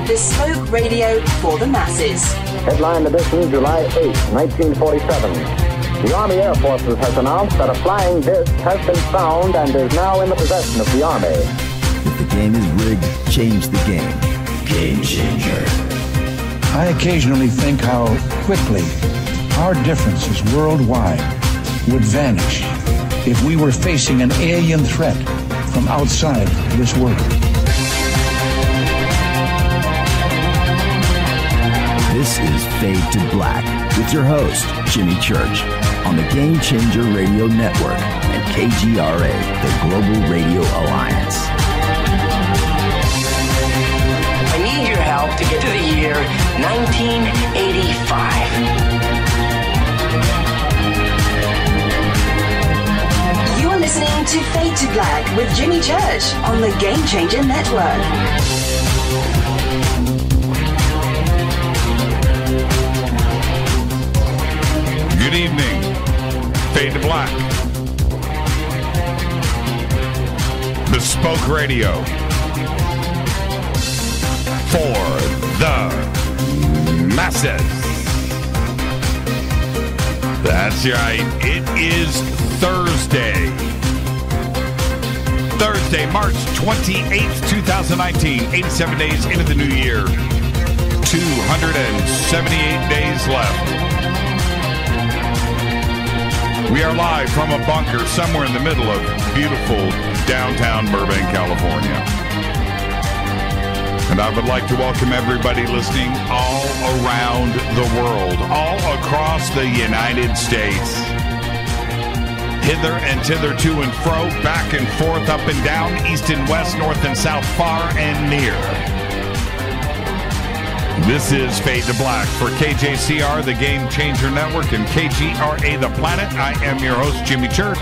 bespoke radio for the masses. Headline edition, July 8, 1947. The Army Air Forces has announced that a flying disc has been found and is now in the possession of the Army. If the game is rigged, change the game. Game changer. I occasionally think how quickly our differences worldwide would vanish if we were facing an alien threat from outside this world. This is Fade to Black with your host, Jimmy Church, on the Game Changer Radio Network and KGRA, the Global Radio Alliance. I need your help to get to the year 1985. You're listening to Fade to Black with Jimmy Church on the Game Changer Network. Good evening. Fade to Black. Bespoke radio for the masses. That's right. It is Thursday. Thursday, March 28th, 2019. 87 days into the new year. 278 days left. We are live from a bunker somewhere in the middle of beautiful downtown Burbank, California. And I would like to welcome everybody listening all around the world, all across the United States. Hither and thither, to and fro, back and forth, up and down, east and west, north and south, far and near. This is Fade to Black for KJCR, the Game Changer Network, and KGRA, the Planet. I am your host, Jimmy Church.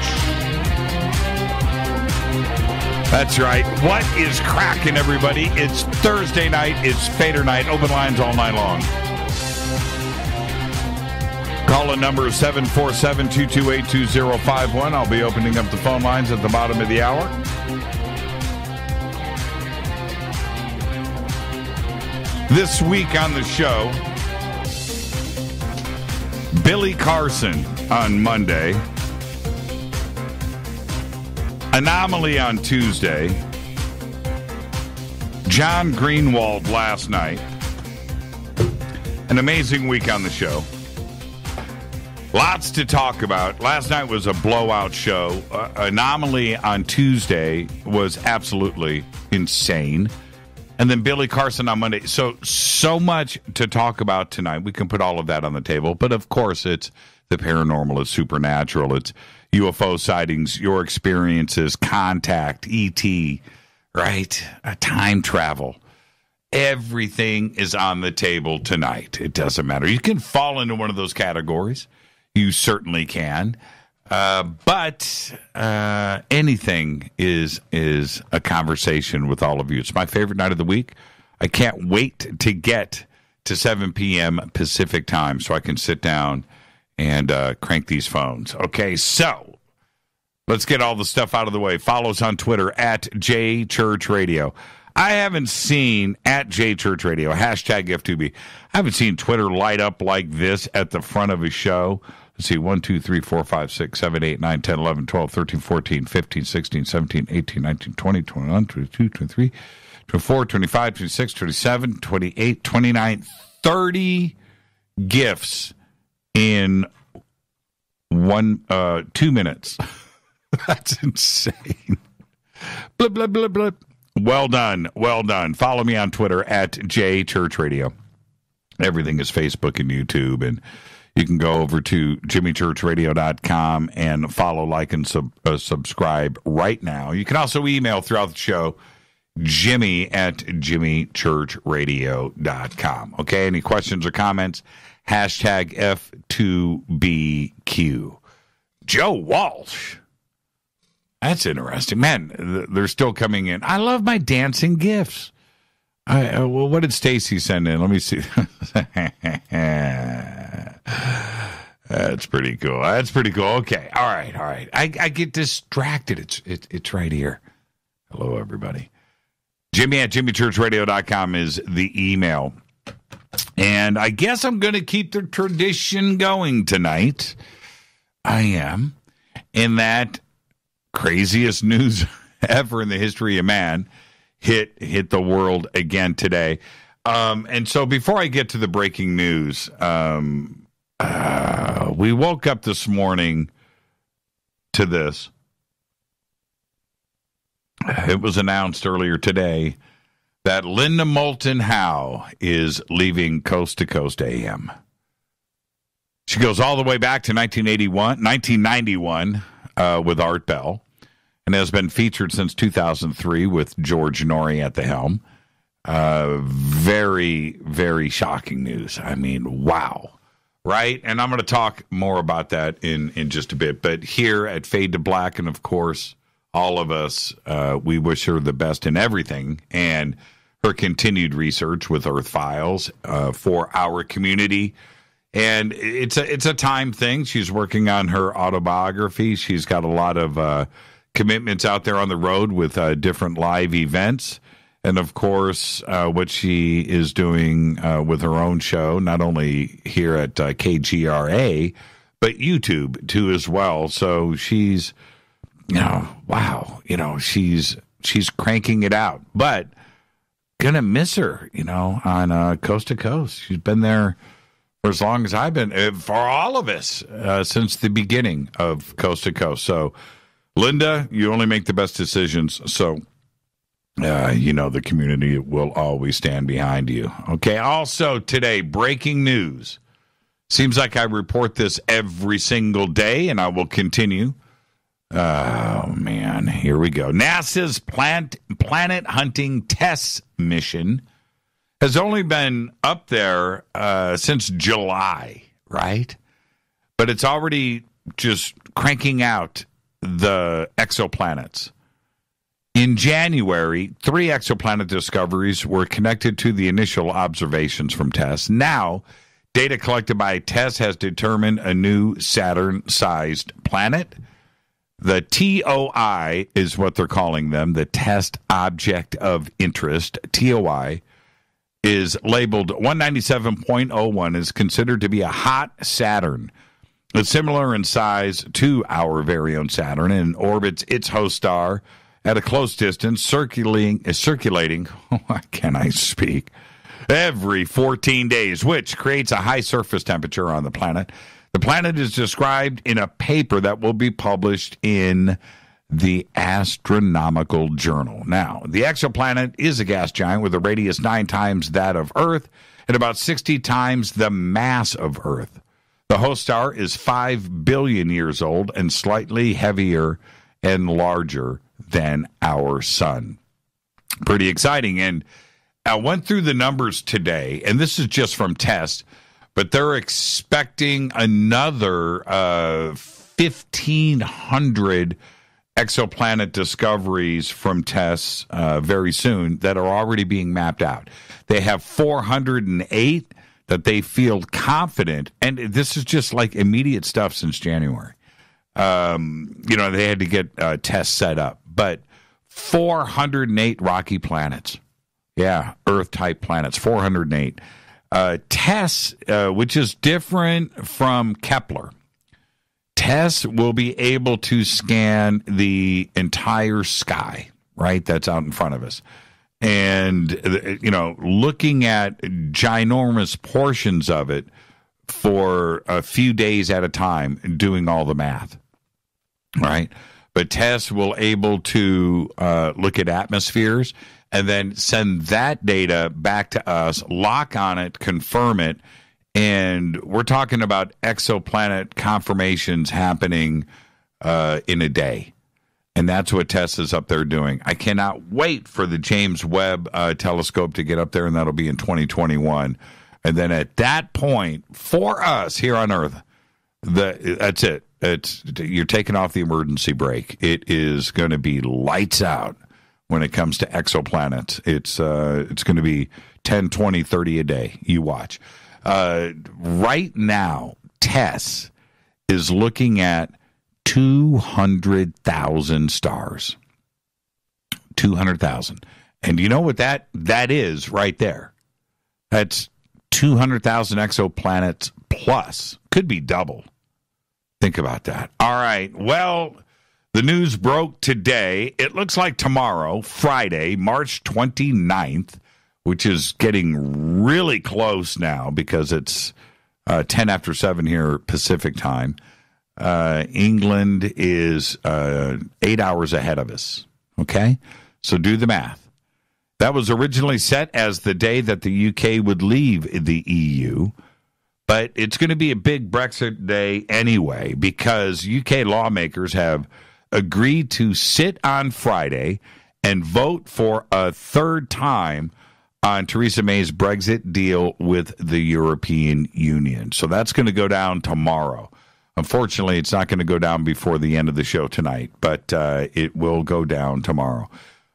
That's right. What is cracking, everybody? It's Thursday night. It's Fadernight. Open lines all night long. Call-in number is 747-228-2051. I'll be opening up the phone lines at the bottom of the hour. This week on the show, Billy Carson on Monday, Anomaly on Tuesday, John Greenwald last night. An amazing week on the show. Lots to talk about. Last night was a blowout show. Anomaly on Tuesday was absolutely insane. And then Billy Carson on Monday. So much to talk about tonight. We can put all of that on the table. But, of course, it's the paranormal. It's supernatural. It's UFO sightings, your experiences, contact, ET, right? Time travel. Everything is on the table tonight. It doesn't matter. You can fall into one of those categories. You certainly can. But anything is a conversation with all of you. It's my favorite night of the week. I can't wait to get to 7 p.m. Pacific time so I can sit down and crank these phones. Okay, so let's get all the stuff out of the way. Follow us on Twitter at JChurchRadio. I haven't seen at JChurchRadio, hashtag F2B. I haven't seen Twitter light up like this at the front of a show. Let's see, 1, 2, 3, 4, 5, 6, 7, 8, 9, 10, 11, 12, 13, 14, 15, 16, 17, 18, 19, 20, 21, 22, 23, 24, 25, 26, 27, 28, 29, 30 gifts in 2 minutes. That's insane. Blip, blip, blip, blip. Well done. Well done. Follow me on Twitter at JChurchRadio. Everything is Facebook and YouTube, and you can go over to jimmychurchradio.com and follow, like, and subscribe right now. You can also email throughout the show, Jimmy at jimmychurchradio.com. Okay, any questions or comments? Hashtag F2BQ. Joe Walsh. That's interesting. Man, they're still coming in. I love my dancing gifts. Well, what did Stacy send in? Let me see. That's pretty cool. That's pretty cool. Okay. All right. I get distracted. It's right here. Hello, everybody. Jimmy at jimmychurchradio.com is the email. And I guess I'm going to keep the tradition going tonight. I am. In that craziest news ever in the history of man hit the world again today. And so before I get to the breaking news, we woke up this morning to this. It was announced earlier today that Linda Moulton Howe is leaving Coast to Coast AM. She goes all the way back to 1991 with Art Bell, and has been featured since 2003 with George Norrie at the helm. Very, very shocking news. I mean, wow. Right? And I'm going to talk more about that in just a bit. But here at Fade to Black, and of course, all of us, we wish her the best in everything. And her continued research with Earth Files for our community. And it's a time thing. She's working on her autobiography. She's got a lot of commitments out there on the road with different live events. And, of course, what she is doing with her own show, not only here at KGRA, but YouTube, too, as well. So she's, wow, she's cranking it out. But going to miss her, on Coast to Coast. She's been there for as long as I've been, for all of us, since the beginning of Coast to Coast. So, Linda, you only make the best decisions. So, the community will always stand behind you. Okay. Also today, breaking news. Seems like I report this every single day, and I will continue. Oh, man. Here we go. NASA's planet hunting TESS mission has only been up there since July, right? But it's already just cranking out the exoplanets. In January, 3 exoplanet discoveries were connected to the initial observations from TESS. Now, data collected by TESS has determined a new Saturn-sized planet. The TOI is what they're calling them, the Test Object of Interest. TOI is labeled 197.01, is considered to be a hot Saturn. It's similar in size to our very own Saturn and orbits its host star at a close distance, circulating, can I speak, every 14 days, which creates a high surface temperature on the planet. The planet is described in a paper that will be published in the Astronomical Journal. Now, the exoplanet is a gas giant with a radius 9 times that of Earth and about 60 times the mass of Earth. The host star is 5 billion years old and slightly heavier and larger than our sun. Pretty exciting. And I went through the numbers today, and this is just from TESS, but they're expecting another 1,500 exoplanet discoveries from TESS very soon that are already being mapped out. They have 408 that they feel confident, and this is just like immediate stuff since January. They had to get TESS set up, but 408 rocky planets. Yeah, Earth-type planets, 408. TESS, which is different from Kepler. TESS will be able to scan the entire sky, right? That's out in front of us. And, looking at ginormous portions of it for a few days at a time, doing all the math, right? But TESS will able to look at atmospheres and then send that data back to us, lock on it, confirm it, and we're talking about exoplanet confirmations happening in a day. And that's what TESS is up there doing. I cannot wait for the James Webb telescope to get up there, and that'll be in 2021. And then at that point, for us here on Earth, that's it. You're taking off the emergency brake. It is going to be lights out when it comes to exoplanets. It's going to be 10, 20, 30 a day. You watch. Right now, TESS is looking at 200,000 stars. 200,000. And you know what that is right there? That's 200,000 exoplanets plus. Could be double. Think about that. All right. Well, the news broke today. It looks like tomorrow, Friday, March 29th, which is getting really close now because it's 10 after 7 here Pacific time. England is 8 hours ahead of us. Okay? So do the math. That was originally set as the day that the UK would leave the EU, but it's going to be a big Brexit day anyway because UK lawmakers have agreed to sit on Friday and vote for a third time on Theresa May's Brexit deal with the European Union. So that's going to go down tomorrow. Unfortunately, it's not going to go down before the end of the show tonight, but it will go down tomorrow.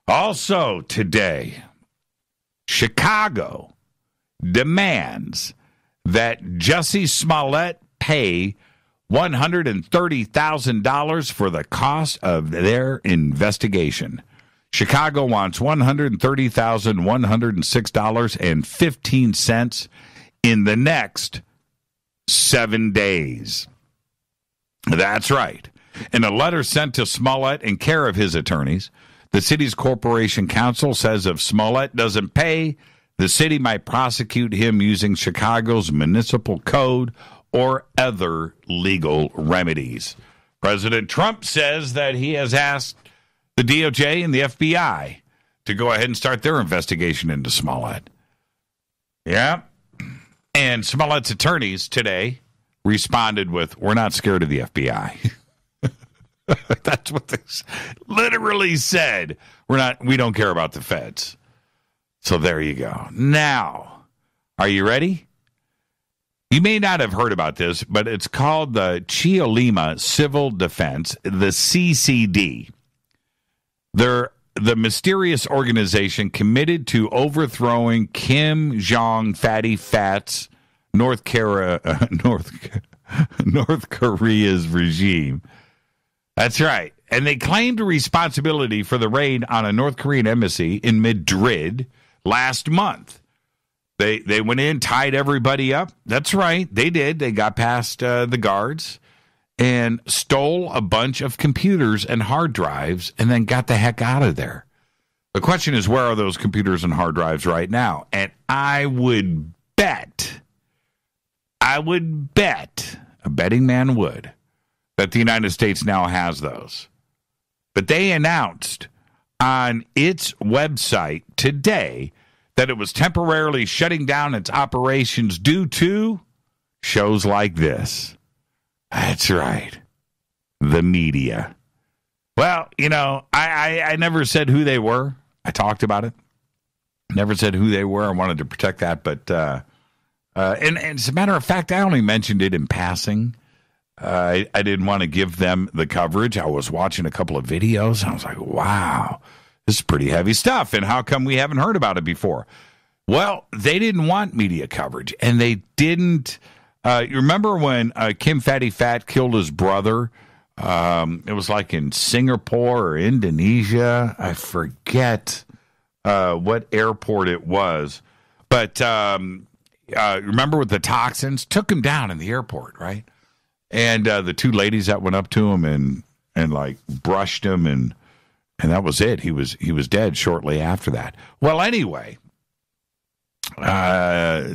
Also today, Chicago demands that Jussie Smollett pay $130,000 for the cost of their investigation. Chicago wants $130,106.15 in the next 7 days. That's right. In a letter sent to Smollett in care of his attorneys, the city's corporation counsel says if Smollett doesn't pay, the city might prosecute him using Chicago's municipal code or other legal remedies. President Trump says that he has asked the DOJ and the FBI to go ahead and start their investigation into Smollett. Yeah. And Smollett's attorneys today responded with, "We're not scared of the FBI." That's what they literally said. We don't care about the feds. So there you go. Now, are you ready? You may not have heard about this, but it's called the Chiolima Civil Defense, the CCD. They're the mysterious organization committed to overthrowing Kim Jong Fatty Fat's North Korea's regime. That's right. And they claimed responsibility for the raid on a North Korean embassy in Madrid last month. They went in, tied everybody up. That's right. They did. They got past the guards and stole a bunch of computers and hard drives and then got the heck out of there. The question is, where are those computers and hard drives right now? And I would bet, a betting man would, that the United States now has those. But they announced on its website today that it was temporarily shutting down its operations due to shows like this. That's right. The media. Well, you know, I never said who they were. I talked about it. Never said who they were. I wanted to protect that. But and as a matter of fact, I only mentioned it in passing. I didn't want to give them the coverage. I was watching a couple of videos. I was like, wow, this is pretty heavy stuff. And how come we haven't heard about it before? Well, they didn't want media coverage. And they didn't. You remember when Kim Fatty Fat killed his brother? It was like in Singapore or Indonesia. I forget what airport it was. But remember with the toxins? Took him down in the airport, right? And the two ladies that went up to him and like brushed him and that was it. He was dead shortly after that. Well, anyway,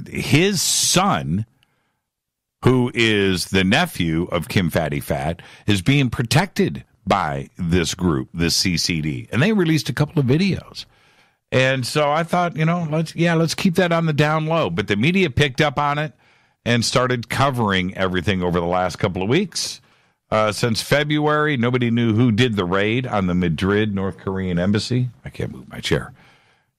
his son, who is the nephew of Kim Fatty Fat, is being protected by this group, this CCD, and they released a couple of videos. And so I thought, you know, let's keep that on the down low. But the media picked up on it and started covering everything over the last couple of weeks. Since February, nobody knew who did the raid on the Madrid North Korean embassy. I can't move my chair.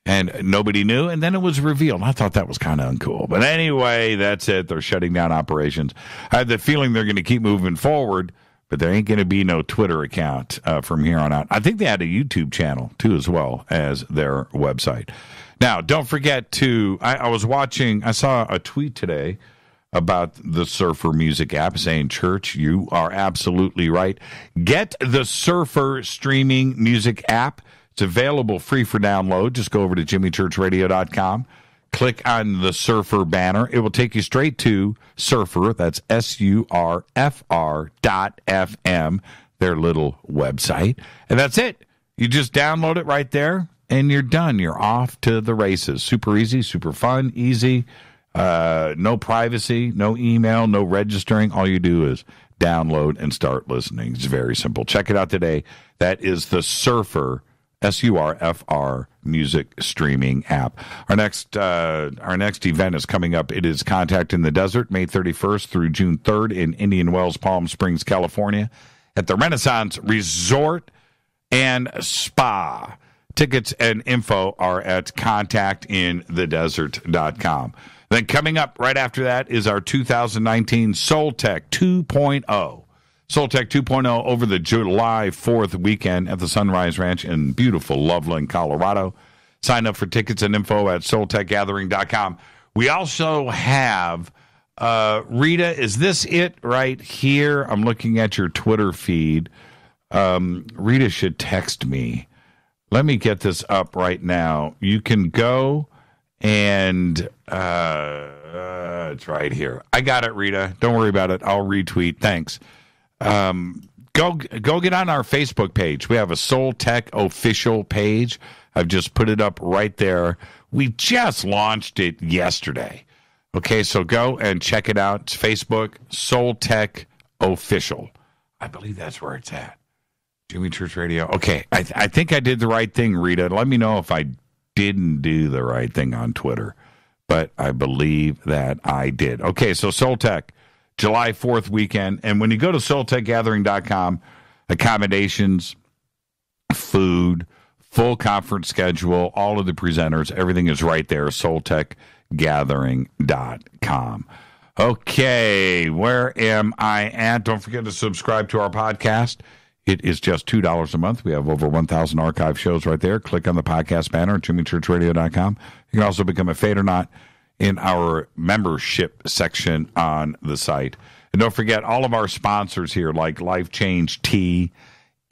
And nobody knew, and then it was revealed. I thought that was kind of uncool. But anyway, that's it. They're shutting down operations. I have the feeling they're going to keep moving forward, but there ain't going to be no Twitter account from here on out. I think they had a YouTube channel, too, as well as their website. Now, don't forget to, I saw a tweet today about the Surfer Music app saying, Church, you are absolutely right. Get the Surfer streaming music app. It's available free for download. Just go over to jimmychurchradio.com. Click on the Surfer banner. It will take you straight to Surfer. That's surfr.fm, their little website. And that's it. You just download it right there, and you're done. You're off to the races. Super easy, super fun, easy. No privacy, no email, no registering. All you do is download and start listening. It's very simple. Check it out today. That is the Surfer, SURFR music streaming app. Our next event is coming up. It is Contact in the Desert, May 31st through June 3rd in Indian Wells, Palm Springs, California, at the Renaissance Resort and Spa. Tickets and info are at contactinthedesert.com. Then coming up right after that is our 2019 Soul Tech 2.0. Soul Tech 2.0 over the July 4th weekend at the Sunrise Ranch in beautiful Loveland, Colorado. Sign up for tickets and info at soultechgathering.com. We also have, Rita, is this it right here? I'm looking at your Twitter feed. Rita should text me. Let me get this up right now. You can go and it's right here. I got it, Rita. Don't worry about it. I'll retweet. Thanks. Go get on our Facebook page. We have a Soul Tech official page. I've just put it up right there. We just launched it yesterday. Okay, so go and check it out. It's Facebook, Soul Tech official. I believe that's where it's at. Jimmy Church Radio. Okay, I think I did the right thing, Rita. Let me know if I didn't do the right thing on Twitter. But I believe that I did. Okay, so Soul Tech. July 4th weekend. And when you go to soultechgathering.com, accommodations, food, full conference schedule, all of the presenters, everything is right there, soultechgathering.com. Okay, where am I at? Don't forget to subscribe to our podcast. It is just $2 a month. We have over 1,000 archive shows right there. Click on the podcast banner at jimmychurchradio.com. You can also become a Fadernight in our membership section on the site. And don't forget all of our sponsors here, like Life Change Tea,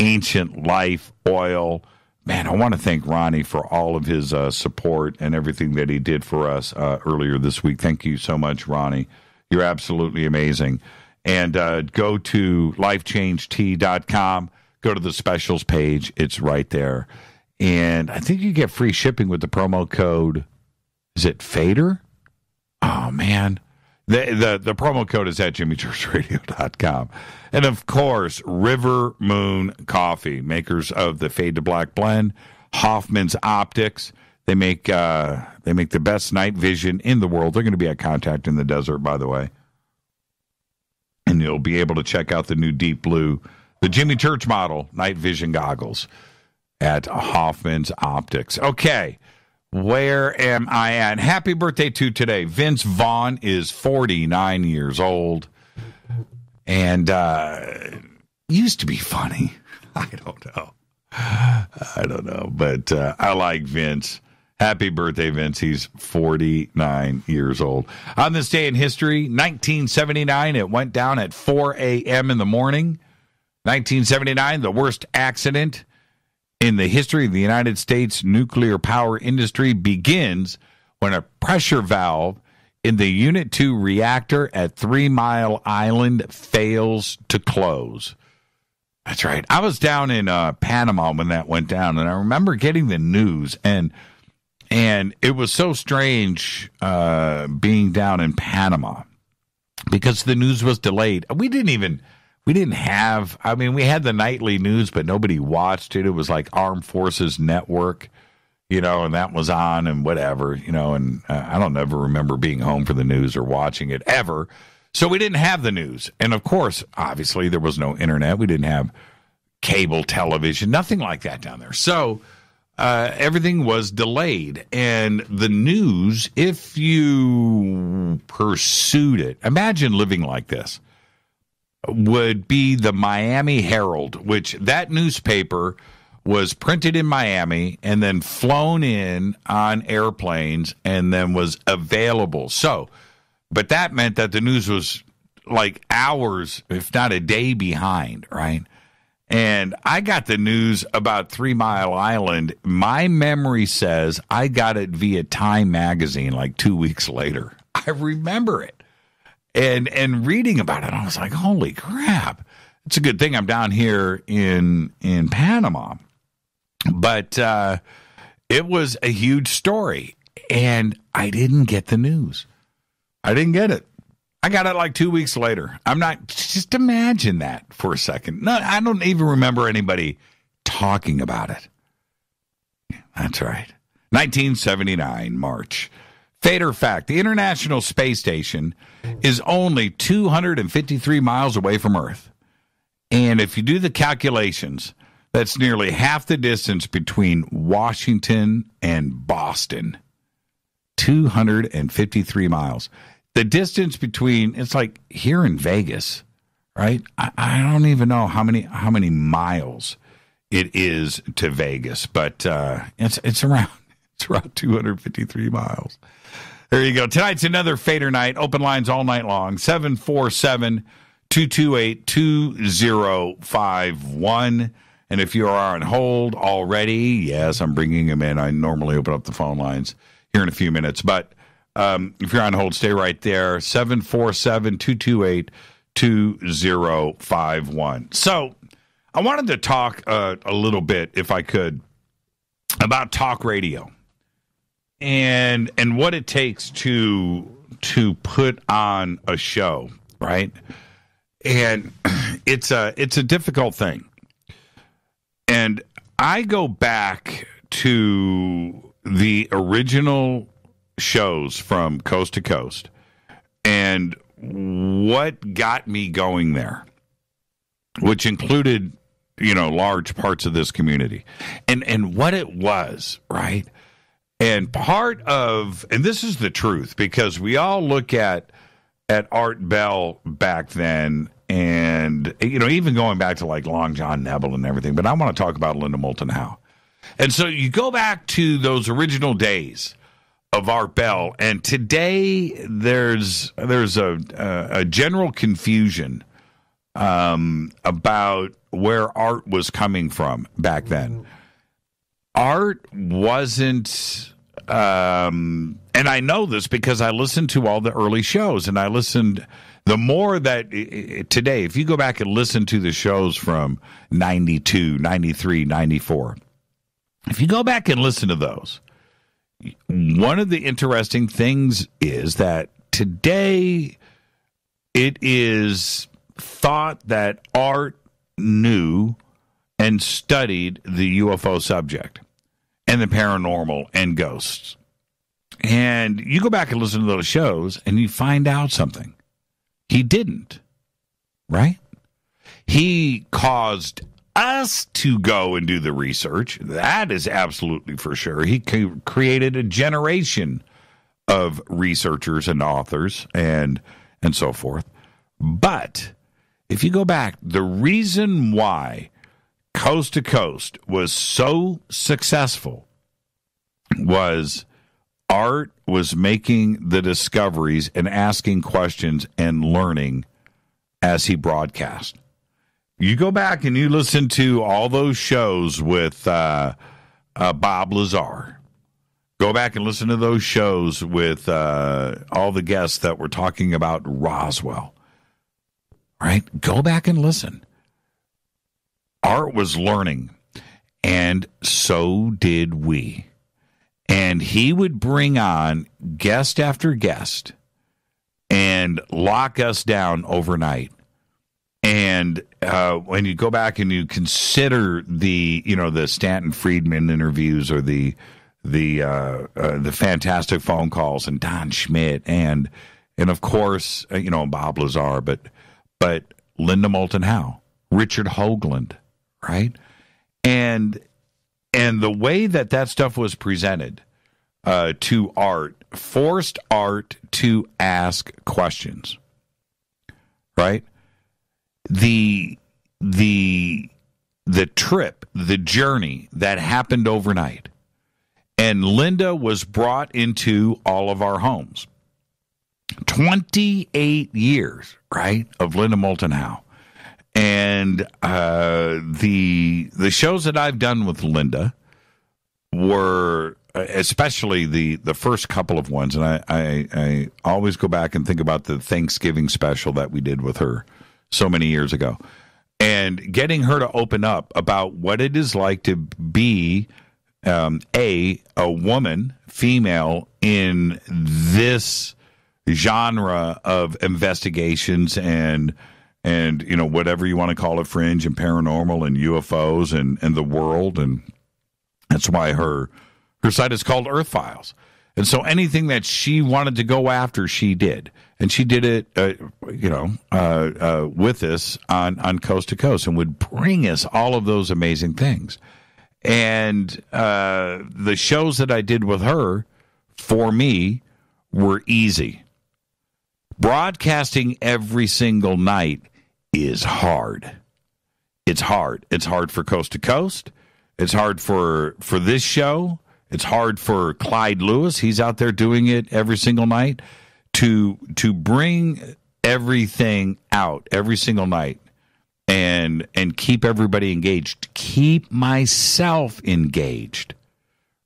Ancient Life Oil. Man, I want to thank Ronnie for all of his support and everything that he did for us earlier this week. Thank you so much, Ronnie. You're absolutely amazing. And go to lifechangetea.com. Go to the specials page. It's right there. And I think you get free shipping with the promo code, is it Fader? Oh, man. The promo code is at jimmychurchradio.com. And, of course, River Moon Coffee, makers of the Fade to Black blend, Hoffman's Optics. They make the best night vision in the world. They're going to be at Contact in the Desert, by the way. And you'll be able to check out the new Deep Blue, the Jimmy Church model night vision goggles at Hoffman's Optics. Okay. Where am I at? Happy birthday to today. Vince Vaughn is 49 years old and used to be funny. I don't know. But I like Vince. Happy birthday, Vince. He's 49 years old. On this day in history, 1979, it went down at 4 a.m. in the morning. 1979, the worst accident in the history of the United States nuclear power industry begins when a pressure valve in the Unit 2 reactor at 3 Mile Island fails to close. That's right. I was down in Panama when that went down, and I remember getting the news, and it was so strange being down in Panama because the news was delayed. We had the nightly news, but nobody watched it. It was like Armed Forces Network, and that was on and whatever, and I don't ever remember being home for the news or watching it ever. So we didn't have the news. And of course, obviously there was no internet. We didn't have cable television, nothing like that down there. So everything was delayed. And the news, if you pursued it, imagine living like this, would be the Miami Herald, which that newspaper was printed in Miami and then flown in on airplanes and then was available. So, but that meant that the news was like hours, if not a day behind, right? And I got the news about 3 Mile Island. My memory says I got it via Time magazine like 2 weeks later. I remember it. And reading about it, I was like, holy crap. It's a good thing I'm down here in Panama. But it was a huge story. And I didn't get the news. I didn't get it. I got it like 2 weeks later. Just imagine that for a second. No, I don't even remember anybody talking about it. That's right. 1979, March. Fader fact, the International Space Station is only 253 miles away from Earth. And if you do the calculations, that's nearly half the distance between Washington and Boston. 253 miles. The distance between, it's like here in Vegas, right? I don't even know how many miles it is to Vegas, but it's around 253 miles. There you go. Tonight's another Fader night. Open lines all night long. 747-228-2051. And if you are on hold already, yes, I'm bringing them in. I normally open up the phone lines here in a few minutes, but if you're on hold, stay right there. 747-228-2051. So I wanted to talk a little bit, if I could, about talk radio and what it takes to put on a show, right? And it's a difficult thing. And I go back to the original shows from Coast to Coast and what got me going there, which included, large parts of this community and what it was, right? And and this is the truth, because we all look at Art Bell back then and, even going back to like Long John Nebel and everything, but I want to talk about Linda Moulton Howe. And so you go back to those original days of Art Bell, and today there's a general confusion about where Art was coming from back then. Art wasn't, and I know this because I listened to all the early shows, and I listened the more that today, if you go back and listen to the shows from 92, 93, 94, if you go back and listen to those, one of the interesting things is that today it is thought that Art knew and studied the UFO subject and the paranormal and ghosts. And you go back and listen to those shows and you find out something. He didn't, right? He caused us to go and do the research. That is absolutely for sure. He created a generation of researchers and authors and so forth. But if you go back, the reason why Coast to Coast was so successful was Art was making the discoveries and asking questions and learning as he broadcast. You go back and you listen to all those shows with Bob Lazar. Go back and listen to those shows with all the guests that were talking about Roswell. All right? Go back and listen. Art was learning, and so did we. And he would bring on guest after guest and lock us down overnight. And when you go back and you consider the Stanton Friedman interviews or the fantastic phone calls and Don Schmidt and of course Bob Lazar, but Linda Moulton Howe, Richard Hoagland, right? And the way that stuff was presented to Art forced Art to ask questions, right? The trip, the journey that happened overnight, and Linda was brought into all of our homes. 28 years, right, of Linda Moulton Howe. And the shows that I've done with Linda were, especially the first couple of ones, and I always go back and think about the Thanksgiving special that we did with her so many years ago, and getting her to open up about what it is like to be a woman, female, in this genre of investigations and whatever you want to call it, fringe and paranormal and UFOs and the world. And that's why her site is called Earth Files. And so anything that she wanted to go after, she did. And she did it, with us on Coast to Coast, and would bring us all of those amazing things. And the shows that I did with her, for me, were easy. Broadcasting every single night is hard. It's hard. It's hard for Coast to Coast. It's hard for this show. It's hard for Clyde Lewis. He's out there doing it every single night. To bring everything out every single night and keep everybody engaged, keep myself engaged,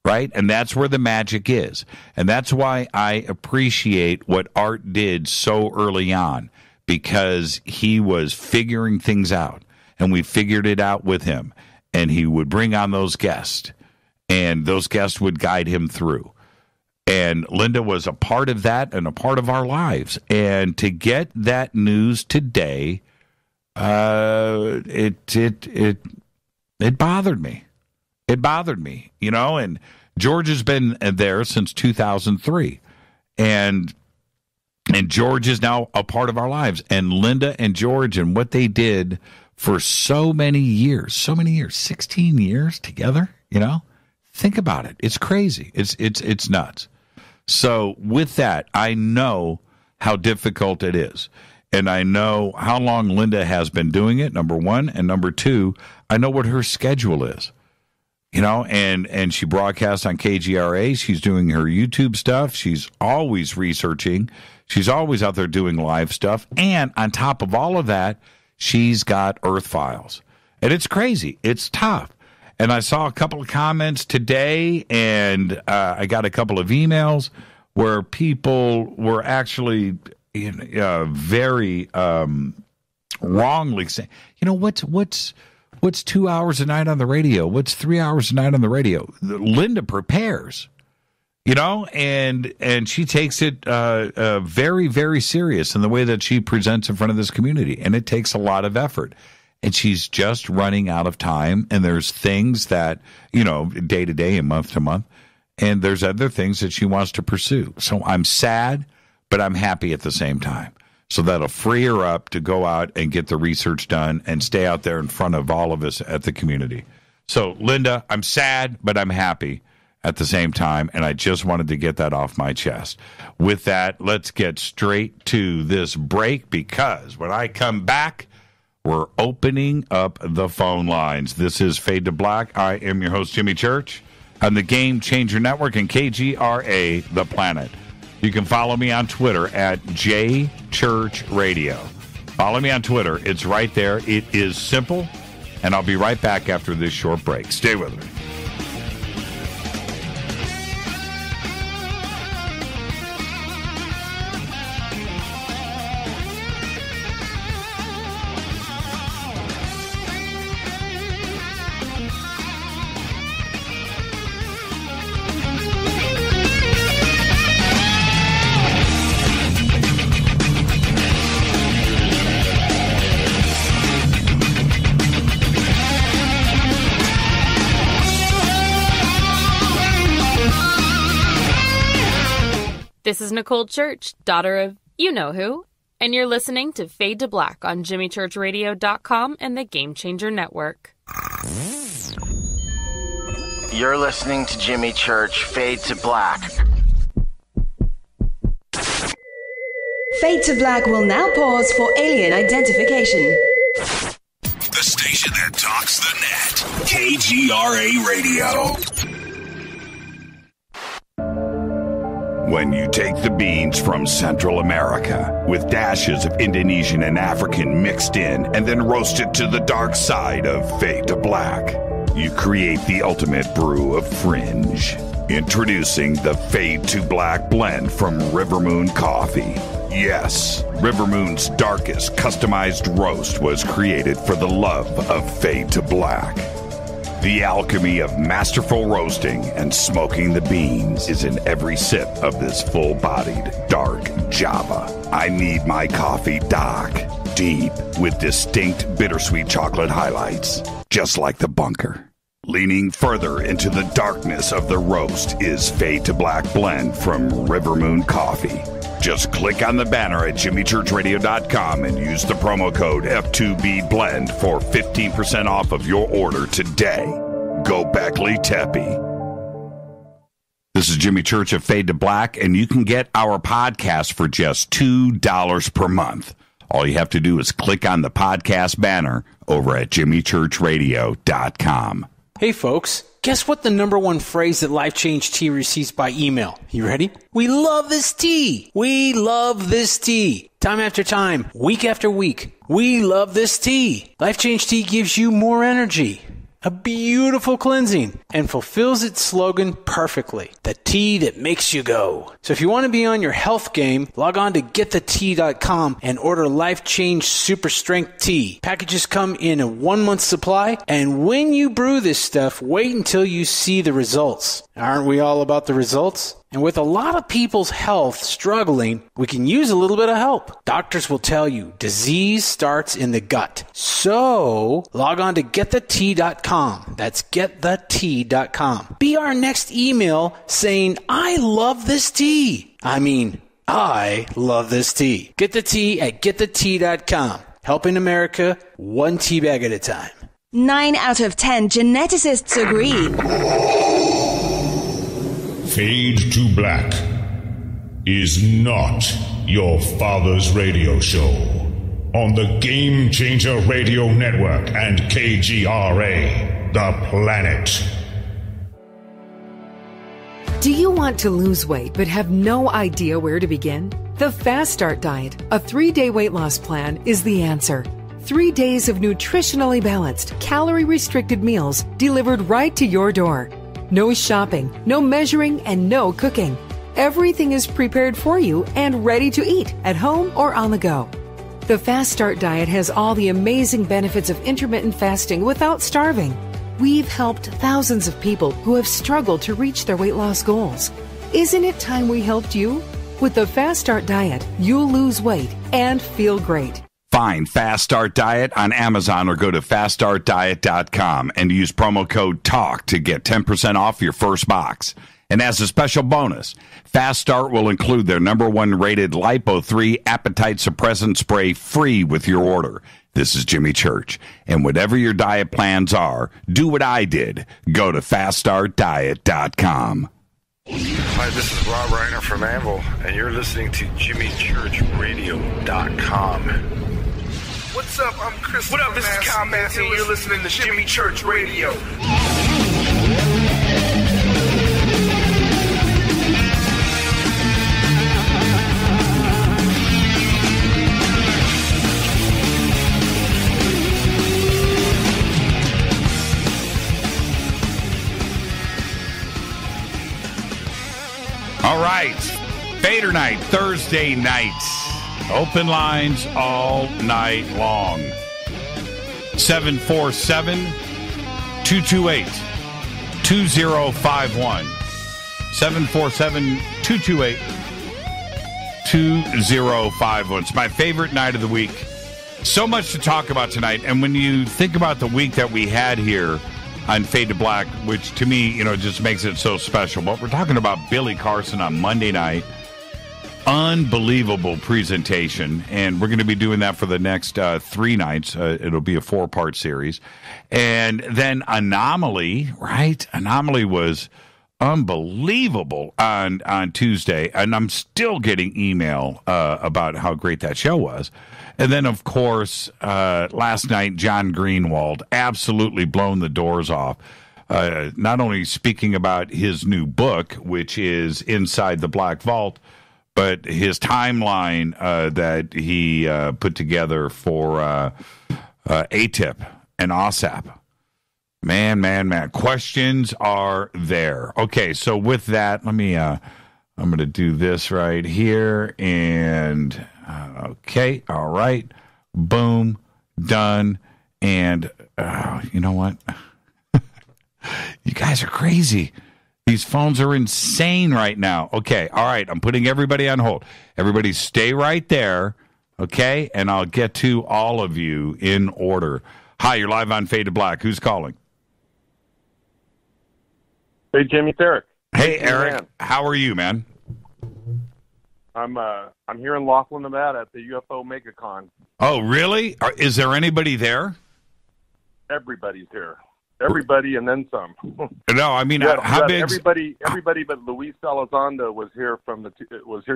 right? And that's where the magic is. And that's why I appreciate what Art did so early on, because he was figuring things out, and we figured it out with him. And he would bring on those guests, and those guests would guide him through. And Linda was a part of that and a part of our lives. And to get that news today, it bothered me. It bothered me, and George has been there since 2003. And George is now a part of our lives. And Linda and George and what they did for so many years, 16 years together, think about it. It's crazy. It's nuts. So with that, I know how difficult it is. And I know how long Linda has been doing it, number one. And number two, I know what her schedule is. And she broadcasts on KGRA. She's doing her YouTube stuff. She's always researching. She's always out there doing live stuff. And on top of all of that, she's got Earth Files. And it's crazy. It's tough. And I saw a couple of comments today, and I got a couple of emails where people were actually very wrongly saying, what's 2 hours a night on the radio? What's 3 hours a night on the radio? Linda prepares, and she takes it very, very serious in the way that she presents in front of this community. And it takes a lot of effort. And she's just running out of time. And there's things that, day to day and month to month. And there's other things that she wants to pursue. So I'm sad, but I'm happy at the same time. So that'll free her up to go out and get the research done and stay out there in front of all of us at the community. So, Linda, I'm sad, but I'm happy at the same time. And I just wanted to get that off my chest. With that, let's get straight to this break, because when I come back, we're opening up the phone lines. This is Fade to Black. I am your host, Jimmy Church, on the Game Changer Network and KGRA, The Planet. You can follow me on Twitter at JChurchRadio. Follow me on Twitter. It's right there. It is simple. And I'll be right back after this short break. Stay with me. This is Nicole Church, daughter of you-know-who, and you're listening to Fade to Black on JimmyChurchRadio.com and the Game Changer Network. You're listening to Jimmy Church, Fade to Black. Fade to Black will now pause for alien identification. The station that talks the net. KGRA Radio. When you take the beans from Central America with dashes of Indonesian and African mixed in and then roast it to the dark side of fade to black, you create the ultimate brew of fringe. Introducing the Fade to Black blend from Rivermoon Coffee. Yes, Rivermoon's darkest customized roast was created for the love of Fade to Black. The alchemy of masterful roasting and smoking the beans is in every sip of this full-bodied, dark Java. I need my coffee dark, deep, with distinct bittersweet chocolate highlights, just like the bunker. Leaning further into the darkness of the roast is Fade to Black blend from Rivermoon Coffee. Just click on the banner at jimmychurchradio.com and use the promo code F2BBLEND for 15% off of your order today. Go Beckley Teppy. This is Jimmy Church of Fade to Black, and you can get our podcast for just $2 per month. All you have to do is click on the podcast banner over at jimmychurchradio.com. Hey folks, guess what the number one phrase that Life Change Tea receives by email? You ready? We love this tea. We love this tea. Time after time, week after week, we love this tea. Life Change Tea gives you more energy, a beautiful cleansing, and fulfills its slogan perfectly. The tea that makes you go. So if you want to be on your health game, log on to getthetea.com and order Life Change Super Strength Tea. Packages come in a 1-month supply, and when you brew this stuff, wait until you see the results. Aren't we all about the results? And with a lot of people's health struggling, we can use a little bit of help. Doctors will tell you disease starts in the gut. So log on to getthetea.com. That's getthetea.com. Be our next email saying, I love this tea. I love this tea. Get the tea at getthetea.com. Helping America one tea bag at a time. 9 out of 10 geneticists agree. Fade to Black is not your father's radio show on the Game Changer Radio Network and KGRA, the planet. Do you want to lose weight but have no idea where to begin? The Fast Start Diet, a 3-day weight loss plan, is the answer. 3 days of nutritionally balanced, calorie-restricted meals delivered right to your door. No shopping, no measuring, and no cooking. Everything is prepared for you and ready to eat at home or on the go. The Fast Start Diet has all the amazing benefits of intermittent fasting without starving. We've helped thousands of people who have struggled to reach their weight loss goals. Isn't it time we helped you? With the Fast Start Diet, you'll lose weight and feel great. Find Fast Start Diet on Amazon or go to faststartdiet.com and use promo code TALK to get 10% off your first box. And as a special bonus, Fast Start will include their #1 rated Lipo3 appetite suppressant spray free with your order. This is Jimmy Church. And whatever your diet plans are, do what I did. Go to faststartdiet.com. Hi, this is Rob Reiner from Anvil, and you're listening to JimmyChurchRadio.com. What's up? I'm Chris. What up? This is Kyle Massey, and you're listening to Jimmy Church Radio. All right, Fadernight, Thursday night. Open lines all night long. 747-228-2051. 747-228-2051. It's my favorite night of the week. So much to talk about tonight. And when you think about the week that we had here on Fade to Black, which to me, just makes it so special. But we're talking about Billy Carson on Monday night. Unbelievable presentation, and we're going to be doing that for the next 3 nights. It'll be a 4-part series. And then Anomaly, right? Anomaly was unbelievable on Tuesday, and I'm still getting email about how great that show was. And then, of course, last night, John Greenwald absolutely blown the doors off. not only speaking about his new book, which is Inside the Black Vault, but his timeline that he put together for ATIP and OSAP. Man. Questions are there. Okay, so with that, let me, I'm going to do this right here. And, okay, all right. Boom, done. And you know what? You guys are crazy. These phones are insane right now. Okay, all right, I'm putting everybody on hold. Everybody stay right there, okay? And I'll get to all of you in order. Hi, you're live on Fade to Black. Who's calling? Hey, Jimmy, it's Eric. Hey, Eric. How are you, man? I'm here in Laughlin, Nevada at the UFO MegaCon. Oh, really? Is there anybody there? Everybody's here. Everybody and then some. No, I mean, how big? Everybody but Luis Elizondo was here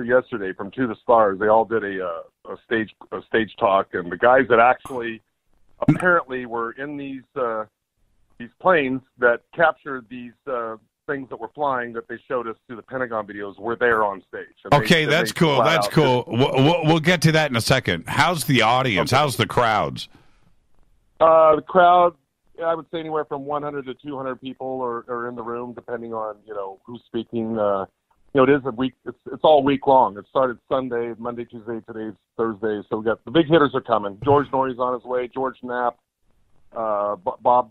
yesterday from To the Stars. They all did a stage talk, and the guys that actually apparently were in these planes that captured these things that were flying that they showed us through the Pentagon videos were there on stage. Okay, that's cool. That's cool. We'll get to that in a second. How's the audience? Okay. How's the crowds? The crowd, I would say anywhere from 100 to 200 people are in the room, depending on who's speaking. It is a week. It's all week long. It started Sunday, Monday, Tuesday. Today's Thursday. So we got the big hitters are coming. George Norrie's on his way. George Knapp, Bob.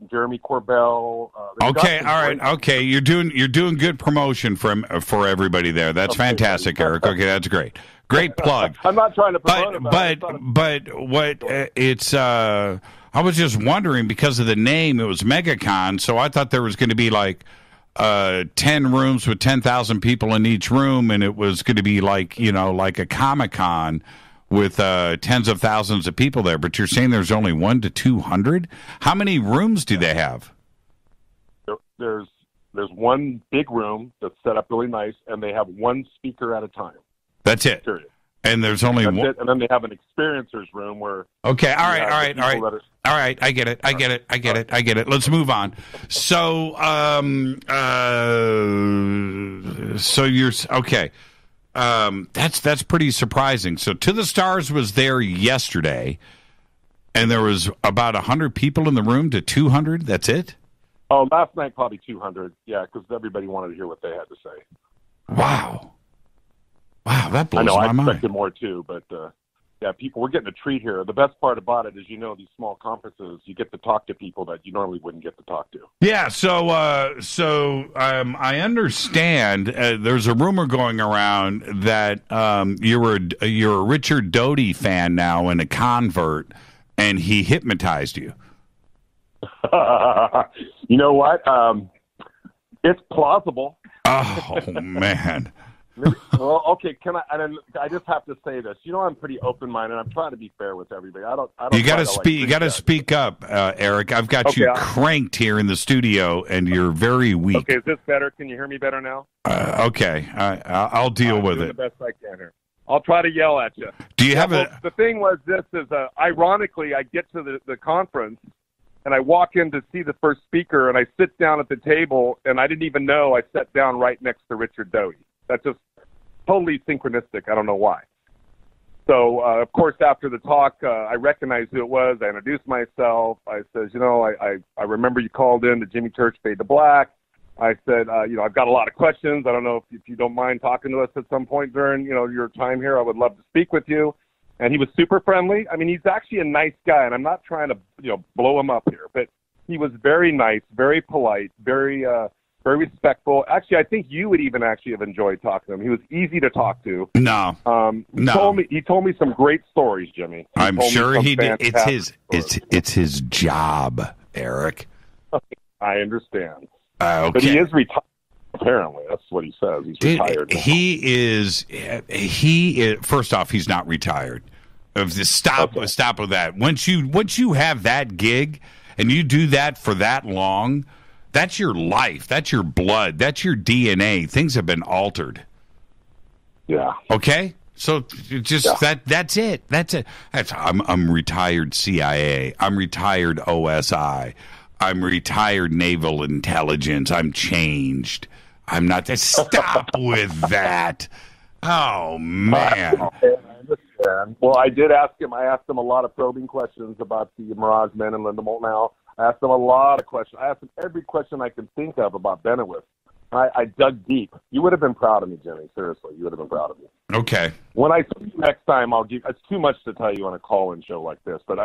Jeremy Corbell. Okay, all right. Okay, you're doing good promotion for everybody there. That's fantastic, Eric. Okay, that's great. Great plug. I'm not trying to promote but what it's I was just wondering because of the name. It was MegaCon, so I thought there was going to be like 10 rooms with 10,000 people in each room, and it was going to be like like a Comic-Con with tens of thousands of people there, but you're saying there's only 1 to 200? How many rooms do they have? There's one big room that's set up really nice, and they have one speaker at a time. That's it. Period. And there's only one. And then they have an experiencers room where. Okay. All right. I get it. Let's move on. So, so you're okay. That's pretty surprising. So To the Stars was there yesterday, and there was about 100 people in the room to 200. That's it? Oh, last night probably 200. Yeah, because everybody wanted to hear what they had to say. Wow, that blows my mind. I expected more too, but people, we're getting a treat here. The best part about it is, these small conferences, you get to talk to people that you normally wouldn't get to talk to. Yeah, so I understand there's a rumor going around that you're a Richard Doty fan now and a convert, and he hypnotized you. You know what? It's plausible. Oh man. Well, okay. I just have to say this. I'm pretty open-minded. I'm trying to be fair with everybody. I don't. You got to speak. You got to speak up, Eric. I've got you cranked here in the studio, and you're very weak. Okay, is this better? Can you hear me better now? Okay, I'll deal with it. The best I can here. I'll try to yell at you. Do you have The thing was, this is ironically, I get to the conference, and I walk in to see the first speaker, and I sit down at the table, and I didn't even know I sat down right next to Richard Doty. That's just totally synchronistic. I don't know why. So, of course, after the talk, I recognized who it was. I introduced myself. I said, I remember you called in to Jimmy Church Fade to Black. I said, I've got a lot of questions. I don't know if you don't mind talking to us at some point during, your time here. I would love to speak with you. And he was super friendly. I mean, he's actually a nice guy, and I'm not trying to, blow him up here, but he was very nice, very polite, very respectful. Actually, I think you would even actually have enjoyed talking to him. He was easy to talk to. No. He told me some great stories, Jimmy. I'm sure he did. It's his job, Eric. I understand. Okay. But he is retired. Apparently, that's what he says. He's retired. He is. First off, he's not retired. Stop with that. Once you have that gig and you do that for that long, that's your life. That's your blood. That's your DNA. Things have been altered. Yeah. Okay. So just that's it. I'm retired CIA. I'm retired OSI. I'm retired naval intelligence. I'm changed. I'm not. Stop with that. Oh, man. Well, I did ask him. I asked him a lot of probing questions about the Mirage Men and Linda Moulton Howe. I asked him a lot of questions. I asked him every question I could think of about Bennewitz. I dug deep. You would have been proud of me, Jimmy. Seriously, you would have been proud of me. Okay. When I see you next time, I'll give. It's too much to tell you on a call-in show like this, but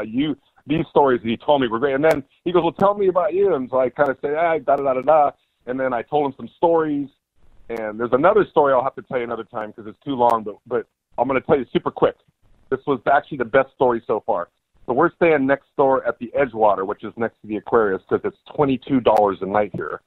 these stories that he told me were great. And then he goes, "Well, tell me about you." And so I kind of say, da-da-da-da-da. And then I told him some stories. And there's another story I'll have to tell you another time because it's too long, but I'm going to tell you super quick. This was actually the best story so far. So we're staying next door at the Edgewater, which is next to the Aquarius, because it's $22 a night here.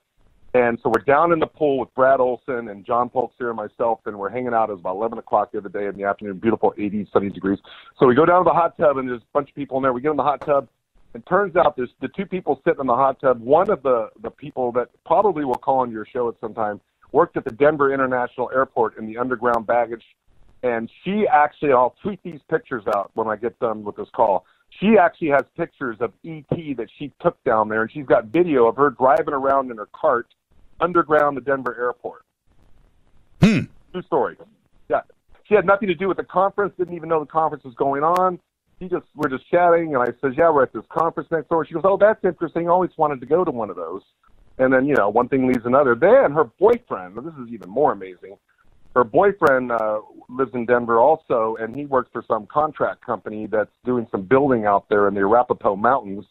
And so we're down in the pool with Brad Olson and John Polksier and myself, and we're hanging out. It was about 11 o'clock the other day in the afternoon, beautiful 80, 70 degrees. So we go down to the hot tub, and there's a bunch of people in there. We get in the hot tub. It turns out there's the two people sitting in the hot tub. One of the people that probably will call on your show at some time worked at the Denver International Airport in the underground baggage. And she actually, I'll tweet these pictures out when I get done with this call. She actually has pictures of E.T. that she took down there, and she's got video of her driving around in her cart underground the Denver airport. True story. Yeah. She had nothing to do with the conference, didn't even know the conference was going on. We're just chatting, and I says, yeah, we're at this conference next door. She goes, oh, that's interesting. I always wanted to go to one of those. And then, one thing leads another. Then her boyfriend, this is even more amazing, her boyfriend lives in Denver also, and he works for some contract company that's doing some building out there in the Arapahoe Mountains.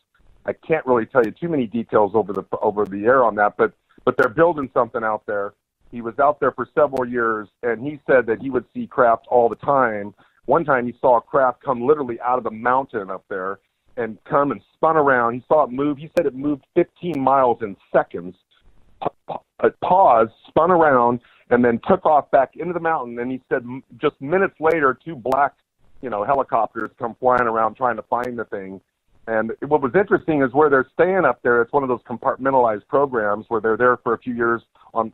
I can't really tell you too many details over the air on that, but they're building something out there. He was out there for several years, and he said that he would see craft all the time. One time he saw a craft come literally out of the mountain up there and come and spun around. He saw it move. He said it moved 15 miles in seconds. It paused, spun around, and then took off back into the mountain. And he said just minutes later, two black, helicopters come flying around trying to find the thing. And what was interesting is where they're staying up there, it's one of those compartmentalized programs where they're there for a few years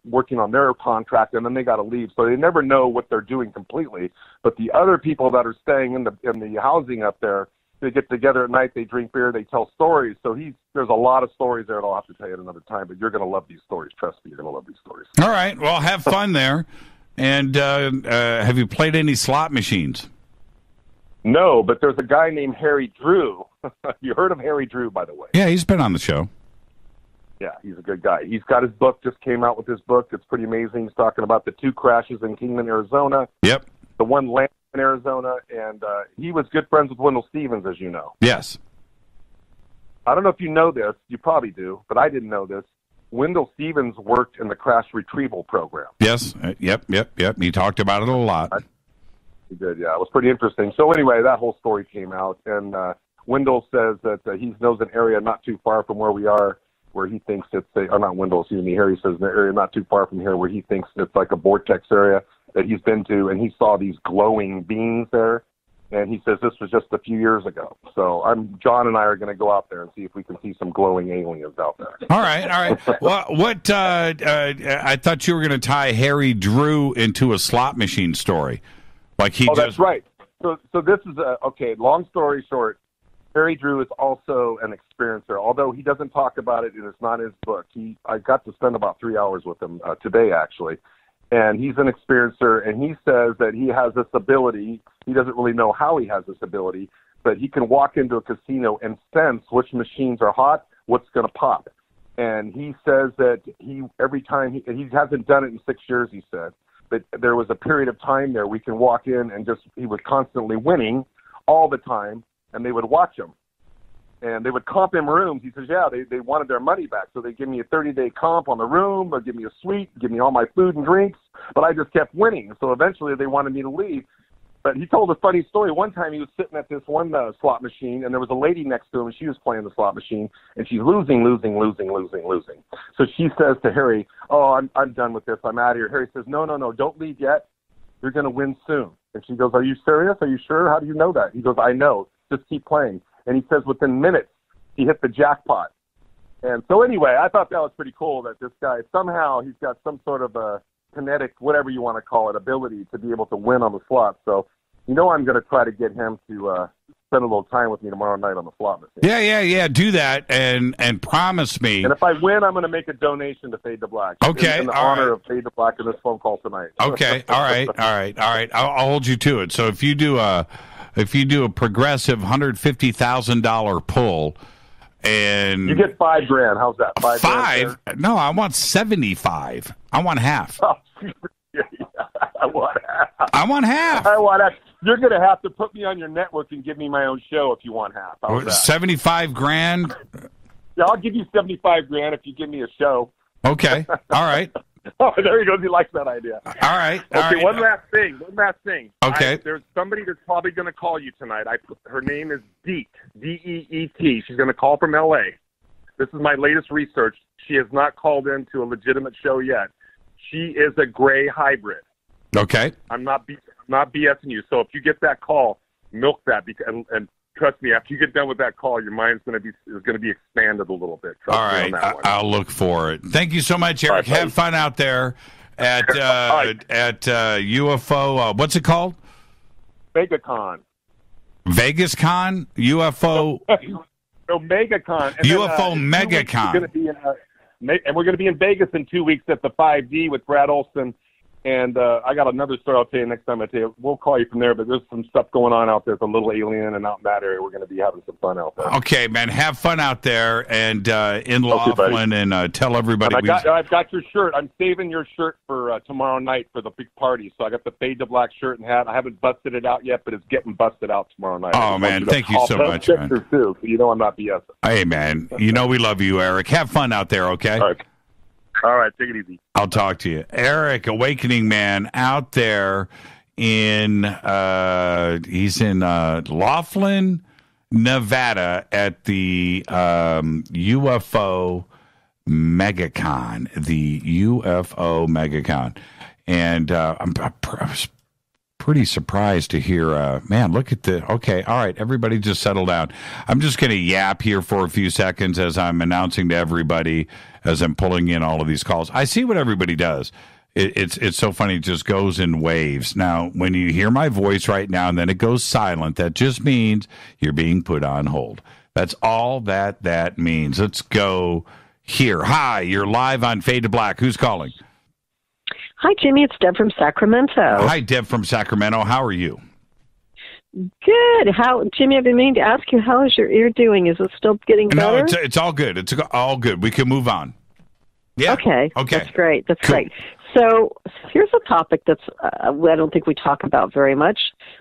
working on their contract, and then they got to leave. So they never know what they're doing completely. But the other people that are staying in the housing up there, they get together at night, they drink beer, they tell stories. So there's a lot of stories there that I'll have to tell you at another time, but you're going to love these stories. Trust me, you're going to love these stories. All right. Well, have fun there. And have you played any slot machines? No, but there's a guy named Harry Drew. You heard of Harry Drew, by the way? Yeah, he's been on the show. Yeah, he's a good guy. He's got his book, just came out with his book. It's pretty amazing. He's talking about the two crashes in Kingman, Arizona. Yep. The one landed in Arizona, and he was good friends with Wendell Stevens, as you know. Yes. I don't know if you know this. You probably do, but I didn't know this. Wendell Stevens worked in the crash retrieval program. Yes. Yep. He talked about it a lot. He did, yeah. It was pretty interesting. So anyway, that whole story came out, and Wendell says that he knows an area not too far from where we are, where he thinks it's not Wendell, excuse me, Harry says an area not too far from here where he thinks it's like a vortex area that he's been to, and he saw these glowing beings there, and he says this was just a few years ago. So John and I are going to go out there and see if we can see some glowing aliens out there. All right. Well, I thought you were going to tie Harry Drew into a slot machine story. That's right. So this is long story short, Harry Drew is also an experiencer, although he doesn't talk about it, and it's not his book. I got to spend about 3 hours with him today, actually, and he's an experiencer, and he says that he has this ability. He doesn't really know how he has this ability, but he can walk into a casino and sense which machines are hot, what's going to pop. And he says that every time he hasn't done it in 6 years, he said, but there was a period of time there we can walk in and he was constantly winning all the time, and they would watch him. And they would comp him rooms. He says, yeah, they wanted their money back, so they give me a 30-day comp on the room, or give me a suite, give me all my food and drinks, but I just kept winning. So eventually they wanted me to leave. But he told a funny story. One time he was sitting at this one slot machine, and there was a lady next to him, and she was playing the slot machine, and she's losing. So she says to Harry, oh, I'm done with this. I'm out of here. Harry says, no, don't leave yet. You're going to win soon. And she goes, are you serious? Are you sure? How do you know that? He goes, I know. Just keep playing. And he says within minutes, he hit the jackpot. And so anyway, I thought that was pretty cool that this guy, somehow he's got some sort of a kinetic, whatever you want to call it, ability to be able to win on the slot. So I'm going to try to get him to spend a little time with me tomorrow night on the slot machine. Yeah. Do that and promise me. And if I win, I'm going to make a donation to Fade to Black. Okay, in the honor of Fade to Black in this phone call tonight. Okay, all right. I'll hold you to it. So if you do a progressive $150,000 pull, and you get $5,000, how's that? $5? No, I want 75. I want half. Oh, I want half. I want half. You're going to have to put me on your network and give me my own show if you want half. How's that? $75,000. Yeah, I'll give you $75,000 if you give me a show. Okay. All right. Oh, there he goes. He likes that idea. All right. Okay, one last thing. Okay. There's somebody that's probably going to call you tonight. Her name is Deet, D-E-E-T. She's going to call from L.A. This is my latest research. She has not called into a legitimate show yet. She is a gray hybrid. Okay. I'm not BSing you. So if you get that call, milk that, and trust me, after you get done with that call, your mind's going to be expanded a little bit. All right, I'll look for it. Thank you so much, Eric. Have fun out there at UFO. What's it called? VegaCon. VegasCon? UFO. No, MegaCon. And UFO MegaCon. We're going to be in Vegas in 2 weeks at the 5D with Brad Olson. And I got another story I'll tell you next time I tell you. We'll call you from there, but there's some stuff going on out there. It's a little alien, and out in that area, we're going to be having some fun out there. Okay, man. Have fun out there and in Laughlin, and tell everybody. And I've got your shirt. I'm saving your shirt for tomorrow night for the big party. So I got the Fade to Black shirt and hat. I haven't busted it out yet, but it's getting busted out tomorrow night. Oh, man. Thank you so much, man. Too, so you know I'm not BSing. Hey, man. You know we love you, Eric. Have fun out there, okay? All right, take it easy. I'll talk to you. Eric, Awakening Man, out there in, he's in Laughlin, Nevada at the UFO MegaCon, And I'm pretty surprised to hear, man, look at okay, all right, everybody just settle down. I'm just going to yap here for a few seconds as I'm announcing to everybody, as I'm pulling in all of these calls. I see what everybody does. It's so funny, it just goes in waves. Now, when you hear my voice right now and then it goes silent, that just means you're being put on hold. That's all that means. Let's go here. Hi, you're live on Fade to Black. Who's calling? Hi, Jimmy. It's Deb from Sacramento. Hi, Deb from Sacramento. How are you? Good. Jimmy, I've been meaning to ask you, how is your ear doing? Is it still getting better? No, it's all good. It's all good. We can move on. Yeah. Okay. That's great. Great. So here's a topic that's I don't think we talk about very much.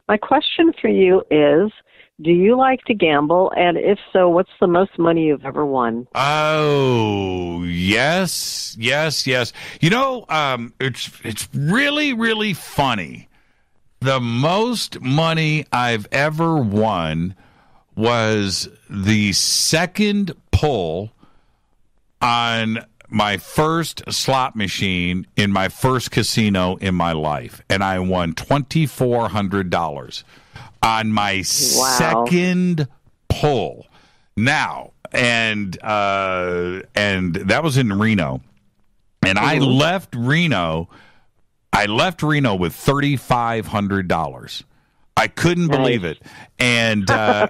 My question for you is, do you like to gamble? And if so, what's the most money you've ever won? Oh, yes. You know, it's really, really funny. The most money I've ever won was the second pull on my first slot machine in my first casino in my life, and I won $2,400 on my second pull. Now, and that was in Reno, and I left Reno with $3,500. I couldn't believe it, and now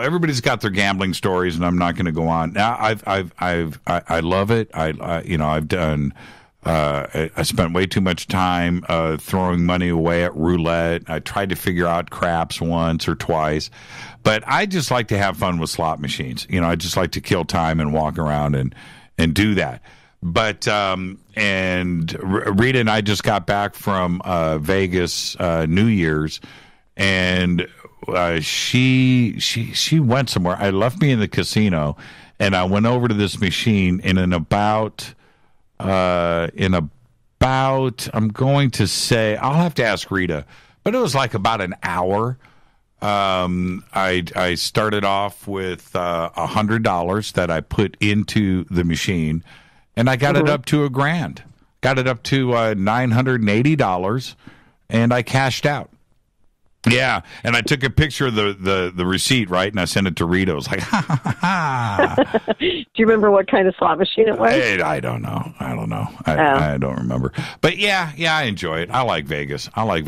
everybody's got their gambling stories, and I'm not going to go on. Now I love it. I've done. I spent way too much time throwing money away at roulette. I tried to figure out craps once or twice, but I just like to have fun with slot machines. You know, I just like to kill time and walk around and do that. But and Rita and I just got back from Vegas New Year's, and she went somewhere. I left me in the casino, and I went over to this machine in about I'm going to say, I'll have to ask Rita, but it was like about an hour. I started off with $100 that I put into the machine, and I got it up to $1,000. Got it up to $980, and I cashed out. Yeah, and I took a picture of the receipt, right, and I sent it to Rita. I was like, ha, ha, ha, ha. Do you remember what kind of slot machine it was? I don't know. I don't remember. But yeah, I enjoy it. I like Vegas. I like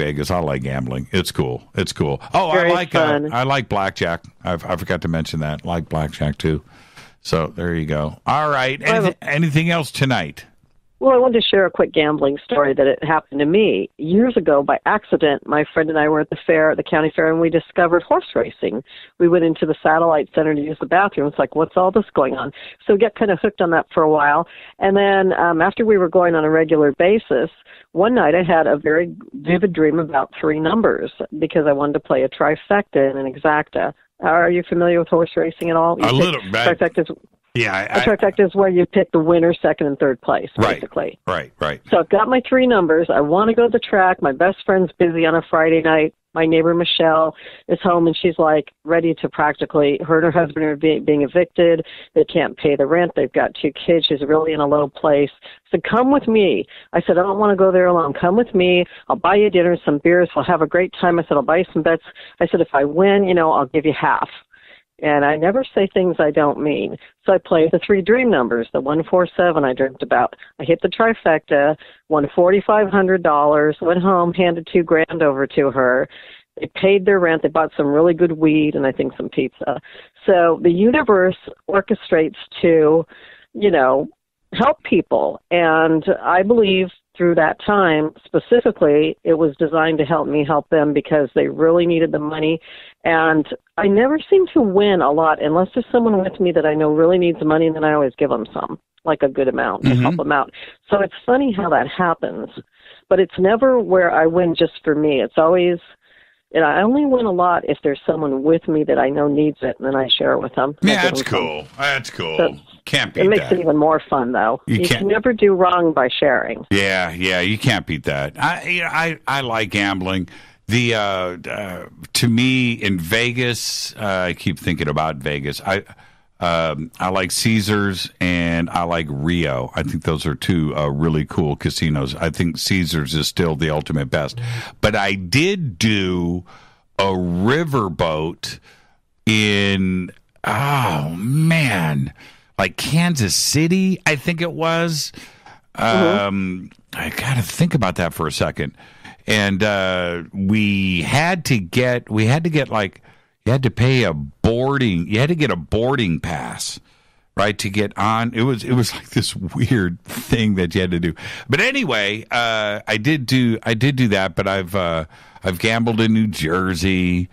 gambling. It's cool. Oh, Very I like blackjack. I forgot to mention that. I like blackjack too. So there you go. All right. Anything else tonight? Well, I wanted to share a quick gambling story that it happened to me years ago by accident. My friend and I were at the county fair, and we discovered horse racing. We went into the satellite center to use the bathroom. It's like, what's all this going on? So we got kind of hooked on that for a while. And then after we were going on a regular basis, one night I had a very vivid dream about 3 numbers because I wanted to play a trifecta and an exacta. Are you familiar with horse racing at all? A little bit. A trifecta is where you pick the winner, second, and third place, basically. Right. So I've got my 3 numbers. I want to go to the track. My best friend's busy on a Friday night. My neighbor, Michelle, is home, and she's like ready to practically, her and her husband are being evicted. They can't pay the rent. They've got 2 kids. She's really in a low place. So come with me. I said, I don't want to go there alone. Come with me. I'll buy you dinner, some beers. We'll have a great time. I said, I'll buy you some bets. I said, if I win, I'll give you half. And I never say things I don't mean. So I played the 3 dream numbers, the 147 I dreamt about. I hit the trifecta, won $4,500, went home, handed $2,000 over to her. They paid their rent. They bought some really good weed and I think some pizza. So the universe orchestrates to, help people. And I believe through that time, specifically, it was designed to help me help them because they really needed the money. And I never seem to win a lot unless there's someone with me that I know really needs the money, and then I always give them some, like a good amount to help them out. So it's funny how that happens. But it's never where I win just for me. It's always, I only win a lot if there's someone with me that I know needs it, and then I share it with them. Yeah, that's cool. That's cool. So, can't beat that. It makes it even more fun, though. You can never do wrong by sharing. Yeah, you can't beat that. I like gambling. To me in Vegas, I keep thinking about Vegas. I like Caesars and I like Rio. I think those are 2 really cool casinos. I think Caesars is still the ultimate best. But I did do a riverboat in like Kansas City, I think it was. I got to think about that for a second. And you had to get a boarding pass, right, to get on. It was like this weird thing that you had to do. But anyway, I did do that. But I've gambled in New Jersey,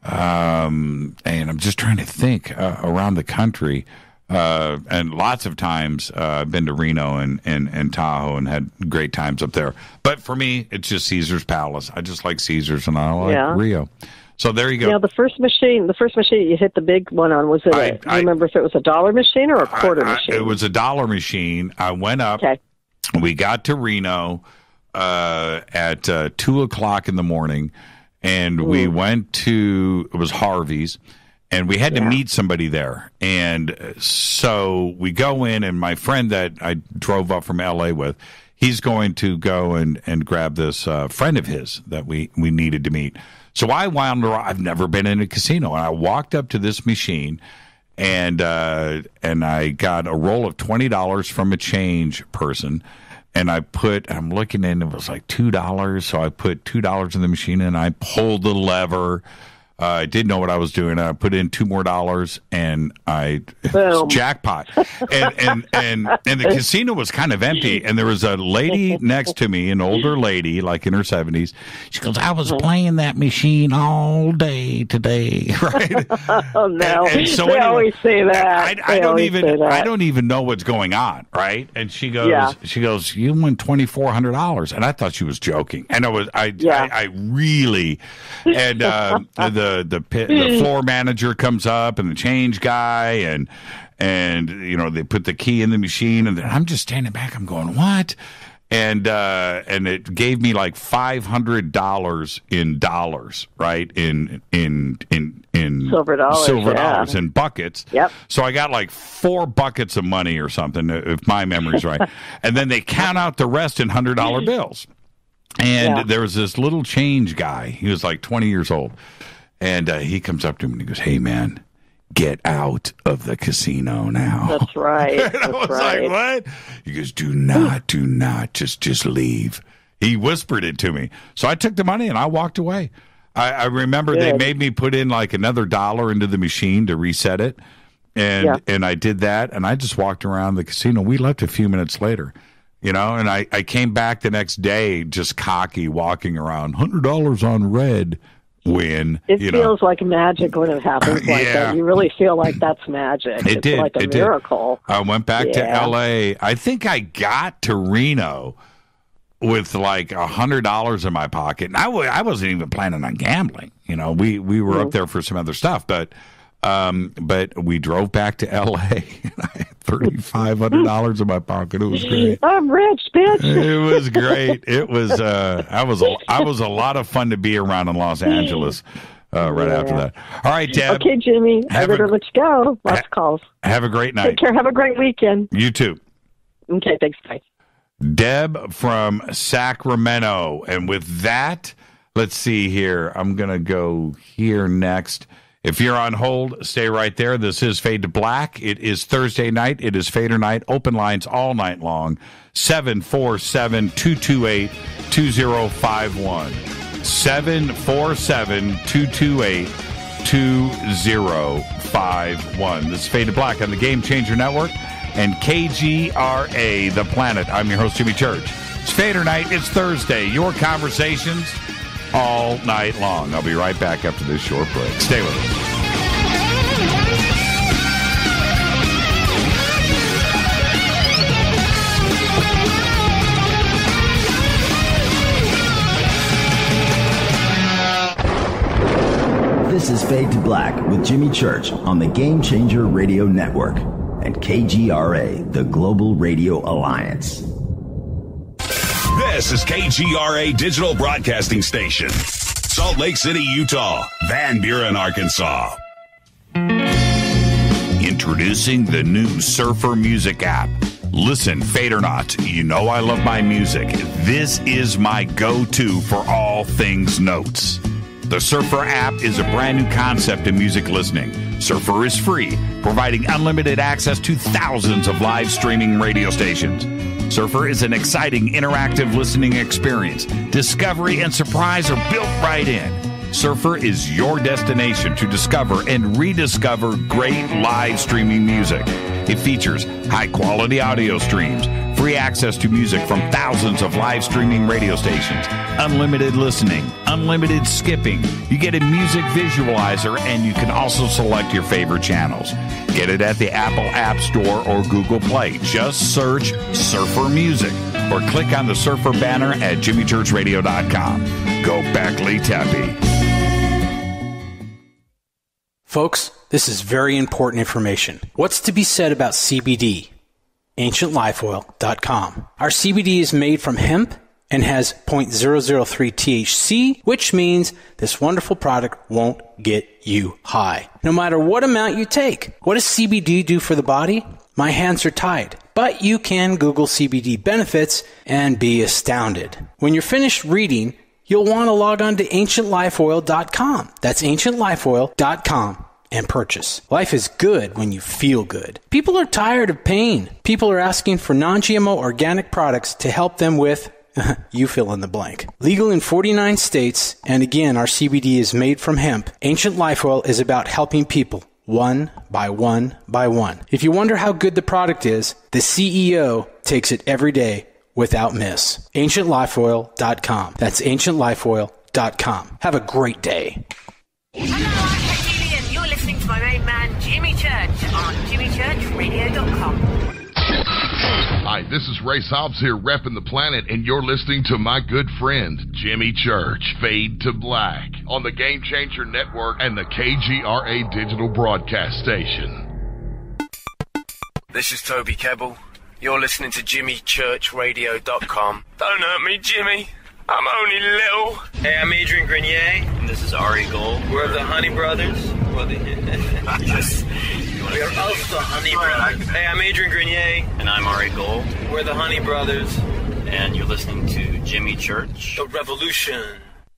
and I'm just trying to think around the country. And lots of times I've been to Reno and Tahoe and had great times up there. But for me, it's just Caesar's Palace. I just like Caesar's and I like Rio. So there you go. Yeah, the first machine you hit the big one on, was it? Do you remember if it was a dollar machine or a quarter machine? It was a dollar machine. I went up. Okay. We got to Reno at 2:00 in the morning, and we went to, it was Harvey's. And we had to meet somebody there. And so we go in, and my friend that I drove up from L.A. with, he's going to go and grab this friend of his that we needed to meet. So I wound around. I've never been in a casino. And I walked up to this machine, and I got a roll of $20 from a change person. And I'm looking in, it was like $2. So I put $2 in the machine, and I pulled the lever. I didn't know what I was doing. I put in $2 more, and jackpot. And the casino was kind of empty. And there was a lady next to me, an older lady, like in her 70s. She goes, "I was playing that machine all day today." Right? Oh no! And so they anyway, always say that. I don't even know what's going on. Right? And she goes, "You won $2,400," and I thought she was joking. And I really, and the floor manager comes up and the change guy and they put the key in the machine, and I'm just standing back. I'm going, what? And it gave me like $500 in dollars, right? In silver dollars in buckets. Yep. So I got like 4 buckets of money or something, if my memory's right. And then they count out the rest in $100 bills. And there was this little change guy. He was like 20 years old. And he comes up to me and he goes, "Hey, man, get out of the casino now." That's right. And I was like, "What?" He goes, do not, just leave." He whispered it to me. So I took the money and I walked away. I remember they made me put in like another $1 into the machine to reset it. And I did that, and I just walked around the casino. We left a few minutes later, and I came back the next day just cocky, walking around, $100 on red, win. It feels like magic when it happens like that. You really feel like that's magic. It's like a miracle. I went back to L.A. I think I got to Reno with like $100 in my pocket. And I wasn't even planning on gambling. We were up there for some other stuff, but we drove back to L.A. and I had $3,500 in my pocket. It was great. I'm rich, bitch. It was great. It was I was a lot of fun to be around in Los Angeles right after that. All right, Deb. Okay, Jimmy. I better let you go. Lots of calls. Have a great night. Take care. Have a great weekend. You too. Okay, thanks. Bye. Deb from Sacramento. And with that, let's see here. I'm going to go here next. If you're on hold, stay right there. This is Fade to Black. It is Thursday night. It is Fadernight. Open lines all night long. 747-228-2051. 747-228-2051. This is Fade to Black on the Game Changer Network and KGRA, The Planet. I'm your host, Jimmy Church. It's Fadernight. It's Thursday. Your conversations all night long. I'll be right back after this short break. Stay with us. This is Fade to Black with Jimmy Church on the Game Changer Radio Network and KGRA, the Global Radio Alliance. This is KGRA Digital Broadcasting Station, Salt Lake City, Utah, Van Buren, Arkansas. Introducing the new Surfer Music app. Listen, Fadernauts, you know I love my music. This is my go-to for all things notes. The Surfer app is a brand new concept in music listening. Surfer is free, providing unlimited access to thousands of live streaming radio stations. Surfer is an exciting, interactive listening experience. Discovery and surprise are built right in. Surfer is your destination to discover and rediscover great live streaming music. It features high-quality audio streams, free access to music from thousands of live streaming radio stations, unlimited listening, unlimited skipping. You get a music visualizer, and you can also select your favorite channels. Get it at the Apple App Store or Google Play. Just search Surfer Music or click on the Surfer banner at jimmychurchradio.com. Go Beckley Tappy. Folks, this is very important information. What's to be said about CBD? AncientLifeOil.com. Our CBD is made from hemp and has 0.003 THC, which means this wonderful product won't get you high, no matter what amount you take. What does CBD do for the body? My hands are tied. But you can Google CBD benefits and be astounded. When you're finished reading, you'll want to log on to AncientLifeOil.com. That's AncientLifeOil.com and purchase. Life is good when you feel good. People are tired of pain. People are asking for non-GMO organic products to help them with, you fill in the blank. Legal in 49 states, and again, our CBD is made from hemp. Ancient Life Oil is about helping people one by one by one. If you wonder how good the product is, the CEO takes it every day without miss. AncientLifeOil.com. That's AncientLifeOil.com. Have a great day. You're listening to my main man, Jimmy Church, on JimmyChurchRadio.com. Hi, this is Ray Hobbs here, repping the planet, and you're listening to my good friend, Jimmy Church, Fade to Black, on the Game Changer Network and the KGRA Digital Broadcast Station. This is Toby Kebbell. You're listening to JimmyChurchRadio.com. Don't hurt me, Jimmy. I'm only little. Hey, I'm Adrian Grenier. And this is Ari Gold. We're the Honey Brothers. Yes. We're of the Honey Brothers. Hey, I'm Adrian Grenier. And I'm Ari Gold. We're the Honey Brothers. and you're listening to Jimmy Church. The Revolution.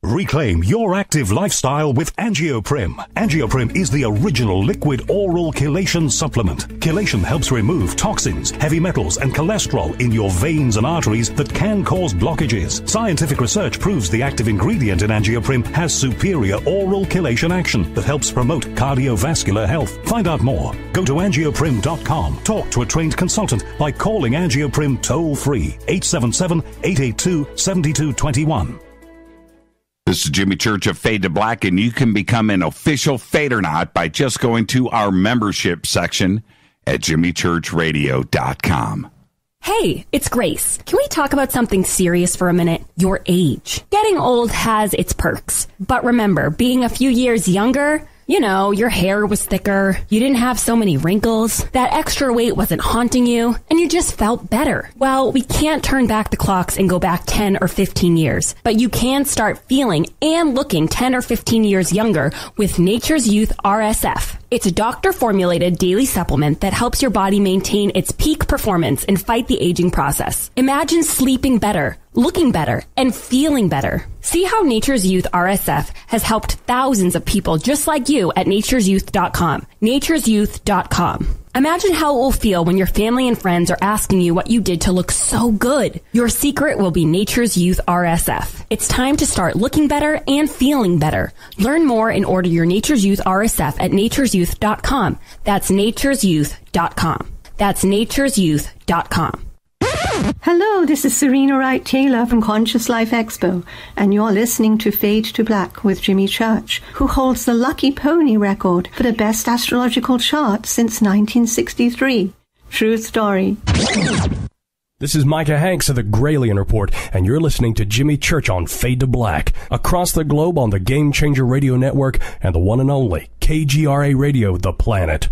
Reclaim your active lifestyle with Angioprim. Angioprim is the original liquid oral chelation supplement. Chelation helps remove toxins, heavy metals, and cholesterol in your veins and arteries that can cause blockages. Scientific research proves the active ingredient in Angioprim has superior oral chelation action that helps promote cardiovascular health. Find out more. Go to angioprim.com. Talk to a trained consultant by calling Angioprim toll-free 877-882-7221. This is Jimmy Church of Fade to Black, and you can become an official Fadernight by just going to our membership section at jimmychurchradio.com. Hey, it's Grace. Can we talk about something serious for a minute? Your age. Getting old has its perks. But remember, being a few years younger, you know, your hair was thicker, you didn't have so many wrinkles, that extra weight wasn't haunting you, and you just felt better. Well, we can't turn back the clocks and go back 10 or 15 years, but you can start feeling and looking 10 or 15 years younger with Nature's Youth RSF. It's a doctor-formulated daily supplement that helps your body maintain its peak performance and fight the aging process. Imagine sleeping better, looking better, and feeling better. See how Nature's Youth RSF has helped thousands of people just like you at nature'syouth.com. nature'syouth.com. Imagine how it will feel when your family and friends are asking you what you did to look so good. Your secret will be Nature's Youth RSF. It's time to start looking better and feeling better. Learn more and order your Nature's Youth RSF at nature'syouth.com. That's nature'syouth.com. That's nature'syouth.com. Hello, this is Serena Wright Taylor from Conscious Life Expo, and you're listening to Fade to Black with Jimmy Church, who holds the Lucky Pony record for the best astrological chart since 1963. True story. This is Micah Hanks of the Gralien Report, and you're listening to Jimmy Church on Fade to Black, across the globe on the Game Changer Radio Network and the one and only KGRA Radio, The Planet.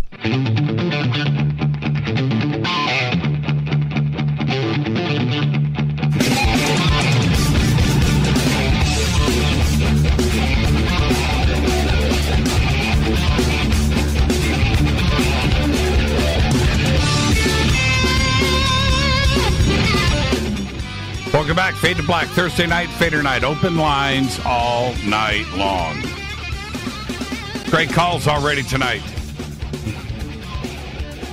Welcome back. Fade to Black, Thursday night, Fadernight. Open lines all night long. Great calls already tonight.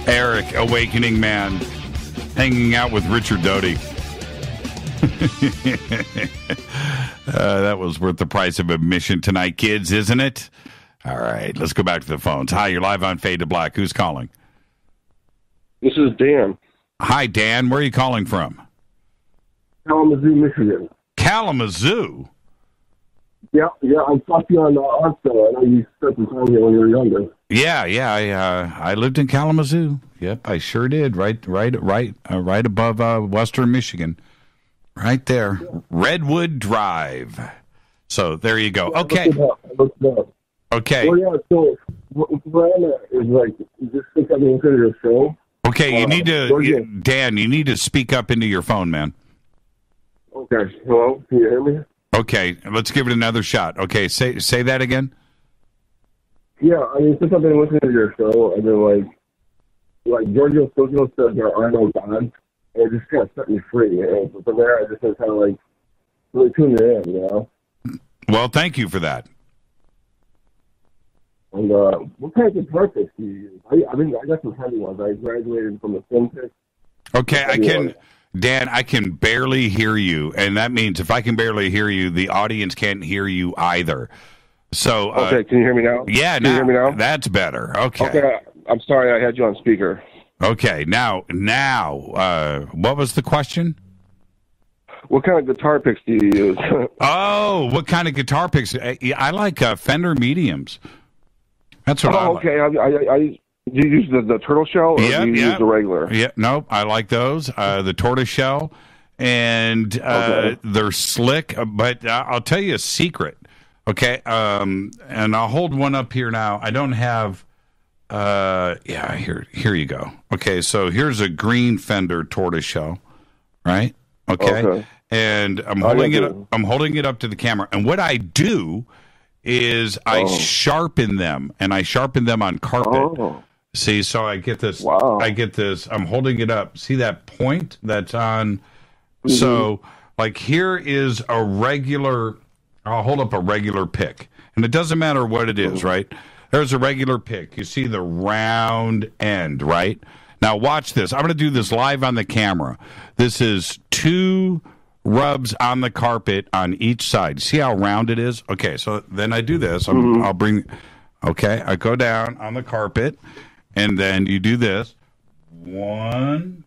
Eric, Awakening Man, hanging out with Richard Doty. That was worth the price of admission tonight, kids, isn't it? All right, let's go back to the phones. Hi, you're live on Fade to Black. Who's calling? This is Dan. Hi, Dan. Where are you calling from? Kalamazoo, Michigan. Kalamazoo? Yeah, I talked to you on the Arthur. I know you spent some time here when you were younger. Yeah, I lived in Kalamazoo. Yep, I sure did. Right above Western Michigan. Right there. Yeah. Redwood Drive. So there you go. Okay. Okay. Well, yeah, so where I'm at is like, just think of the your show. Okay, you need to, Dan, you need to speak up into your phone, man. Okay. Hello? Can you hear me? Okay, let's give it another shot. Okay, say that again. Yeah, I mean, since I've been listening to your show, I've been like Giorgio Stogno says there are no gods, and it just kind of set me free. And from there, I just kind of like really tuned it in, you know? Well, thank you for that. And what kind of purpose do you use? I got some heavy ones. I graduated from the FinTech. Okay, Dan, I can barely hear you, and that means if I can barely hear you, the audience can't hear you either. So, okay, can you hear me now? Yeah, can you hear me now? That's better. Okay. Okay, I'm sorry, I had you on speaker. Okay, now, what was the question? What kind of guitar picks do you use? Oh, what kind of guitar picks? I like Fender Mediums. That's what I like. Okay, do you use the turtle shell, or do you use the regular? Yeah, nope, I like those. The tortoise shell, and they're slick. But I'll tell you a secret, okay? And I'll hold one up here now. I don't have. Here you go. Okay, so here's a green Fender tortoise shell, right? Okay. And I'm holding it. I'm holding it up to the camera, and what I do is I sharpen them, and I sharpen them on carpet. See, so I get this. Wow. I get this. I'm holding it up. See that point that's on So, like, here is a regular, I'll hold up a regular pick. And it doesn't matter what it is, right? There's a regular pick. You see the round end, right? Now, watch this. I'm going to do this live on the camera. This is 2 rubs on the carpet on each side. See how round it is? Okay, so then I do this. I'll bring, okay, I go down on the carpet, and then you do this. 1,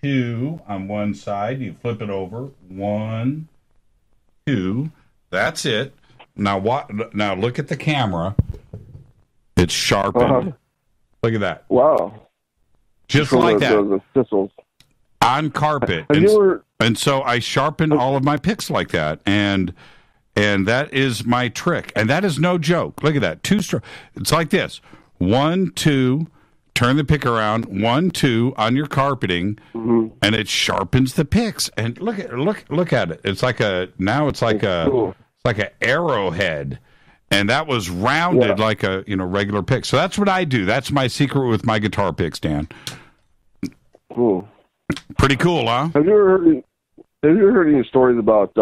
2 on one side. You flip it over. 1, 2. That's it. Now Now look at the camera. It's sharpened. Look at that. Wow. Just like that. The thistles. On carpet. And so I sharpen all of my picks like that. And that is my trick. And that is no joke. Look at that. 2 strokes. It's like this. 1, 2. Turn the pick around. 1, 2 on your carpeting, and it sharpens the picks. And look at it. It's like an arrowhead, and that was rounded like a regular pick. So that's what I do. That's my secret with my guitar picks, Dan. Cool. Pretty cool, huh? Have you ever heard any stories about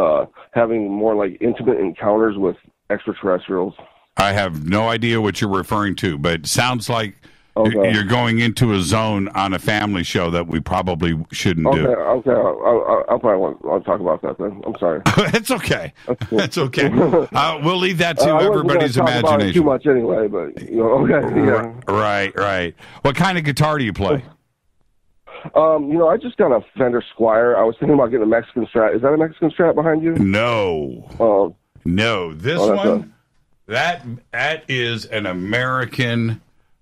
having more like intimate encounters with extraterrestrials? I have no idea what you're referring to, but it sounds like you're going into a zone on a family show that we probably shouldn't do. Okay. I'll probably want to talk about that then. I'm sorry. It's okay. That's okay. We'll leave that to everybody's imagination. About it too much anyway, but okay. Yeah. Right. What kind of guitar do you play? I just got a Fender Squier. I was thinking about getting a Mexican Strat. Is that a Mexican Strat behind you? No. No. This one, that is an American.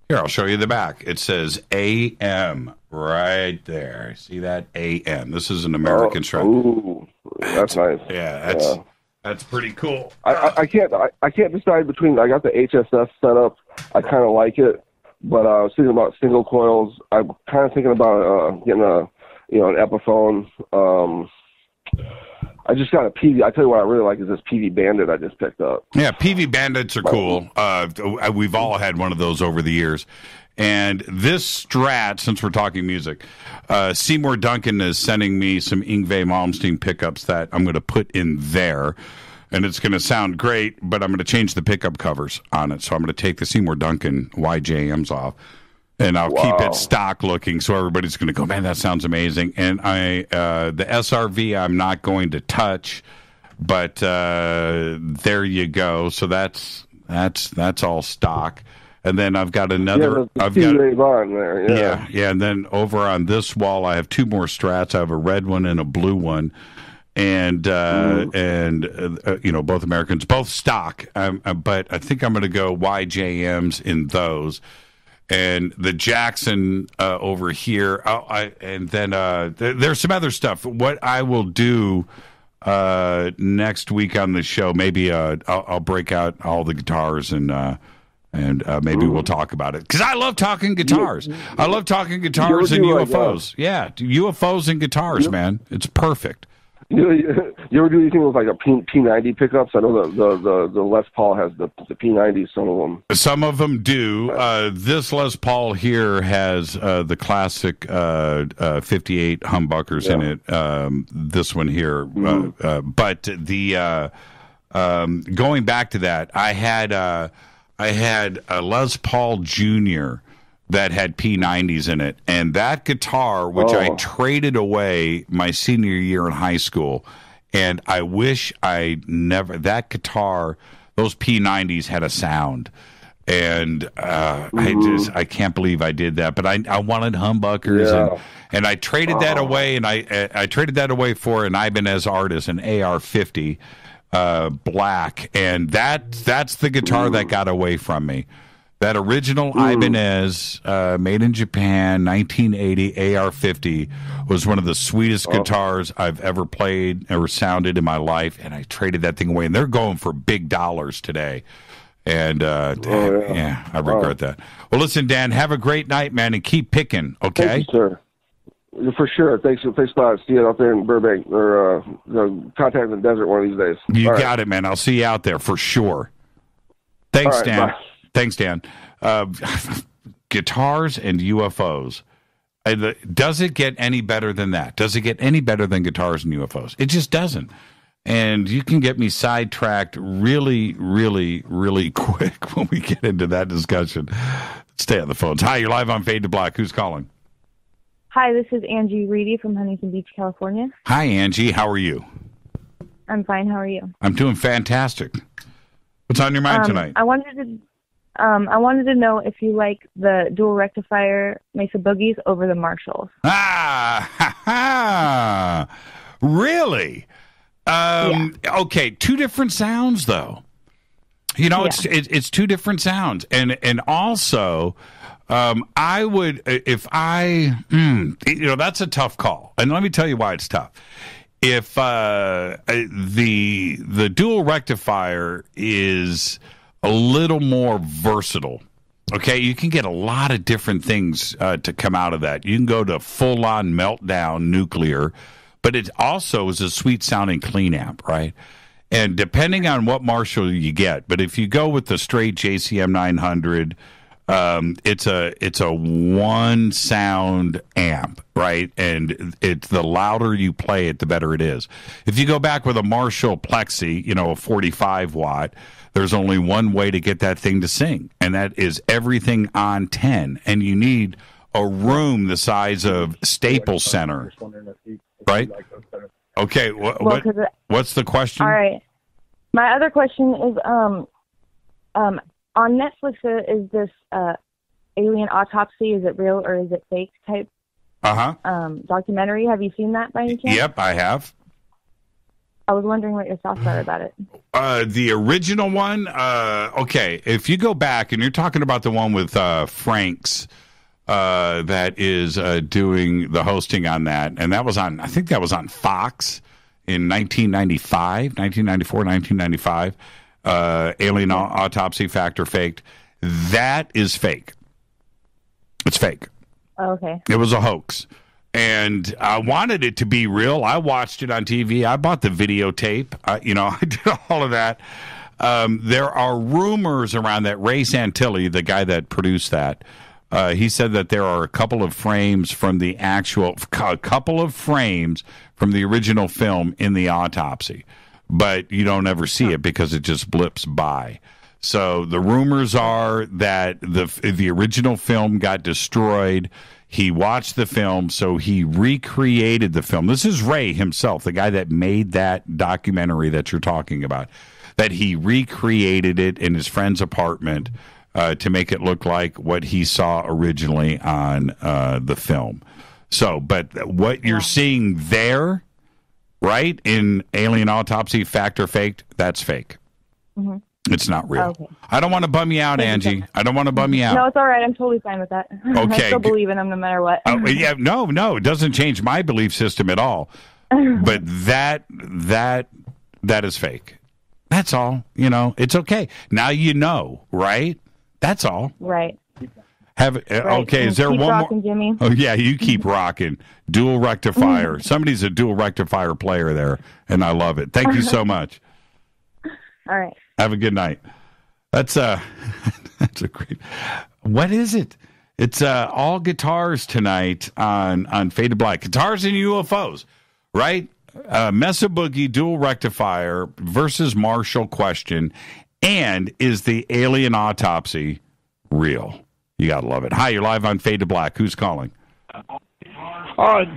Here, I'll show you the back. It says AM right there. See that? AM. This is an American Strat. Ooh, that's nice. Yeah, that's pretty cool. I can't decide between. I got the HSS set up. I kind of like it, but I was thinking about single coils. I'm kind of thinking about getting an Epiphone. I just got a PV. I tell you what I really like is this PV Bandit I just picked up. Yeah, PV Bandits are cool. We've all had one of those over the years. And this Strat, since we're talking music, Seymour Duncan is sending me some Yngwie Malmsteen pickups that I'm going to put in there. And it's going to sound great, but I'm going to change the pickup covers on it. So I'm going to take the Seymour Duncan YJMs off. And I'll keep it stock looking, so everybody's going to go, man, that sounds amazing. And the SRV I'm not going to touch, but there you go. So that's all stock. And then I've got another. I've got on there. Yeah. And then over on this wall, I have 2 more Strats. I have a red one and a blue one, and both Americans, both stock. But I think I'm going to go YJMs in those. And the Jackson over here, and then there's some other stuff. What I will do next week on the show, maybe I'll break out all the guitars and maybe we'll talk about it, because I love talking guitars. I love talking guitars and UFOs. Yeah, UFOs and guitars, man. It's perfect. You ever do anything with like a P90 pickups? I know the Les Paul has the P90. Some of them do. This Les Paul here has the classic 58 humbuckers in it. This one here, but the going back to that, I had a Les Paul Jr. that had P90s in it. And that guitar, which I traded away my senior year in high school, and I wish that guitar, those P90s had a sound. And I can't believe I did that. But I wanted humbuckers, and I traded that away, and I traded that away for an Ibanez Artist, an AR-50 black. And that's the guitar that got away from me. That original Ibanez, made in Japan, 1980 AR-50, was one of the sweetest guitars I've ever played, ever sounded in my life, and I traded that thing away. And they're going for big dollars today. And, I regret that. Well, listen, Dan, have a great night, man, and keep picking, okay? Thank you, sir. For sure. Thanks a lot. See you out there in Burbank, or contact in the desert one of these days. You got it, man. I'll see you out there for sure. Thanks, Dan. Bye. Thanks, Dan. Guitars and UFOs. Does it get any better than that? Does it get any better than guitars and UFOs? It just doesn't. And you can get me sidetracked really, really, really quick when we get into that discussion. Stay on the phones. Hi, you're live on Fade to Black. Who's calling? Hi, this is Angie Reedy from Huntington Beach, California. Hi, Angie. How are you? I'm fine. How are you? I'm doing fantastic. What's on your mind tonight? I wanted to know if you like the dual rectifier Mesa Boogies over the Marshalls. Really? Okay, two different sounds though. It's two different sounds, and also, I would that's a tough call, and let me tell you why it's tough. If the dual rectifier is a little more versatile, okay, you can get a lot of different things to come out of that. You can go to full-on meltdown nuclear. But it also is a sweet-sounding clean amp, right? And depending on what Marshall you get, but if you go with the straight JCM 900, it's a one-sound amp, right? And it's the louder you play it, the better it is. If you go back with a Marshall Plexi, a 45-watt, there's only one way to get that thing to sing, and that is everything on 10. And you need a room the size of Staples Center. Right? Okay. What's the question? All right. My other question is, on Netflix, is this alien autopsy? Is it real or is it fake type? Documentary. Have you seen that by any chance? Yep, I have. I was wondering what your thoughts are about it. The original one. Okay, if you go back and you're talking about the one with Franks. That is doing the hosting on that. And that was on, I think that was on Fox in 1994, 1995. Alien Autopsy, Fact or Faked. That is fake. It's fake. Oh, okay. It was a hoax. And I wanted it to be real. I watched it on TV. I bought the videotape. I did all of that. There are rumors around that. Ray Santilli, the guy that produced that, he said that there are a couple of frames from the original film in the autopsy, but you don't ever see it because it just blips by. So the rumors are that the original film got destroyed. He watched the film, so he recreated the film. This is Ray himself, the guy that made that documentary that you're talking about, that he recreated it in his friend's apartment to make it look like what he saw originally on the film. So, but what you're seeing there, right, in Alien Autopsy, Fact or Faked, that's fake. Mm-hmm. It's not real. Okay. I don't want to bum you out, Angie. I don't want to bum you out. No, it's all right. I'm totally fine with that. Okay. I still believe in him no matter what. Yeah, no, it doesn't change my belief system at all. But that is fake. That's all. It's okay. Now you know, right? That's all. Right. Okay, is there keep one rocking, more? Jimmy. Oh, yeah, you keep rocking. Dual rectifier. Somebody's a dual rectifier player there, and I love it. Thank you so much. All right. Have a good night. That's a great. What is it? It's all guitars tonight on Fade to Black. Guitars and UFOs, right? Mesa Boogie dual rectifier versus Marshall question. And is the alien autopsy real? You got to love it. Hi, you're live on Fade to Black. Who's calling?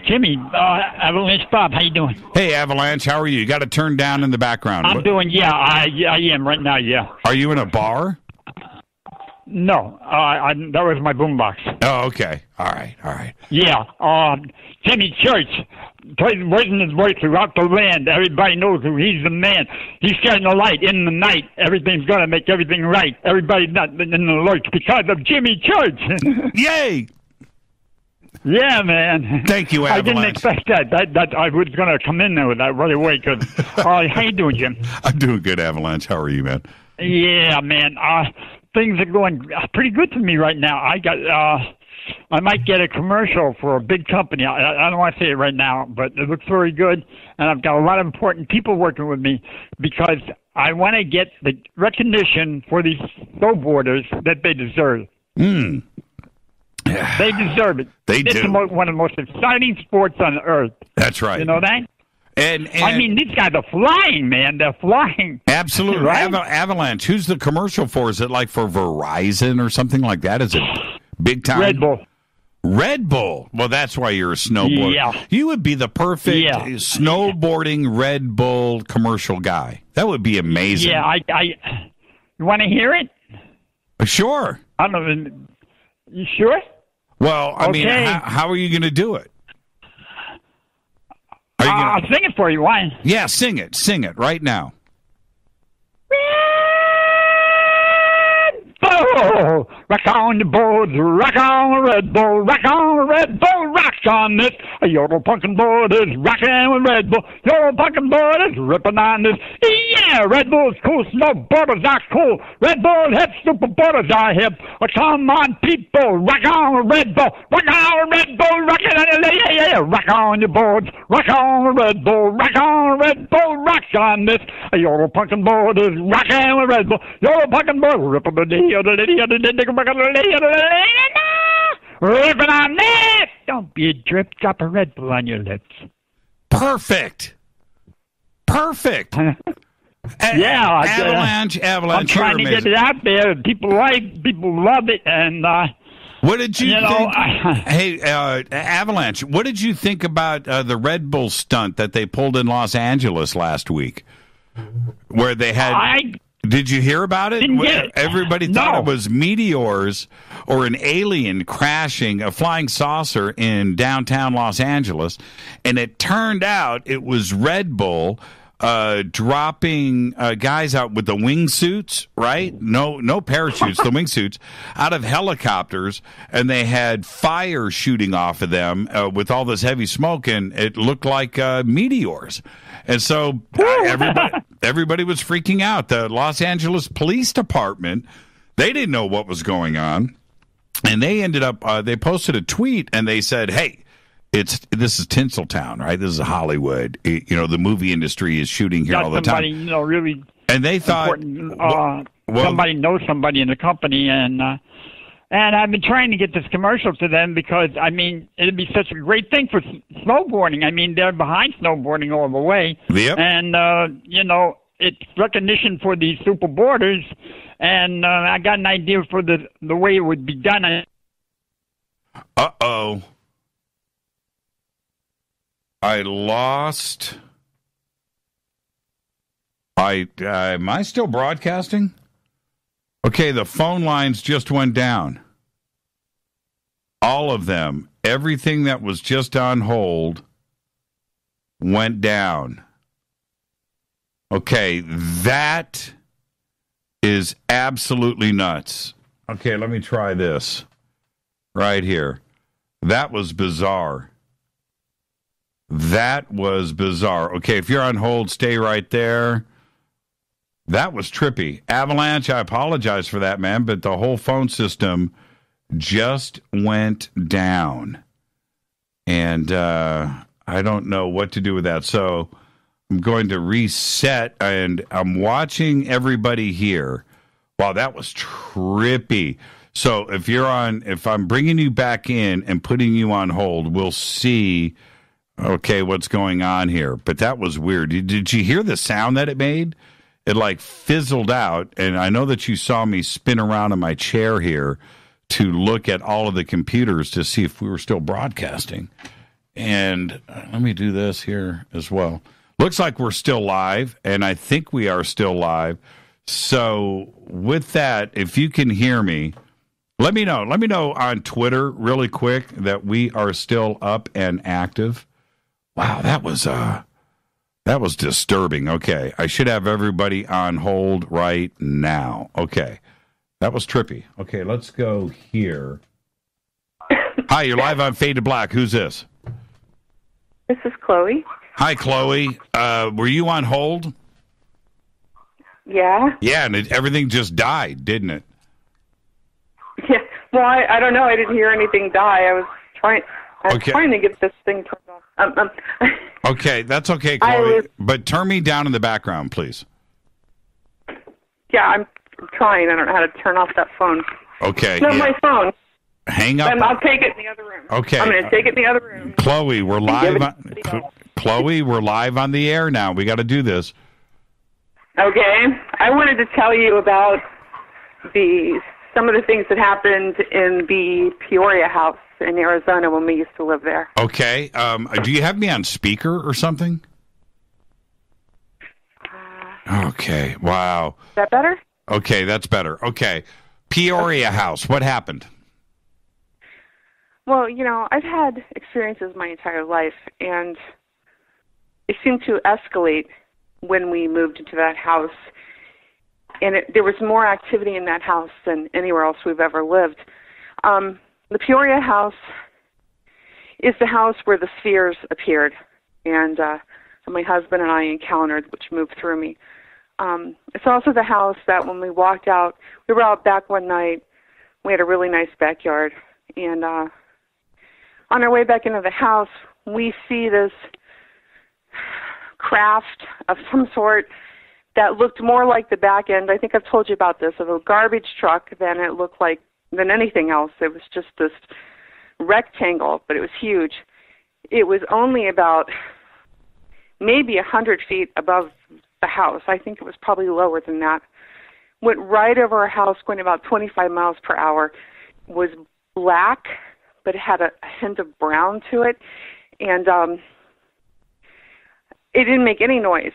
Jimmy, Avalanche Bob, how you doing? Hey, Avalanche, how are you? You got to turn down in the background. I'm doing, I am right now, yeah. Are you in a bar? No, that was my boombox. Oh, okay. All right. Yeah, Jimmy Church, raising his voice throughout the land. Everybody knows who he's the man. He's shining the light in the night. Everything's going to make everything right. Everybody's not in the lurch because of Jimmy Church. Yay! Yeah, man. Thank you, Avalanche. I didn't expect that I was going to come in there with that right away. Cause, how you doing, Jim? I'm doing good, Avalanche. How are you, man? Yeah, man. Things are going pretty good for me right now. I might get a commercial for a big company. I don't want to say it right now, but it looks very good. And I've got a lot of important people working with me because I want to get the recognition for these snowboarders that they deserve. They deserve it. They it's do. One of the most exciting sports on earth. That's right. You know that? And I mean, these guys are flying, man. They're flying. Absolutely. Right? Avalanche. Who's the commercial for? Is it like for Verizon or something like that? Is it big time? Red Bull. Red Bull. Well, that's why you're a snowboarder. Yeah. You would be the perfect snowboarding Red Bull commercial guy. That would be amazing. Yeah, you want to hear it? Sure. I don't know. You sure? Well, I mean, how are you going to do it? I'll sing it for you. Why? Yeah, sing it. Sing it right now. Bull, rock on the boards, rock on Red Bull, rock on Red Bull, rock on this. A yodel pumpkin board is rocking with Red Bull. Yodel pumpkin board is ripping on this. Yeah, Red Bull's cool, snowboarders are cool. Red Bull hip, superboarders are hip. Come on, people, rock on Red Bull, rock on Red Bull, rock it, yeah, rock on your boards, rock on Red Bull, rock on Red Bull, rock on this. A yodel pumpkin board is rocking with Red Bull. Yodel pumpkin board, ripping the ripping on this. Don't be a drip. Drop a Red Bull on your lips. Perfect. Yeah, Avalanche. I'm trying to get it out there. People love it, and what did you think? Hey, Avalanche, what did you think about the Red Bull stunt that they pulled in Los Angeles last week, where they had? Did you hear about it? Everybody thought it was meteors or an alien crashing a flying saucer in downtown Los Angeles, and it turned out it was Red Bull dropping guys out with the wingsuits, right? No parachutes, the wingsuits, out of helicopters, and they had fire shooting off of them with all this heavy smoke, and it looked like meteors. And so everybody was freaking out. The Los Angeles Police Department, they didn't know what was going on, and they ended up they posted a tweet and they said, "Hey, this is Tinseltown, right? This is Hollywood. The movie industry is shooting here all the time." Somebody, really. And they thought somebody knows somebody in the company, and I've been trying to get this commercial to them because, I mean, it'd be such a great thing for snowboarding. I mean, they're behind snowboarding all the way. Yep. And, it's recognition for these super boarders, and I got an idea for the way it would be done. Uh-oh. I lost... am I still broadcasting? Okay, the phone lines just went down. All of them. Everything that was just on hold went down. Okay, that is absolutely nuts. Okay, let me try this right here. That was bizarre. That was bizarre. Okay, if you're on hold, stay right there. That was trippy. Avalanche, I apologize for that, man, but the whole phone system just went down. And I don't know what to do with that. So I'm going to reset, and I'm watching everybody here. Wow, that was trippy. So if I'm bringing you back in and putting you on hold, we'll see, okay, what's going on here. But that was weird. Did you hear the sound that it made? It like fizzled out, and I know that you saw me spin around in my chair here to look at all of the computers to see if we were still broadcasting. And let me do this here as well. Looks like we're still live, and I think we are still live. So with that, if you can hear me, let me know. Let me know on Twitter really quick that we are still up and active. Wow, that was disturbing. Okay, I should have everybody on hold right now. Okay, that was trippy. Okay, let's go here. Hi, you're live on Fade to Black. Who's this? This is Chloe. Hi, Chloe. Were you on hold? Yeah. Yeah, and everything just died, didn't it? Yeah. Well, I don't know. I didn't hear anything die. I was trying to get this thing turned off. Okay, that's okay, Chloe. But turn me down in the background, please. Yeah, I'm trying. I don't know how to turn off that phone. Okay. It's not my phone. hang up. Then I'll take it in the other room. Okay. I'm going to take it in the other room. Chloe, we're live. Chloe, we're live on the air now. We got to do this. Okay. I wanted to tell you about some of the things that happened in the Peoria house in Arizona when we used to live there. Okay. Do you have me on speaker or something? Okay. Wow. Is that better? Okay, that's better. Okay. Peoria house. What happened? Well, I've had experiences my entire life, and it seemed to escalate when we moved into that house. And there was more activity in that house than anywhere else we've ever lived. The Peoria house is the house where the spheres appeared, and my husband and I encountered, which moved through me. It's also the house that when we walked out, we were out back one night. We had a really nice backyard, and on our way back into the house, we see this craft of some sort that looked more like the back end, I think I've told you about this, of a garbage truck than anything else. It was just this rectangle, but it was huge. It was only about maybe 100 feet above the house. I think it was probably lower than that. Went right over our house, going about 25 miles per hour. Was black, but it had a hint of brown to it. And it didn't make any noise.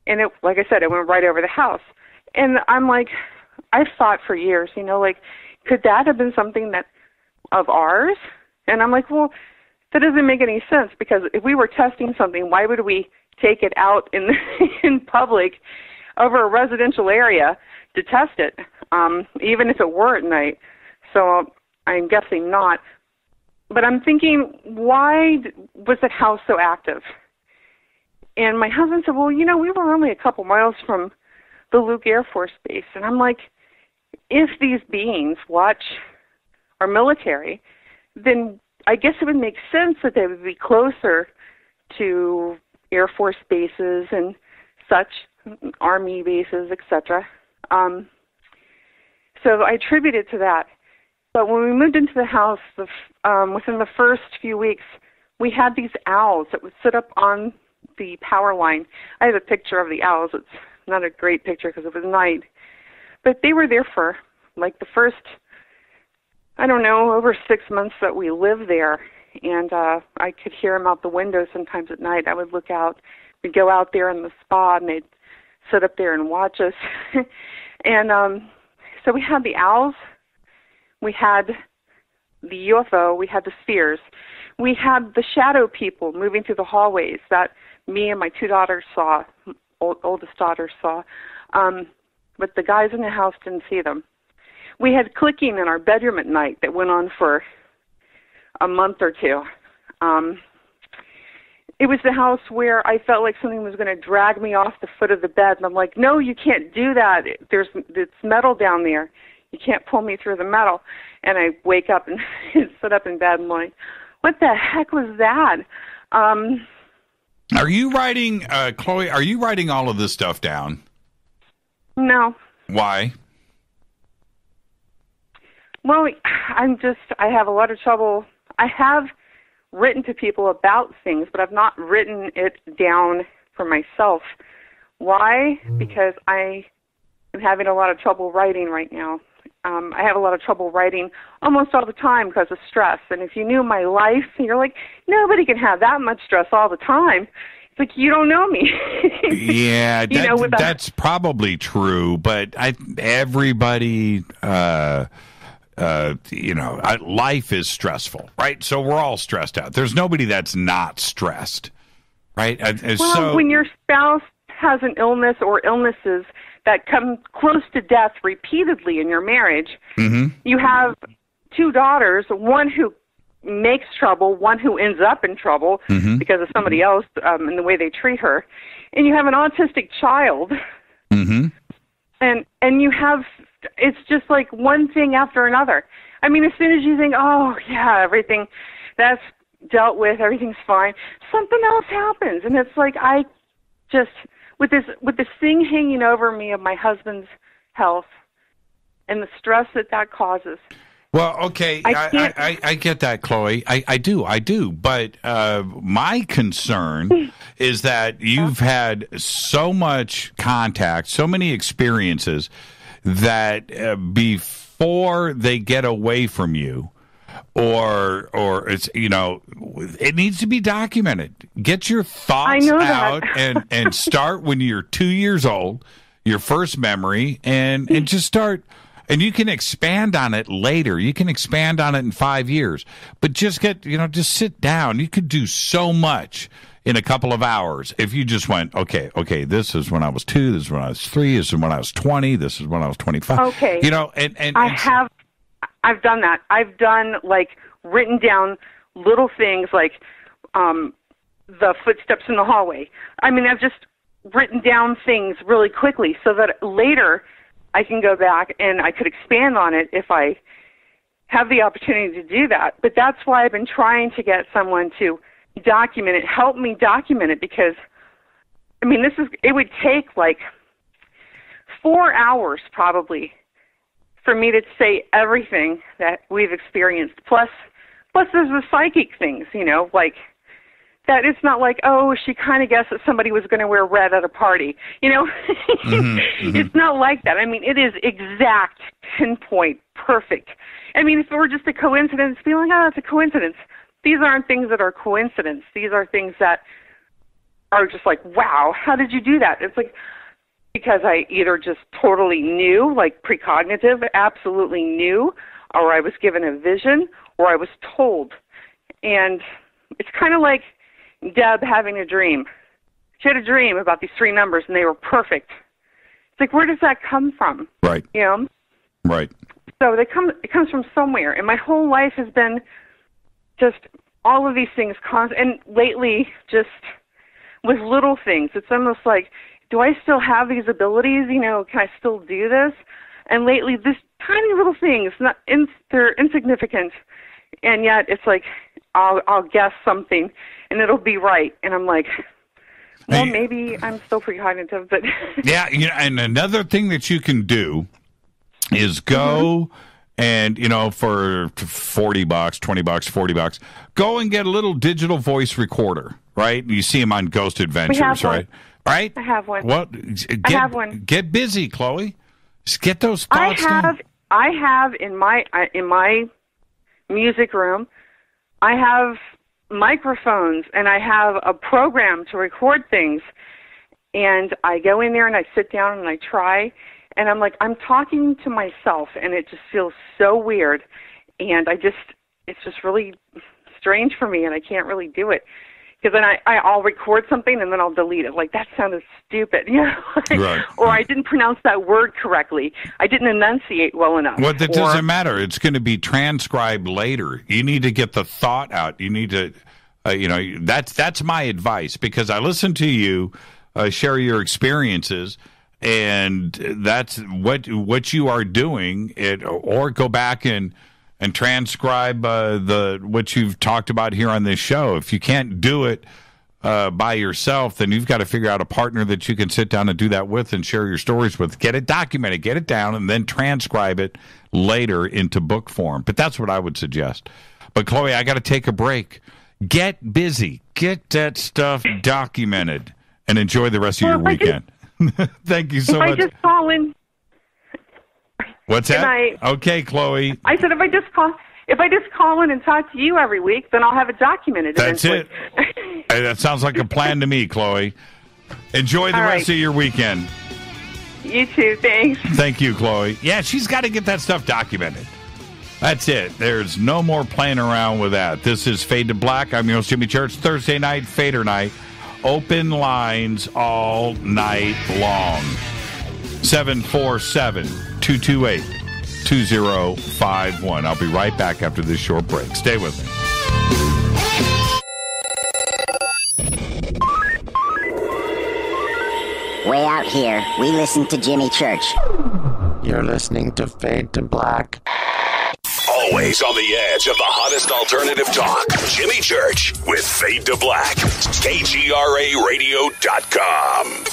And it, like I said, it went right over the house. And I'm like, I've thought for years, could that have been something of ours? And I'm like, well, that doesn't make any sense, because if we were testing something, why would we take it out in public over a residential area to test it, even if it were at night? So I'm guessing not. But I'm thinking, why was that house so active? And my husband said, well, we were only a couple miles from the Luke Air Force Base. And I'm like, if these beings watch our military, then I guess it would make sense that they would be closer to Air Force bases and such, Army bases, etc. So I attribute it to that. But when we moved into the house, within the first few weeks, we had these owls that would sit up on the power line. I have a picture of the owls. It's not a great picture because it was night. But they were there for like the first, over 6 months that we lived there. And I could hear them out the window sometimes at night. I would look out. We'd go out there in the spa, and they'd sit up there and watch us. And so we had the owls. We had the UFO. We had the spheres. We had the shadow people moving through the hallways that me and my two daughters saw, oldest daughter saw. But the guys in the house didn't see them. We had clicking in our bedroom at night that went on for a month or two. It was the house where I felt like something was going to drag me off the foot of the bed. And I'm like, no, you can't do that. It's metal down there. You can't pull me through the metal. And I wake up and sit up in bed and I'm like, what the heck was that? Are you writing, Chloe, are you writing all of this stuff down? No. Why? Well, I have a lot of trouble. I have written to people about things, but I've not written it down for myself. Why? Because I am having a lot of trouble writing right now. I have a lot of trouble writing almost all the time because of stress. And if you knew my life, you're like, nobody can have that much stress all the time. It's like, you don't know me. Yeah, that's probably true. But everybody, life is stressful, right? So we're all stressed out. There's nobody that's not stressed, right? When your spouse has an illness or illnesses that come close to death repeatedly in your marriage, mm-hmm. You have two daughters, one who makes trouble, one who ends up in trouble mm-hmm. because of somebody else and the way they treat her, and you have an autistic child, mm-hmm. and you have, it's just like one thing after another. I mean, as soon as you think, oh yeah, everything that's dealt with, everything's fine, something else happens, and it's like I just with this thing hanging over me of my husband's health and the stress that causes. Well, okay, I get that, Chloe. I do. But my concern is that you've had so much contact, so many experiences that before they get away from you, or it's it needs to be documented. Get your thoughts out and start when you're 2 years old, your first memory, and just start. And you can expand on it later. You can expand on it in 5 years. But just just sit down. You could do so much in a couple of hours if you just went, okay, this is when I was 2, this is when I was 3, this is when I was 20, this is when I was 25. Okay. I've done that. I've done, written down little things like the footsteps in the hallway. I mean, I've just written down things really quickly so that later I can go back and I could expand on it if I have the opportunity to do that. But that's why I've been trying to get someone to document it, help me document it, because, I mean, it would take 4 hours probably for me to say everything that we've experienced. Plus there's the psychic things, that it's not she kind of guessed that somebody was going to wear red at a party, It's not like that. I mean, it is exact, pinpoint, perfect. I mean, if it were just a coincidence, be like, it's a coincidence. These aren't things that are coincidence. These are things that are just wow, how did you do that? It's because I either just totally knew, precognitive, absolutely knew, or I was given a vision, or I was told. And it's kind of like Deb having a dream. She had a dream about these 3 numbers, and they were perfect. It's where does that come from? Right. Right. So it comes from somewhere. And my whole life has been just all of these things, and lately just with little things. It's almost like, do I still have these abilities? Can I still do this? And lately, this tiny little things, they're insignificant, and yet it's I'll guess something, and it'll be right. And I'm like, well, maybe I'm still precognitive, but yeah. And another thing that you can do is go and for $40, $20, $40, go and get a little digital voice recorder. Right? You see them on Ghost Adventures, right? Right? I have one. Well, I have one. Get busy, Chloe. Just get those thoughts down. I have in my music room, I have microphones, and I have a program to record things. And I go in there and I sit down and I try, and I'm talking to myself, and it just feels so weird. And it's just really strange for me, and I can't really do it. Because then I'll record something and then I'll delete it. That sounded stupid, right. Or I didn't pronounce that word correctly. I didn't enunciate well enough. Well, that doesn't matter. It's going to be transcribed later. You need to get the thought out. You need to, that's my advice, because I listen to you share your experiences, and that's what you are doing. Or go back and transcribe what you've talked about here on this show. If you can't do it by yourself, then you've got to figure out a partner that you can sit down and do that with and share your stories with. Get it documented, get it down, and then transcribe it later into book form. But that's what I would suggest. But, Chloe, I got to take a break. Get busy. Get that stuff documented, and enjoy the rest of your weekend. Thank you so much. If I just call in... What's that? Okay, Chloe. I said if I just call in and talk to you every week, then I'll have it documented. That's it. Hey, that sounds like a plan to me, Chloe. Enjoy the rest of your weekend. You too. Thanks. Thank you, Chloe. Yeah, she's got to get that stuff documented. That's it. There's no more playing around with that. This is Fade to Black. I'm your host, Jimmy Church. Thursday night, Fadernight. Open lines all night long. 747-228-2051. I'll be right back after this short break. Stay with me. Way out here, we listen to Jimmy Church. You're listening to Fade to Black. Always on the edge of the hottest alternative talk. Jimmy Church with Fade to Black. KGRARadio.com.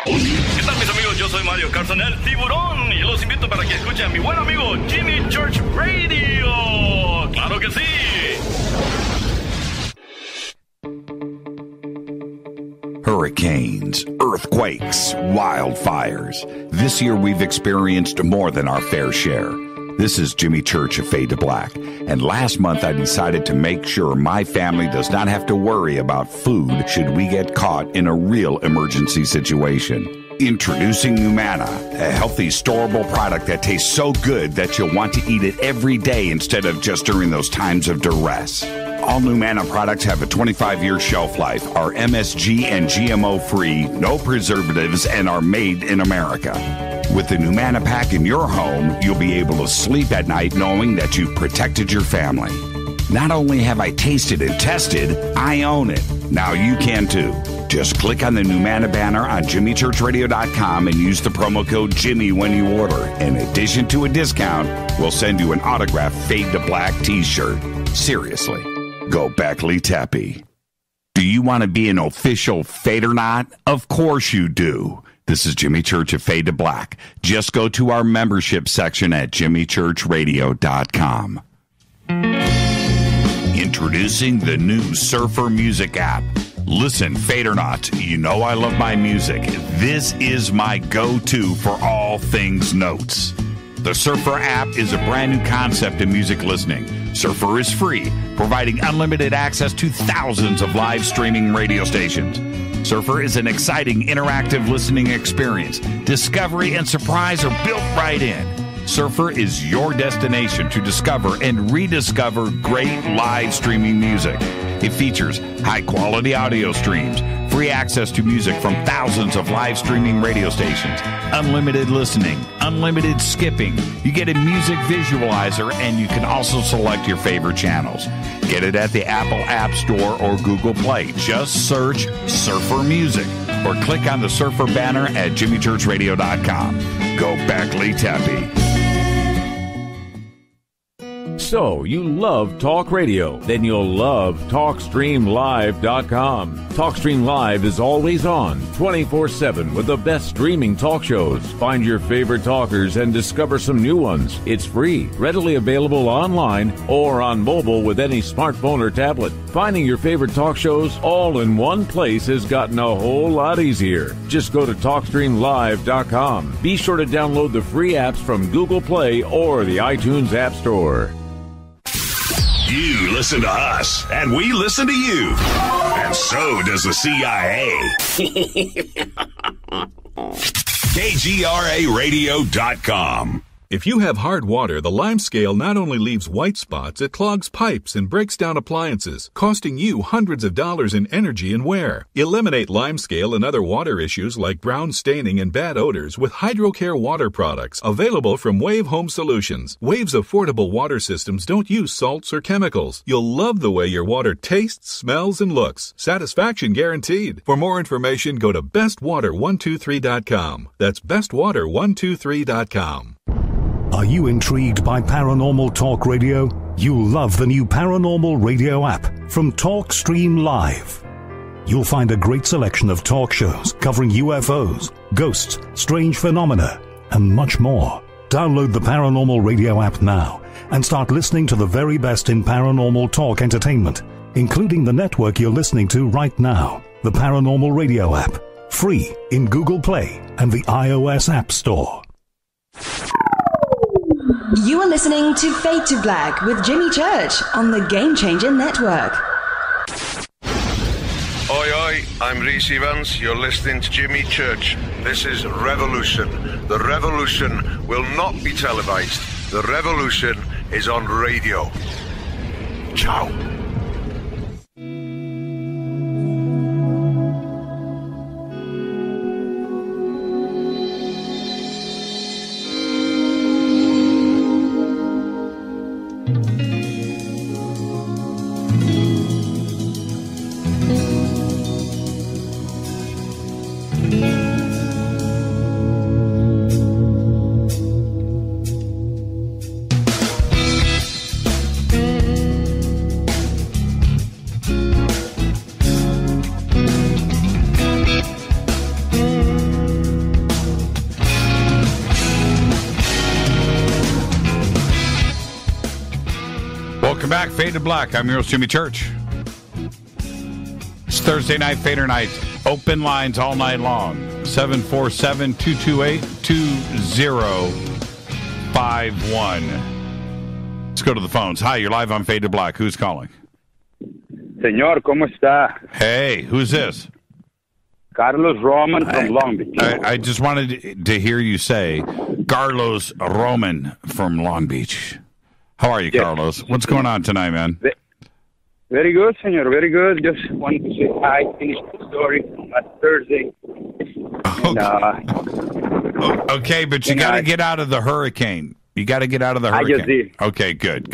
¿Qué tal, mis amigos? Yo soy Mario Carson, el tiburón, y los invito para que escuchen a mi buen amigo Jimmy Church Radio. ¡Claro que sí! Hurricanes, earthquakes, wildfires. This year we've experienced more than our fair share. This is Jimmy Church of Fade to Black, and last month I decided to make sure my family does not have to worry about food should we get caught in a real emergency situation. Introducing Numana, a healthy, storable product that tastes so good that you'll want to eat it every day instead of just during those times of duress. All Numana products have a 25-year shelf life, are MSG and GMO-free, no preservatives, and are made in America. With the Numana pack in your home, you'll be able to sleep at night knowing that you've protected your family. Not only have I tasted and tested, I own it. Now you can too. Just click on the Numana banner on JimmyChurchRadio.com and use the promo code Jimmy when you order. In addition to a discount, we'll send you an autographed Fade to Black t-shirt. Seriously, go Beckley Teppy. Do you want to be an official Fadernight? Of course you do. This is Jimmy Church of Fade to Black. Just go to our membership section at JimmyChurchRadio.com. Introducing the new Surfer Music app. Listen, Fadernauts, you know I love my music. This is my go-to for all things notes. The Surfer app is a brand new concept in music listening. Surfer is free, providing unlimited access to thousands of live streaming radio stations. Surfer is an exciting, interactive listening experience. Discovery and surprise are built right in. Surfer is your destination to discover and rediscover great live streaming music. It features high-quality audio streams, free access to music from thousands of live streaming radio stations, unlimited listening, unlimited skipping. You get a music visualizer, and you can also select your favorite channels. Get it at the Apple App Store or Google Play. Just search Surfer Music or click on the Surfer banner at JimmyChurchRadio.com. Go Beckley Teppy. So, you love talk radio? Then you'll love TalkStreamLive.com. TalkStream Live is always on, 24/7, with the best streaming talk shows. Find your favorite talkers and discover some new ones. It's free, readily available online or on mobile with any smartphone or tablet. Finding your favorite talk shows all in one place has gotten a whole lot easier. Just go to TalkStreamLive.com. Be sure to download the free apps from Google Play or the iTunes App Store. You listen to us, and we listen to you. And so does the CIA. KGRARadio.com. If you have hard water, the lime scale not only leaves white spots, it clogs pipes and breaks down appliances, costing you hundreds of dollars in energy and wear. Eliminate lime scale and other water issues like brown staining and bad odors with HydroCare water products, available from Wave Home Solutions. Wave's affordable water systems don't use salts or chemicals. You'll love the way your water tastes, smells, and looks. Satisfaction guaranteed. For more information, go to bestwater123.com. That's bestwater123.com. Are you intrigued by Paranormal Talk Radio? You'll love the new Paranormal Radio app from TalkStream Live. You'll find a great selection of talk shows covering UFOs, ghosts, strange phenomena, and much more. Download the Paranormal Radio app now and start listening to the very best in paranormal talk entertainment, including the network you're listening to right now, the Paranormal Radio app, free in Google Play and the iOS App Store. You are listening to Fade to Black with Jimmy Church on the Game Changer Network. Oi, oi, I'm Reese Evans. You're listening to Jimmy Church. This is Revolution. The revolution will not be televised. The revolution is on radio. Ciao. Welcome back, Fade to Black. I'm your host, Jimmy Church. It's Thursday night, Fadernight. Open lines all night long. 747-228-2051. Let's go to the phones. Hi, you're live on Fade to Black. Who's calling? Señor, ¿cómo está? Hey, who's this? Carlos Roman from Long Beach. I just wanted to hear you say Carlos Roman from Long Beach. How are you, Yes. Carlos? What's going on tonight, man? Very good, señor. Very good. Just wanted to say hi. Finished the story from last Thursday. Okay, but you got to get out of the hurricane. You got to get out of the hurricane. I just did. Okay, good.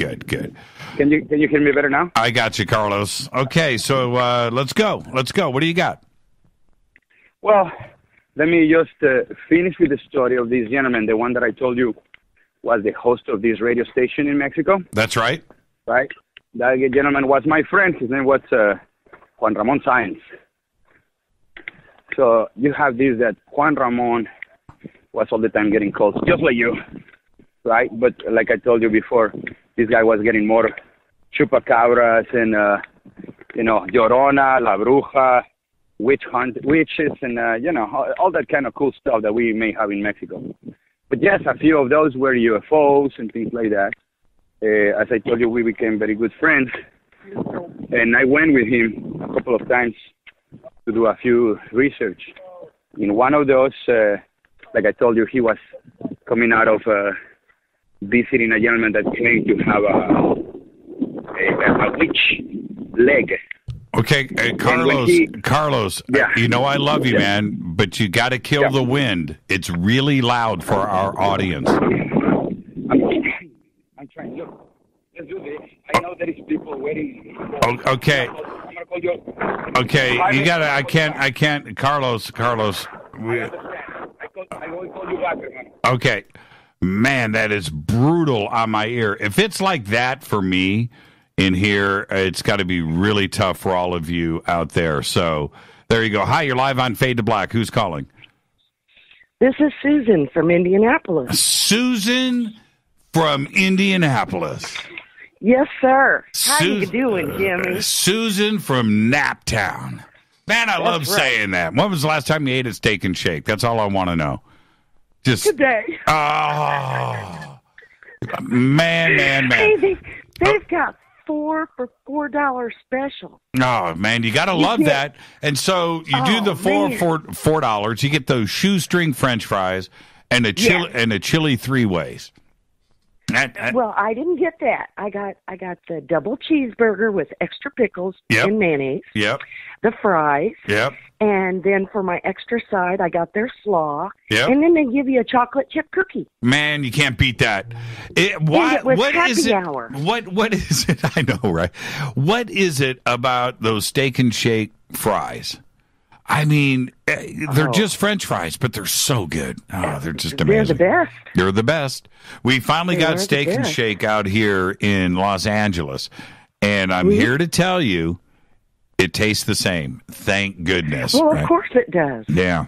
Can you hear me better now? I got you, Carlos. Okay, so let's go. What do you got? Well, let me just finish with the story of this gentleman, the one that I told you was the host of this radio station in Mexico. That's right. Right? That gentleman was my friend. His name was Juan Ramon Sáenz. So you have this that Juan Ramon was all the time getting calls, just like you, right? But like I told you before, this guy was getting more chupacabras and, Llorona, La Bruja, witches, and, all that kind of cool stuff that we may have in Mexico. But yes, a few of those were UFOs and things like that. As I told you, we became very good friends. And I went with him a couple of times to do a few research. In one of those, like I told you, he was coming out of visiting a gentleman that claimed to have a witch leg. Okay, Carlos, yeah. I love you, man, but you got to kill the wind. It's really loud for our audience. I'm trying. Look, let's do this. I know there is people waiting. Okay. I'm gonna call you. Okay, you got to. I can't. Carlos. I will call you back, man. Okay. Man, that is brutal on my ear. If it's like that for me in here, it's got to be really tough for all of you out there. So there you go. Hi, you're live on Fade to Black. Who's calling? This is Susan from Indianapolis. Susan from Indianapolis. Yes, sir. How you doing, Jimmy? Susan from Naptown. Man, I love saying that. When was the last time you ate a steak and shake? That's all I want to know. Just today. Oh, man. Hey, they've got 4 for $4 special. Oh man, you gotta love that. And so you do the $4. You get those shoestring French fries and a chili 3 ways. Well, I didn't get that. I got the double cheeseburger with extra pickles and mayonnaise. Yep. The fries. Yep. And then for my extra side, I got their slaw. Yep. And then they give you a chocolate chip cookie. Man, you can't beat that. What is it? Hour. What is it? I know, right? What is it about those steak and shake fries? I mean, they're just French fries, but they're so good. Oh, they're just amazing. They're the best. They're the best. We finally got Steak and Shake out here in Los Angeles, and I'm here to tell you, it tastes the same. Thank goodness. Well, of course it does. Yeah.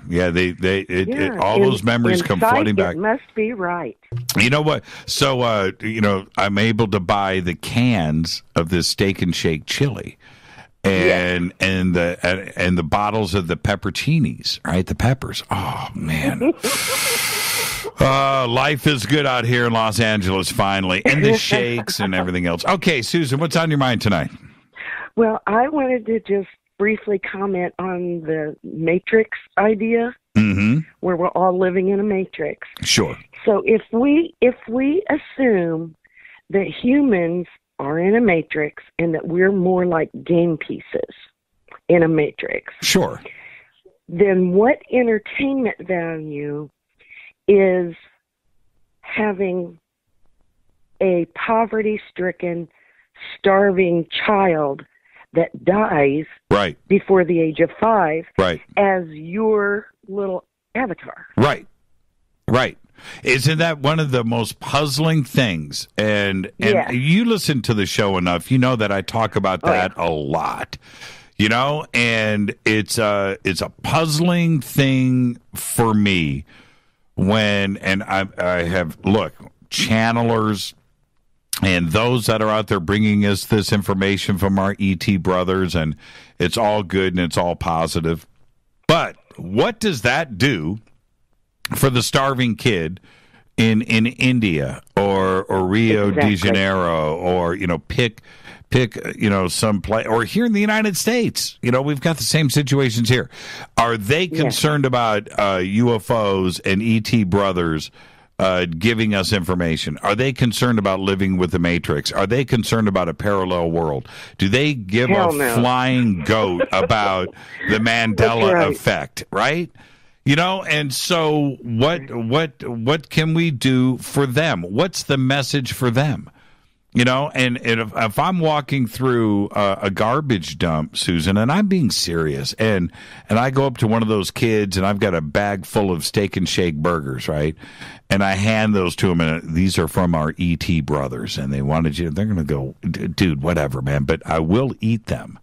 All those memories come flooding back. It must be right. You know what? So, I'm able to buy the cans of this Steak and Shake chili. And the bottles of the pepperoncinis, right? The peppers. Oh man, life is good out here in Los Angeles finally, and the shakes and everything else. Okay, Susan, what's on your mind tonight? Well, I wanted to just briefly comment on the Matrix idea, where we're all living in a Matrix. Sure. So if we assume that humans are in a matrix and that we're more like game pieces in a matrix. Sure. Then what entertainment value is having a poverty-stricken, starving child that dies before the age of 5 as your little avatar? Right. Isn't that one of the most puzzling things? And you listen to the show enough, you know that I talk about that a lot. And it's a puzzling thing for me when I have channelers And those that are out there bringing us this information from our ET brothers, and it's all good and it's all positive. But what does that do for the starving kid in India or Rio de Janeiro, or pick some place, or here in the United States? We've got the same situations here. Are they concerned about UFOs and ET brothers giving us information? Are they concerned about living with the Matrix? Are they concerned about a parallel world? Do they give flying goat about the Mandela effect, right? And so what can we do for them? What's the message for them? And if I'm walking through a garbage dump, Susan, and I'm being serious, and I go up to one of those kids, and I've got a bag full of Steak and Shake burgers, right? And I hand those to them, and these are from our ET brothers, and they wanted you. They're going to go, dude, whatever, man, but I will eat them.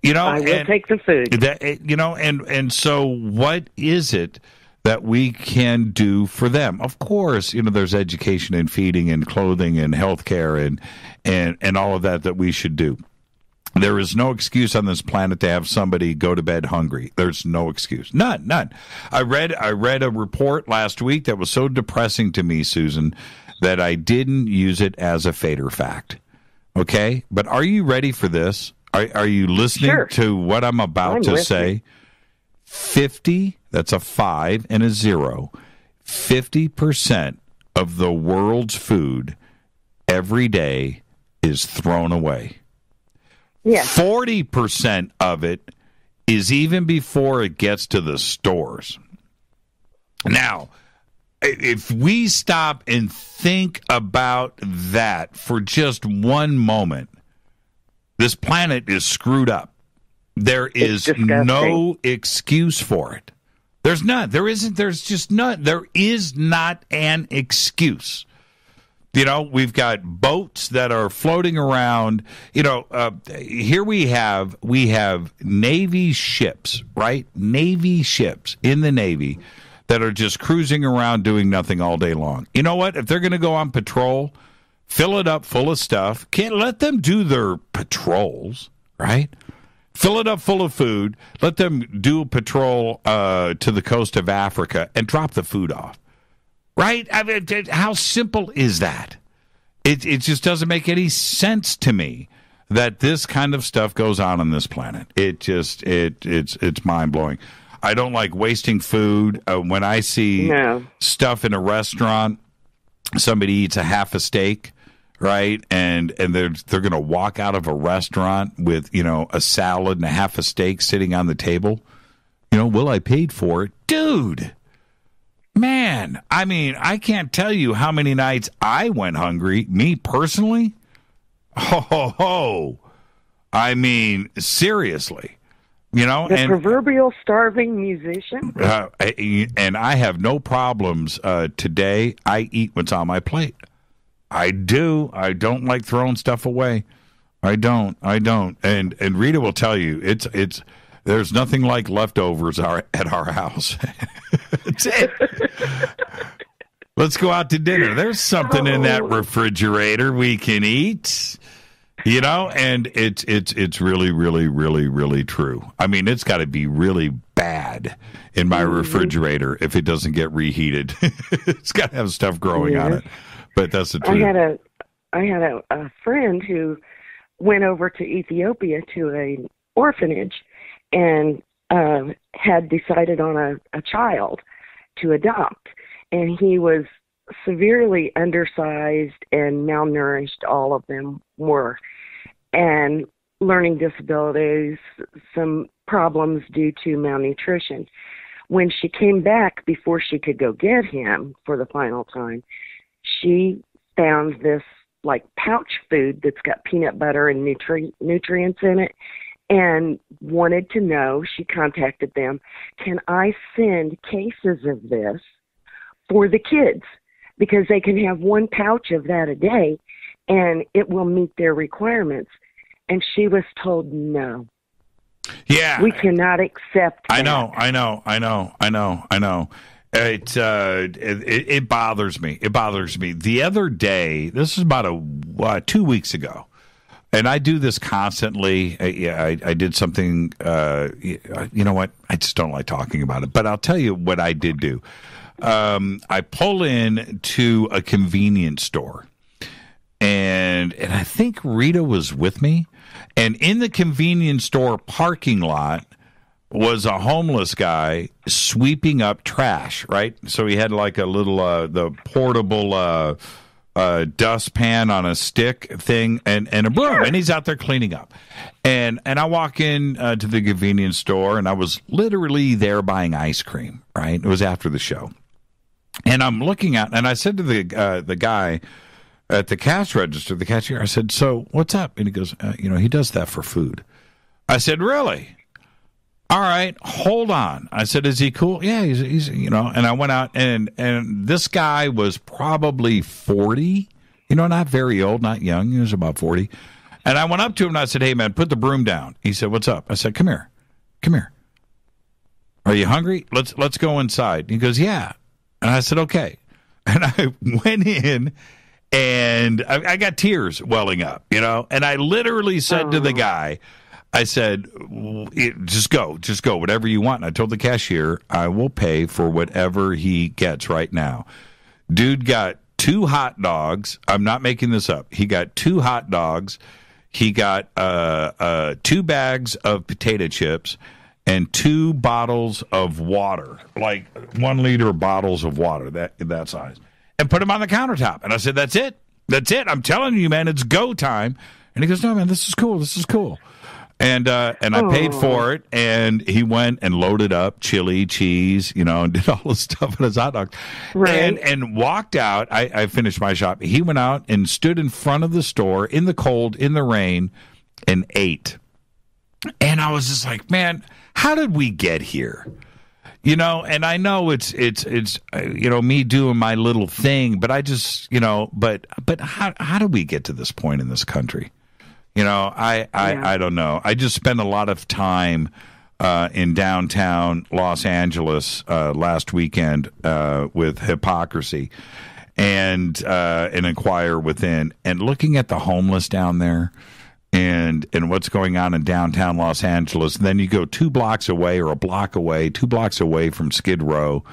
I will take the food. And so what is it that we can do for them? Of course, there's education and feeding and clothing and healthcare and all of that we should do. There is no excuse on this planet to have somebody go to bed hungry. There's no excuse. None. I read a report last week that was so depressing to me, Susan, that I didn't use it as a Fader fact. Okay? But are you ready for this? Are you listening to what I'm about to say? 50, that's a 5 and a 0, 50% of the world's food every day is thrown away. Yeah. 40% of it is even before it gets to the stores. Now, if we stop and think about that for just one moment, this planet is screwed up. There is no excuse for it. There's none. There isn't. There's just none. There is not an excuse. We've got boats that are floating around. Here we have Navy ships, right? Navy ships in the Navy that are just cruising around doing nothing all day long. You know what? If they're going to go on patrol, fill it up full of stuff. Can't let them do their patrols, right? Fill it up full of food. Let them do a patrol to the coast of Africa and drop the food off. Right? I mean, how simple is that? It just doesn't make any sense to me that this kind of stuff goes on this planet. It's mind blowing. I don't like wasting food. When I see stuff in a restaurant, somebody eats a half a steak, right? And they're going to walk out of a restaurant with, a salad and a half a steak sitting on the table. I paid for it. Dude, man, I mean, I can't tell you how many nights I went hungry, me personally. I mean, seriously. The proverbial starving musician. And I have no problems today. I eat what's on my plate. I do. I don't like throwing stuff away. I don't. And Rita will tell you, it's there's nothing like leftovers at our house. That's it. Let's go out to dinner. There's something in that refrigerator we can eat. And it's really, really, really, really true. I mean, it's got to be really bad in my refrigerator if it doesn't get reheated. It's got to have stuff growing on it. But that's the truth. I had a friend who went over to Ethiopia to an orphanage and had decided on a child to adopt. And he was severely undersized and malnourished, all of them were, and learning disabilities, some problems due to malnutrition. When she came back, before she could go get him for the final time, she found this pouch food that's got peanut butter and nutrients in it, and wanted to know. She contacted them, can I send cases of this for the kids? Because they can have one pouch of that a day, and it will meet their requirements. And she was told no. Yeah. We cannot accept that. I know. It bothers me. It bothers me. The other day, this is about 2 weeks ago, and I do this constantly. I did something. You know what? I just don't like talking about it, but I'll tell you what I did do. I pull in to a convenience store, and I think Rita was with me, and in the convenience store parking lot was a homeless guy sweeping up trash, right? So he had like a little, the portable dustpan on a stick thing and a broom, and he's out there cleaning up. And I walk in to the convenience store, and I was literally there buying ice cream, right? It was after the show. And I'm looking at, and I said to the guy at the cash register, the cashier, I said, so what's up? And he goes, he does that for food. I said, really? All right, hold on. I said, is he cool? Yeah, he's and I went out, and this guy was probably 40, not very old, not young. He was about 40. And I went up to him, and I said, hey, man, put the broom down. He said, what's up? I said, come here. Are you hungry? Let's go inside. He goes, yeah. And I said, okay. And I went in, and I got tears welling up, and I literally said to the guy, I said, just go, whatever you want. And I told the cashier, I will pay for whatever he gets right now. Dude got 2 hot dogs. I'm not making this up. He got 2 hot dogs. He got 2 bags of potato chips and 2 bottles of water, like 1 liter bottles of water, that size, and put them on the countertop. And I said, that's it. I'm telling you, man, it's go time. And he goes, no, man, this is cool. And I paid for it, and he went and loaded up chili, cheese, and did all the stuff on his hot dog. Right. And walked out. I finished my shop. He went out and stood in front of the store in the cold, in the rain, and ate. And I was just like, man, how did we get here? And I know it's me doing my little thing, but I just, but how do we get to this point in this country? I don't know. I just spent a lot of time in downtown Los Angeles last weekend with Hypocrisy and Inquire Within, and looking at the homeless down there and what's going on in downtown Los Angeles. And then you go 2 blocks away or a block away, 2 blocks away from Skid Row,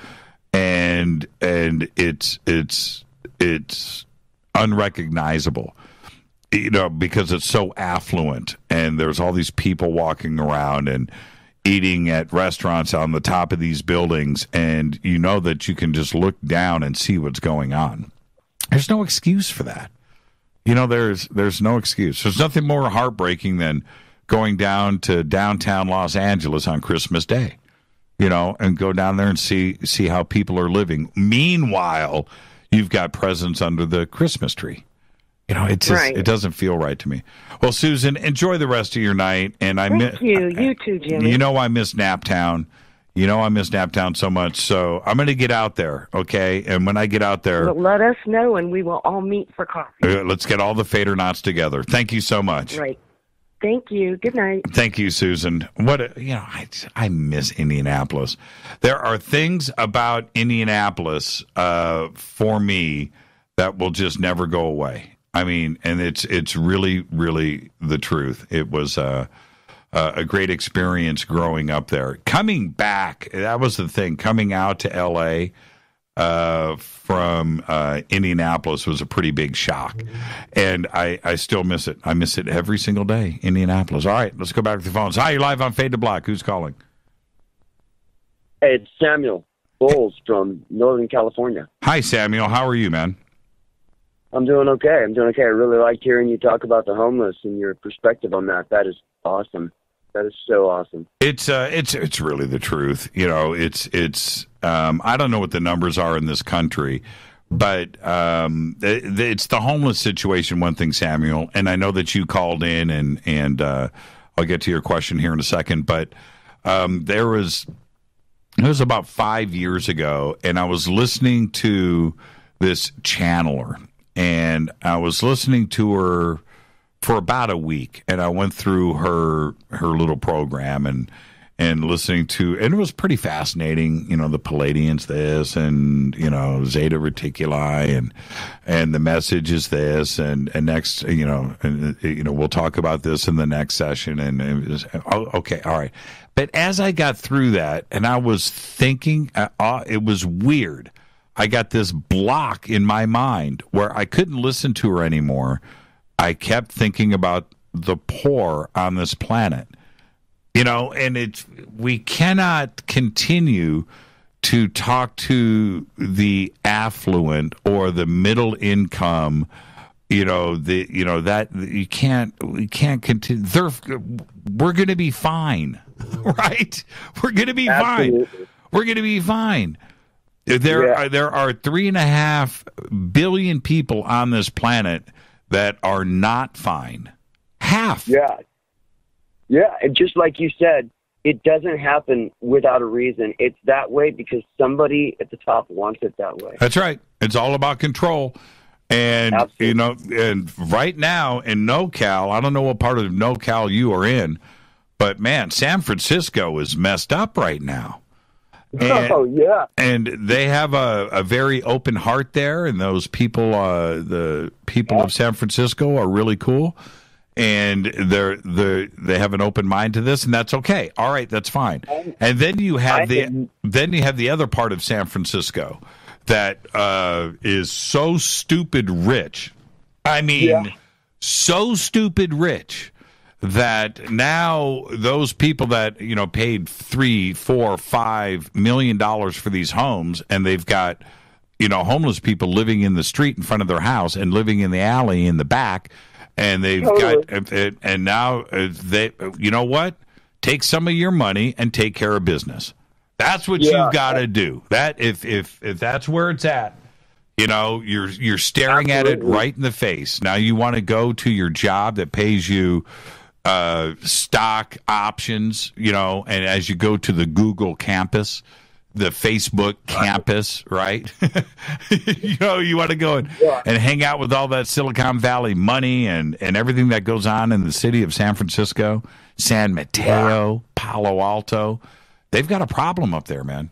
and it's unrecognizable. Because it's so affluent, and there's all these people walking around and eating at restaurants on the top of these buildings, and that you can just look down and see what's going on. There's no excuse for that. There's no excuse. There's nothing more heartbreaking than going down to downtown Los Angeles on Christmas Day, and go down there and see how people are living. Meanwhile, you've got presents under the Christmas tree. It's just, It doesn't feel right to me. Well, Susan, enjoy the rest of your night. And Thank you. You too, Jimmy. I miss Naptown. I miss Naptown so much. So I'm going to get out there, okay? And when I get out there, let us know, and we will all meet for coffee. Let's get all the Fadernauts together. Thank you so much. Right. Thank you. Good night. Thank you, Susan. I miss Indianapolis. There are things about Indianapolis for me that will just never go away. I mean, and it's really, really the truth. It was a great experience growing up there. Coming back, that was the thing. Coming out to L.A. From Indianapolis was a pretty big shock. And I still miss it. I miss it every single day, Indianapolis. All right, let's go back to the phones. Hi, you're live on Fade to Black. Who's calling? Hey, it's Samuel Bowles from Northern California. Hi, Samuel. How are you, man? I'm doing okay. I really liked hearing you talk about the homeless and your perspective on that. That is awesome. That is so awesome. It's really the truth. It's I don't know what the numbers are in this country, but it's the homeless situation. One thing, Samuel, and I know that you called in, and I'll get to your question here in a second. But it was about 5 years ago, and I was listening to this channeler. And I was listening to her for about a week, and I went through her little program, and and listening to, and it was pretty fascinating, the Palladians this, and, Zeta Reticuli, and the message is this, and next, we'll talk about this in the next session, and it was, okay, all right. But as I got through that, and I was thinking, it was weird. I got this block in my mind where I couldn't listen to her anymore. I kept thinking about the poor on this planet. And we cannot continue to talk to the affluent or the middle income. We can't continue. We're going to be fine, right? We're going to be fine. We're going to be fine. There are 3.5 billion people on this planet that are not fine. Half. Yeah, and just like you said, it doesn't happen without a reason. It's that way because somebody at the top wants it that way. That's right. It's all about control. And, Absolutely. And right now in NoCal, I don't know what part of NoCal you are in, but, man, San Francisco is messed up right now. And, and they have a very open heart there, and those people, the people of San Francisco are really cool. And they have an open mind to this, and that's okay. All right, that's fine. And then you have the other part of San Francisco that is so stupid rich. I mean, so stupid rich that now those people that paid $3, $4, $5 million for these homes, and they've got homeless people living in the street in front of their house and living in the alley in the back. And they've got, and now they, what? Take some of your money and take care of business. That's what you've got to do. That if that's where it's at, you're staring at it right in the face. Now you want to go to your job that pays you stock options, and as you go to the Google campus, the Facebook campus, right? You want to go and hang out with all that Silicon Valley money and everything that goes on in the city of San Francisco, San Mateo, Palo Alto. They've got a problem up there, man.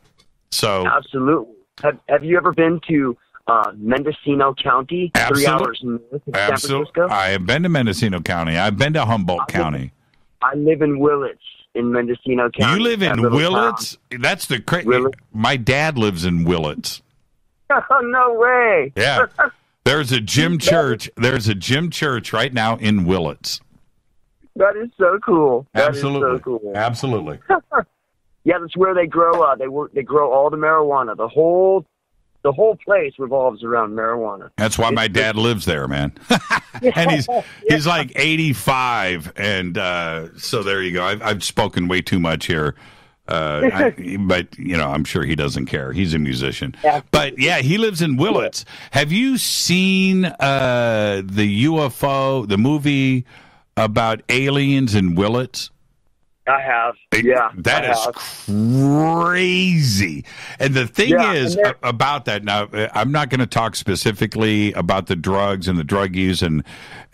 So absolutely. Have you ever been to Mendocino County, 3 hours north of San Francisco? I have been to Mendocino County. I've been to Humboldt County. I live in Willits. In Mendocino County. You live in Willits? Town. That's the crazy. My dad lives in Willits. Oh, no way. Yeah. There's a gym church. There's a gym church right now in Willits. That is so cool. Absolutely. That is so cool. Absolutely. Yeah, that's where they grow. They grow all the marijuana. The whole place revolves around marijuana. That's why my dad lives there, man. And he's like 85, and so there you go. I've spoken way too much here, but I'm sure he doesn't care. He's a musician. But yeah, he lives in Willits. Have you seen the UFO, the movie about aliens in Willits? I have. Yeah. That is crazy. And the thing is about that, now, I'm not going to talk specifically about the drugs and the drug use and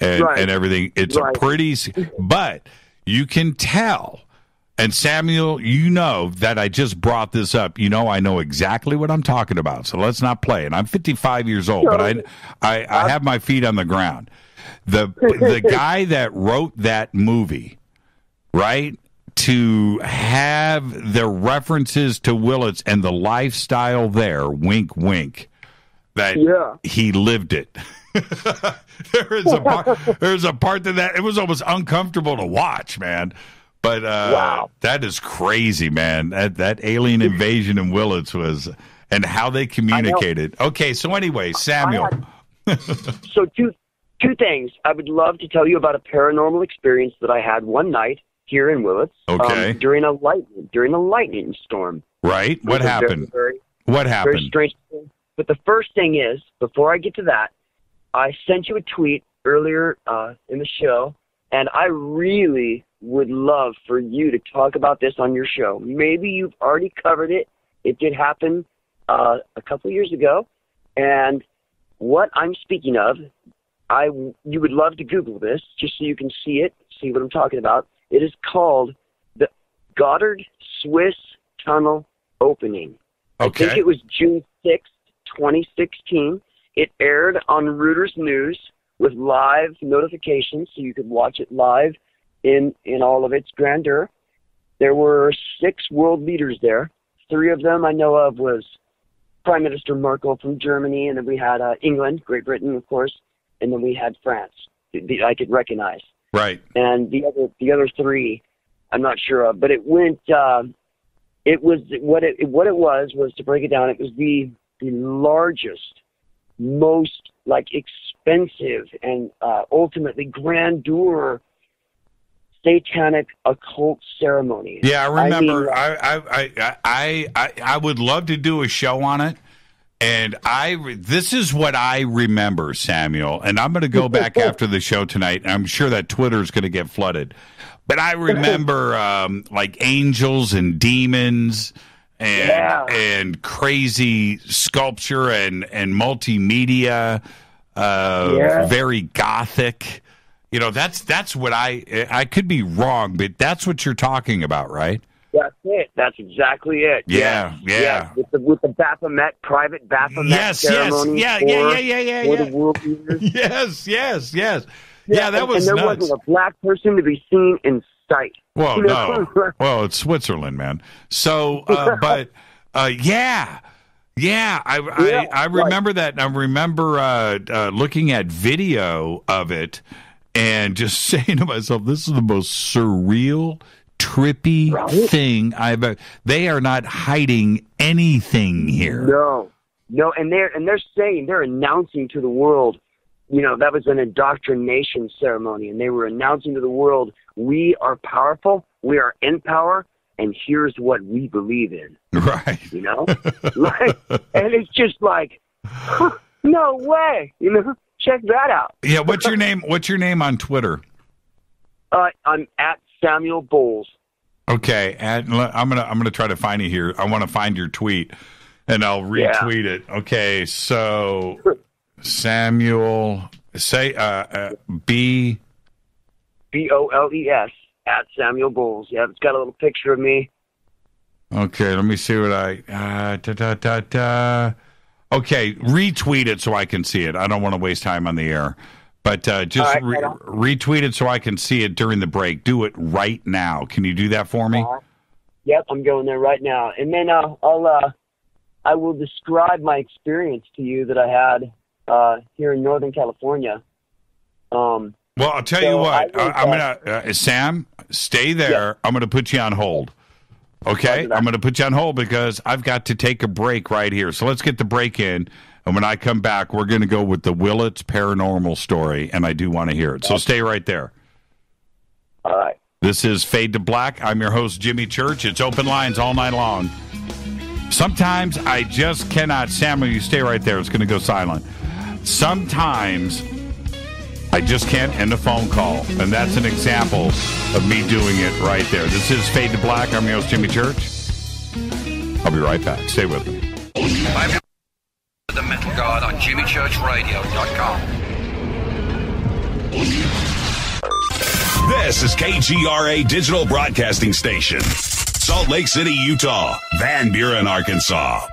everything. It's a pretty, but you can tell. And Samuel, that I just brought this up. I know exactly what I'm talking about. So let's not play. And I'm 55 years old, but I have my feet on the ground. The guy that wrote that movie, right? To have the references to Willits and the lifestyle there, wink, wink, that he lived it. There's a part that it was almost uncomfortable to watch, man. But that is crazy, man. That alien invasion in Willits was, and how they communicated. Okay, so anyway, Samuel. So two things. I would love to tell you about a paranormal experience that I had one night here in Willits. Okay. During a lightning storm. Right. What happened? What happened? Very strange thing. But the first thing is, before I get to that, I sent you a tweet earlier in the show, and I really would love for you to talk about this on your show. Maybe you've already covered it. It did happen a couple years ago, and what I'm speaking of, you would love to Google this just so you can see it, see what I'm talking about. It is called the Goddard Swiss Tunnel opening. Okay. I think it was June 6th, 2016. It aired on Reuters News with live notifications, so you could watch it live in all of its grandeur. There were 6 world leaders there. 3 of them I know of was Prime Minister Merkel from Germany, and then we had England, Great Britain, of course, and then we had France. I could recognize. Right. And the other 3, I'm not sure of. But it went. It was what it was to break it down. It was the largest, most expensive, and ultimately grandeur satanic occult ceremony. Yeah, I remember. I would love to do a show on it. And this is what I remember, Samuel. And I'm going to go back after the show tonight. And I'm sure that Twitter's going to get flooded. But I remember angels and demons and crazy sculpture and multimedia, very gothic. That's what I could be wrong, but that's what you're talking about, right? That's it. That's exactly it. Yeah. With the Baphomet, private Baphomet ceremony. Yeah. For the world leaders. Yes. Yeah, that was and there nuts. wasn't a black person to be seen in sight. Well, no. Well, it's Switzerland, man. So, I remember that. And I remember looking at video of it and just saying to myself, this is the most surreal, trippy thing I've ever. They are not hiding anything here. No, and they're announcing to the world, that was an indoctrination ceremony, and they were announcing to the world, we are powerful, we are in power, and here's what we believe in. Right. And it's just no way, check that out. Yeah, what's your name? What's your name on Twitter? I'm at Samuel Bowles. Okay, I'm gonna try to find you here. I want to find your tweet, and I'll retweet it. Okay, so Samuel, say BOLES at Samuel Bowles. Yeah, it's got a little picture of me. Okay, let me see what Okay, retweet it so I can see it. I don't want to waste time on the air. But just retweet it so I can see it during the break. Do it right now. Can you do that for me? Yep, I'm going there right now. And then I will describe my experience to you that I had here in Northern California. Well, I'll tell you what. I'm gonna Sam, stay there. Yeah. I'm gonna put you on hold. Okay, I'm gonna put you on hold because I've got to take a break right here. So let's get the break in. And when I come back, we're going to go with the Willits paranormal story, and I do want to hear it. So stay right there. All right. This is Fade to Black. I'm your host, Jimmy Church. It's open lines all night long. Sometimes I just cannot. Samuel, you stay right there. It's going to go silent. Sometimes I just can't end a phone call, and that's an example of me doing it right there. This is Fade to Black. I'm your host, Jimmy Church. I'll be right back. Stay with me. The Metal God on JimmyChurchRadio.com. This is KGRA Digital Broadcasting Station, Salt Lake City, Utah, Van Buren, Arkansas.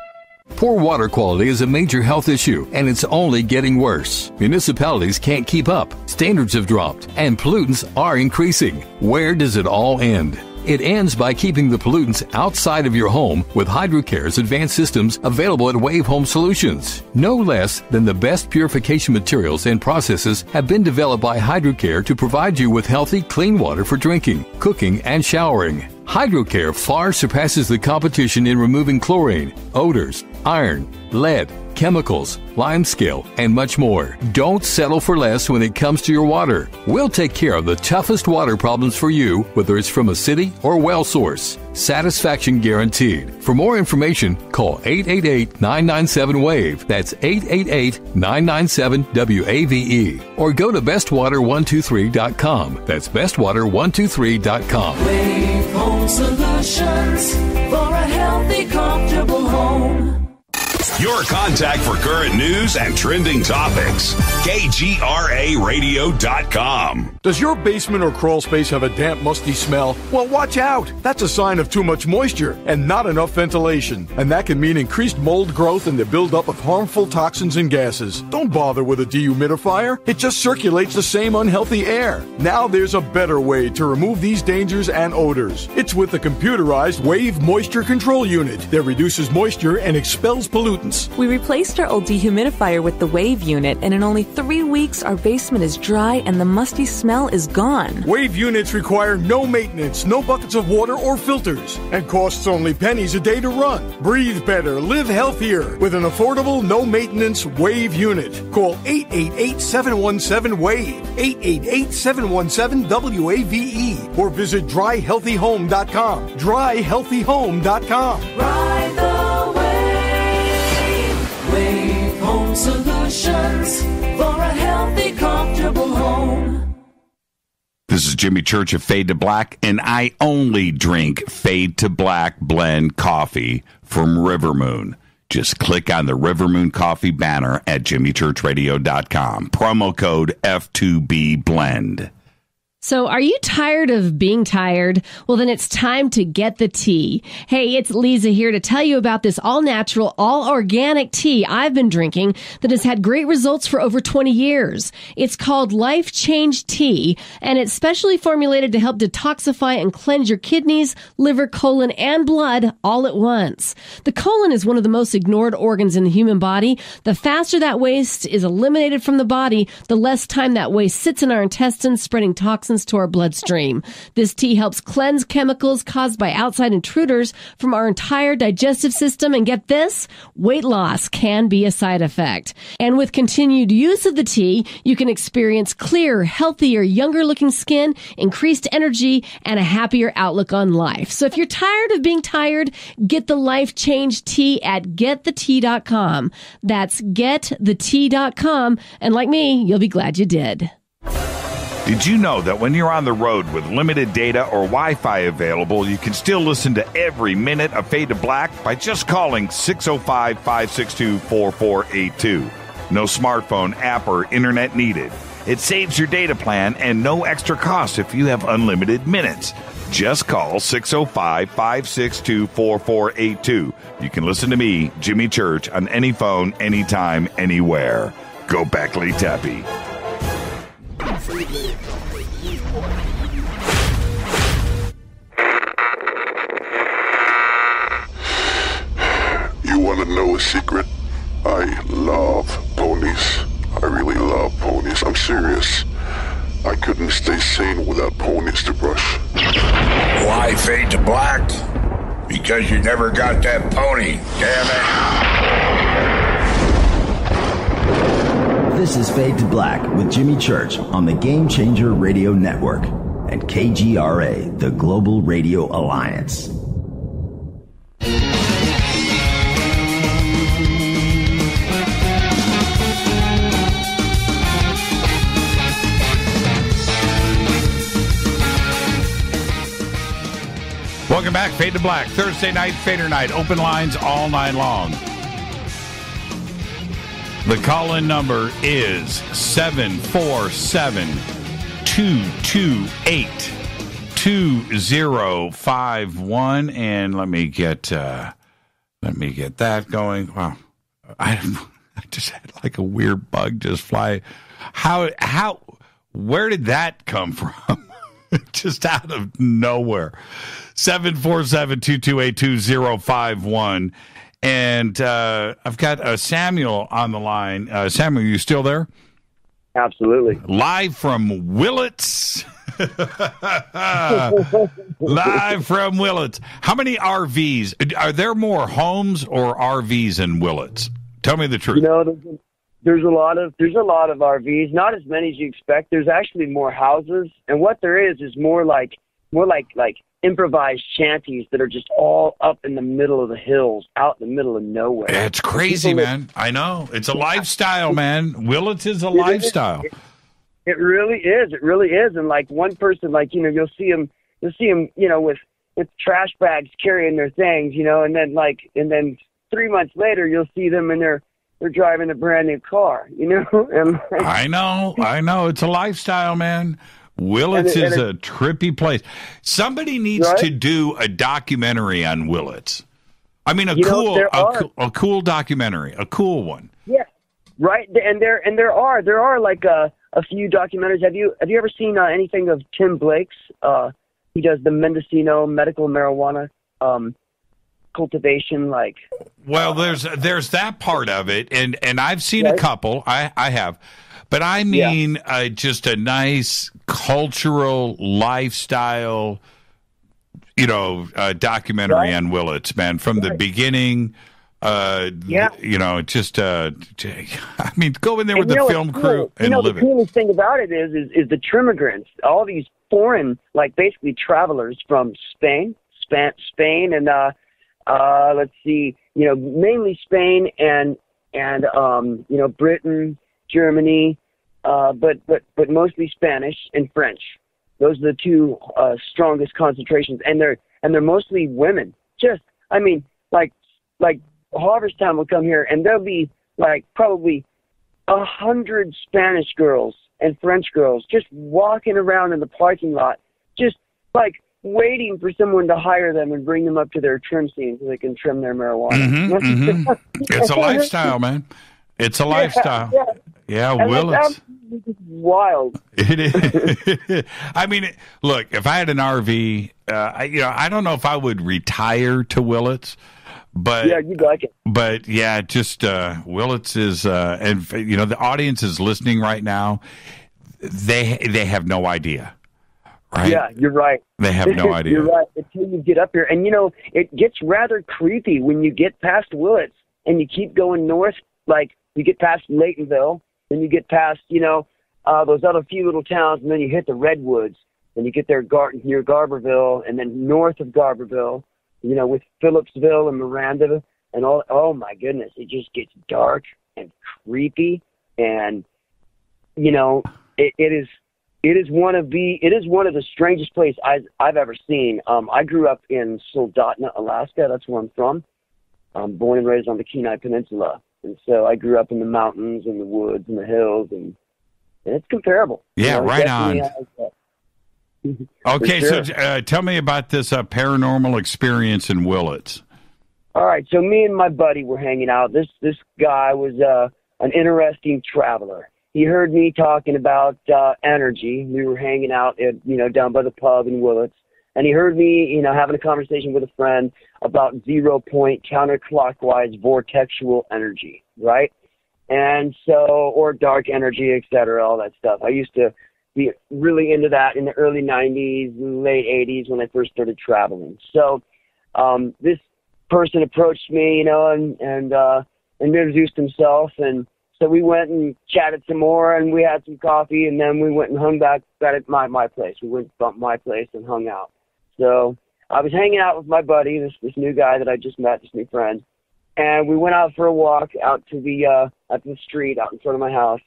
Poor water quality is a major health issue, and it's only getting worse. Municipalities can't keep up, standards have dropped, and pollutants are increasing. Where does it all end? It ends by keeping the pollutants outside of your home with HydroCare's advanced systems available at Wave Home Solutions. No less than the best purification materials and processes have been developed by HydroCare to provide you with healthy, clean water for drinking, cooking, and showering. HydroCare far surpasses the competition in removing chlorine, odors, iron, lead, chemicals, limescale, and much more. Don't settle for less when it comes to your water. We'll take care of the toughest water problems for you, whether it's from a city or well source. Satisfaction guaranteed. For more information, call 888-997-WAVE. That's 888-997-WAVE. Or go to bestwater123.com. That's bestwater123.com. Wave Home Solutions for a healthy, comfortable home. Your contact for current news and trending topics. KGRARadio.com. Does your basement or crawl space have a damp, musty smell? Well, watch out. That's a sign of too much moisture and not enough ventilation. And that can mean increased mold growth and the buildup of harmful toxins and gases. Don't bother with a dehumidifier. It just circulates the same unhealthy air. Now there's a better way to remove these dangers and odors. It's with the computerized Wave Moisture Control Unit that reduces moisture and expels pollutants. We replaced our old dehumidifier with the Wave unit, and in only 3 weeks, our basement is dry and the musty smell is gone. Wave units require no maintenance, no buckets of water or filters, and costs only pennies a day to run. Breathe better, live healthier with an affordable, no-maintenance Wave unit. Call 888-717-WAVE, 888-717-WAVE, or visit dryhealthyhome.com. dryhealthyhome.com. Ride the wave. Wave Home Solutions for a healthy, comfortable home. This is Jimmy Church of Fade to Black, and I only drink Fade to Black blend coffee from River Moon. Just click on the River Moon coffee banner at jimmychurchradio.com. Promo code F2B blend. So are you tired of being tired? Well, then it's time to get the tea. Hey, it's Lisa here to tell you about this all-natural, all-organic tea I've been drinking that has had great results for over 20 years. It's called Life Change Tea, and it's specially formulated to help detoxify and cleanse your kidneys, liver, colon, and blood all at once. The colon is one of the most ignored organs in the human body. The faster that waste is eliminated from the body, the less time that waste sits in our intestines, spreading toxins to our bloodstream. This tea helps cleanse chemicals caused by outside intruders from our entire digestive system. And get this, weight loss can be a side effect. And with continued use of the tea, you can experience clearer, healthier, younger looking skin, increased energy, and a happier outlook on life. So if you're tired of being tired, get the Life Change Tea at getthetea.com. That's getthetea.com. And like me, you'll be glad you did. Did you know that when you're on the road with limited data or Wi-Fi available, you can still listen to every minute of Fade to Black by just calling 605-562-4482. No smartphone, app, or internet needed. It saves your data plan and no extra cost if you have unlimited minutes. Just call 605-562-4482. You can listen to me, Jimmy Church, on any phone, anytime, anywhere. Go Beckley Tappy. You want to know a secret? I love ponies. I really love ponies. I'm serious. I couldn't stay sane without ponies to brush. Why Fade to Black? Because you never got that pony, damn it. This is Fade to Black with Jimmy Church on the Game Changer Radio Network and KGRA, the Global Radio Alliance. Welcome back, Fade to Black. Thursday night, Fadernight. Open lines all night long. The call-in number is 747-228-2051. And let me get that going. Wow. I just had like a weird bug just fly. Where did that come from? Just out of nowhere. 747-228-2051. And I've got Samuel on the line. Samuel, you still there? Absolutely. Live from Willits. Live from Willits. How many RVs? Are there more homes or RVs in Willits? Tell me the truth. You know, there's a lot of RVs, not as many as you expect. There's actually more houses, and what there is more like improvised shanties that are just all up in the middle of the hills, out in the middle of nowhere. It's crazy, man. I know. It's a lifestyle, man. Willits is a lifestyle. It really is. It really is. And like one person, like, you know, you'll see him, you know, with trash bags carrying their things, you know, and then 3 months later, you'll see them and they're driving a brand new car, you know? And I know. It's a lifestyle, man. Willits is a trippy place. Somebody needs to do a documentary on Willits. I mean, a cool documentary, a cool one. Yeah, right. And there are like a few documentaries. Have you ever seen anything of Tim Blake's? He does the Mendocino medical marijuana cultivation. Like, well, there's that part of it, and I've seen a couple. I have. But I mean, just a nice cultural lifestyle, documentary on Willits, man, from the beginning. I mean, go in there with the film crew and live the coolest thing about it is the Trimigrants, all these foreign, like basically travelers from Spain, and let's see, mainly Spain and Britain, Germany, but mostly Spanish and French. Those are the two strongest concentrations, and they're mostly women. Just, I mean, like Harvesttown will come here, and there'll be like probably 100 Spanish girls and French girls just walking around in the parking lot, just like waiting for someone to hire them and bring them up to their trim scene so they can trim their marijuana. It's a lifestyle, man. It's a lifestyle. Yeah, Willits. It's wild. It is. I mean, look, if I had an RV, I don't know if I would retire to Willits, but yeah, you'd like it. But yeah, just Willits is, and the audience is listening right now. They have no idea. Right? Yeah, you're right. They have no idea. You're right. Until you get up here, and it gets rather creepy when you get past Willits and you keep going north. Like you get past Laytonville, then you get past those other few little towns, and then you hit the Redwoods, and you get there near Garberville, and then north of Garberville, with Phillipsville and Miranda and all. Oh my goodness, it just gets dark and creepy, and it is one of the strangest places I've ever seen. I grew up in Soldotna, Alaska. That's where I'm from. I'm born and raised on the Kenai Peninsula, and so I grew up in the mountains and the woods and the hills, and it's comparable. Yeah, right on. Okay, sure. So tell me about this paranormal experience in Willits. All right, so me and my buddy were hanging out. This guy was an interesting traveler. He heard me talking about energy. We were hanging out at, down by the pub in Willits, and he heard me, having a conversation with a friend about 0-point counterclockwise vortexual energy, right? And so, or dark energy, et cetera, all that stuff. I used to be really into that in the early 90s, late 80s when I first started traveling. So this person approached me, and introduced himself, and so we went and chatted some more, and we had some coffee, and then we went and hung back at my place. We went to my place and hung out. So I was hanging out with my buddy, this new guy that I just met, this new friend, and we went out for a walk out to the street out in front of my house,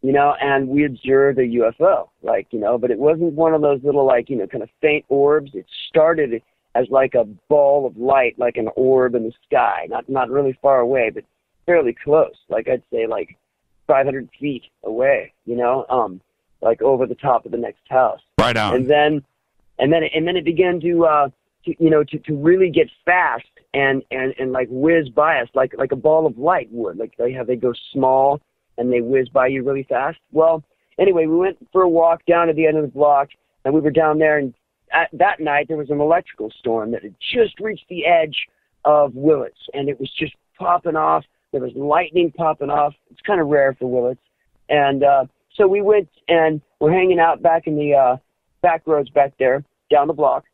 and we observed a UFO, but it wasn't one of those little, kind of faint orbs. It started as like a ball of light, like an orb in the sky, not really far away, but fairly close, like I'd say like 500 feet away, like over the top of the next house. Right on. And then it began to really get fast and like whiz by us like a ball of light would, like they go small and they whiz by you really fast. Well, anyway, we went for a walk down to the end of the block, and we were down there, and that night there was an electrical storm that had just reached the edge of Willits, and it was just popping off. There was lightning popping off. It's kind of rare for Willits. And so we went and we're hanging out back in the back roads back there, down the block.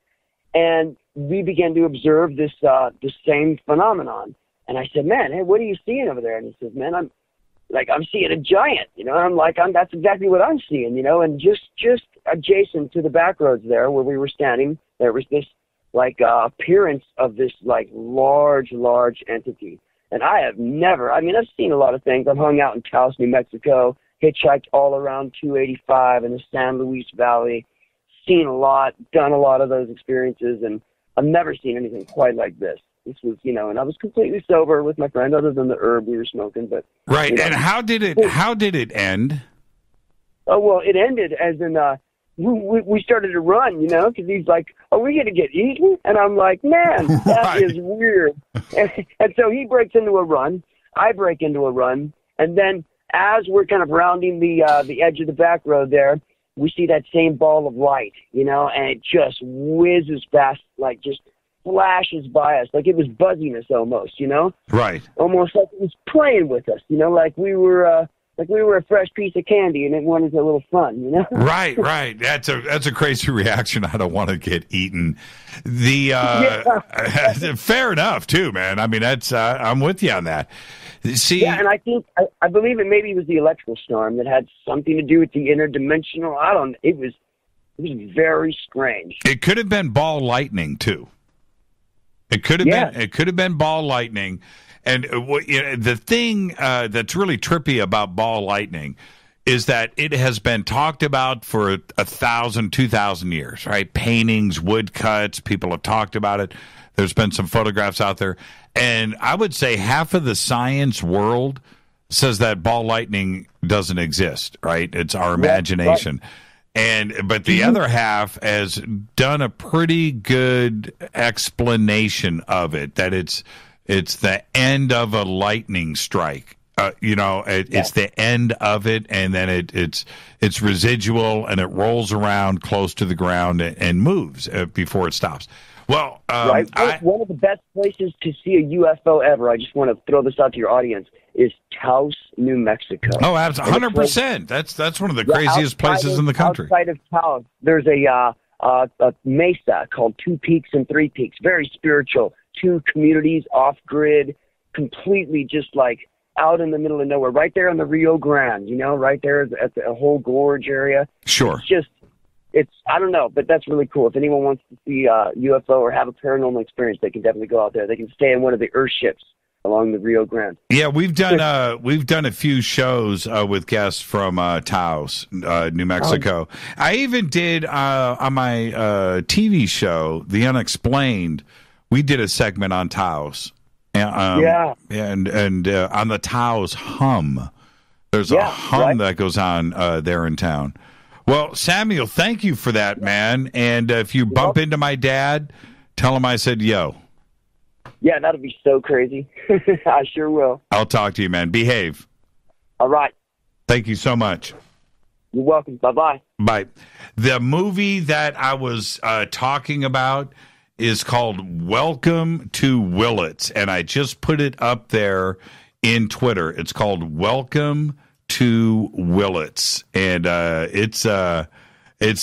And we began to observe this same phenomenon. And I said, man, hey, what are you seeing over there? And he says, man, I'm seeing a giant, And I'm like, that's exactly what I'm seeing, And just adjacent to the back roads there where we were standing, there was this appearance of this large entity. And I've seen a lot of things. I've hung out in Taos, New Mexico, hitchhiked all around 285 in the San Luis Valley, seen a lot, done a lot of those experiences, and I've never seen anything quite like this. This was, and I was completely sober with my friend, other than the herb we were smoking. But right. And how did it end? Oh well, it ended as in we started to run, because he's like, "Are we going to get eaten?" And I'm like, "Man, that is weird." And so he breaks into a run. I break into a run, and then as we're kind of rounding the edge of the back road there, we see that same ball of light, and it just whizzes past, like just flashes by us, like it was buzzing us almost, Right. Almost like it was playing with us, like we were a fresh piece of candy and it wanted a little fun, Right. That's a crazy reaction. I don't want to get eaten. Fair enough too, man. I mean, that's I'm with you on that. See, yeah, and I believe it maybe was the electrical storm that had something to do with the interdimensional. It was very strange. It could have been ball lightning too. It could have been ball lightning. And the thing that's really trippy about ball lightning is that it has been talked about for 1,000, 2,000 years, right? Paintings, woodcuts, people have talked about it. There's been some photographs out there. And I would say half of the science world says that ball lightning doesn't exist, right? It's our imagination. Right. But the other half has done a pretty good explanation of it, that it's the end of a lightning strike. It's the end of it, and then it's residual, and it rolls around close to the ground and moves before it stops. Well, right. One of the best places to see a UFO ever, I just want to throw this out to your audience, is Taos, New Mexico. Oh, absolutely, 100%. That's one of the craziest places in the country. Outside of Taos, there's a mesa called Two Peaks and Three Peaks. Very spiritual. Two communities off grid, completely just like out in the middle of nowhere, right there on the Rio Grande. Right there at the whole gorge area. Sure. It's I don't know, but that's really cool. If anyone wants to see a UFO or have a paranormal experience, they can definitely go out there. They can stay in one of the Earth ships along the Rio Grande. Yeah, we've done a few shows with guests from Taos, New Mexico. I even did on my TV show, The Unexplained. We did a segment on Taos. And on the Taos hum. There's a hum that goes on there in town. Well, Samuel, thank you for that, man. And if you bump into my dad, tell him I said yo. Yeah, that'll be so crazy. I sure will. I'll talk to you, man. Behave. All right. Thank you so much. You're welcome. Bye-bye. Bye. The movie that I was talking about is called Welcome to Willits, and I just put it up there in Twitter. It's called Welcome to Willits, and it's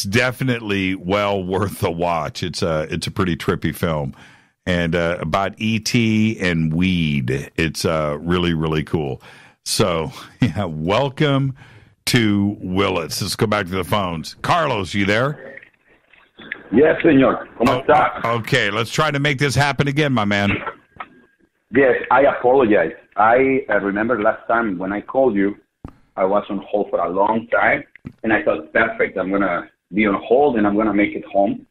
definitely well worth a watch. It's a pretty trippy film, and about E.T. and weed. It's really, really cool. So, yeah, Welcome to Willits. Let's go back to the phones. Carlos, you there? Yes, señor. ¿Cómo está? Okay, let's try to make this happen again, my man. Yes, I apologize. I remember last time when I called you, I was on hold for a long time, and I thought, perfect, I'm going to be on hold, and I'm going to make it home.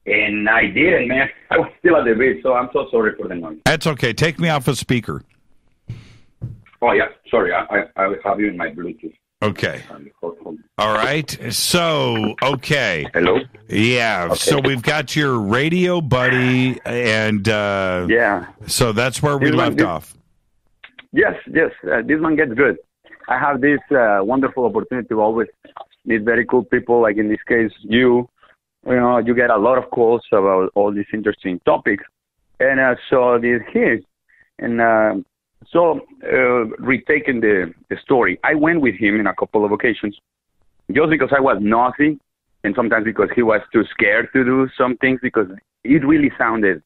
And I didn't, man. I was still at the beach, so I'm so sorry for the noise. That's okay. Take me off a speaker. Oh, yeah. Sorry. I will have you in my Bluetooth. Okay. All right. So, okay. Hello? Yeah. Okay. So we've got your radio buddy, and yeah. So that's where we left off. Yes. This one gets good. I have this wonderful opportunity to always meet very cool people, like in this case, you get a lot of calls about all these interesting topics. And so this here. And retaking the story, I went with him in a couple of occasions just because I was nosy, and sometimes because he was too scared to do some things because it really sounded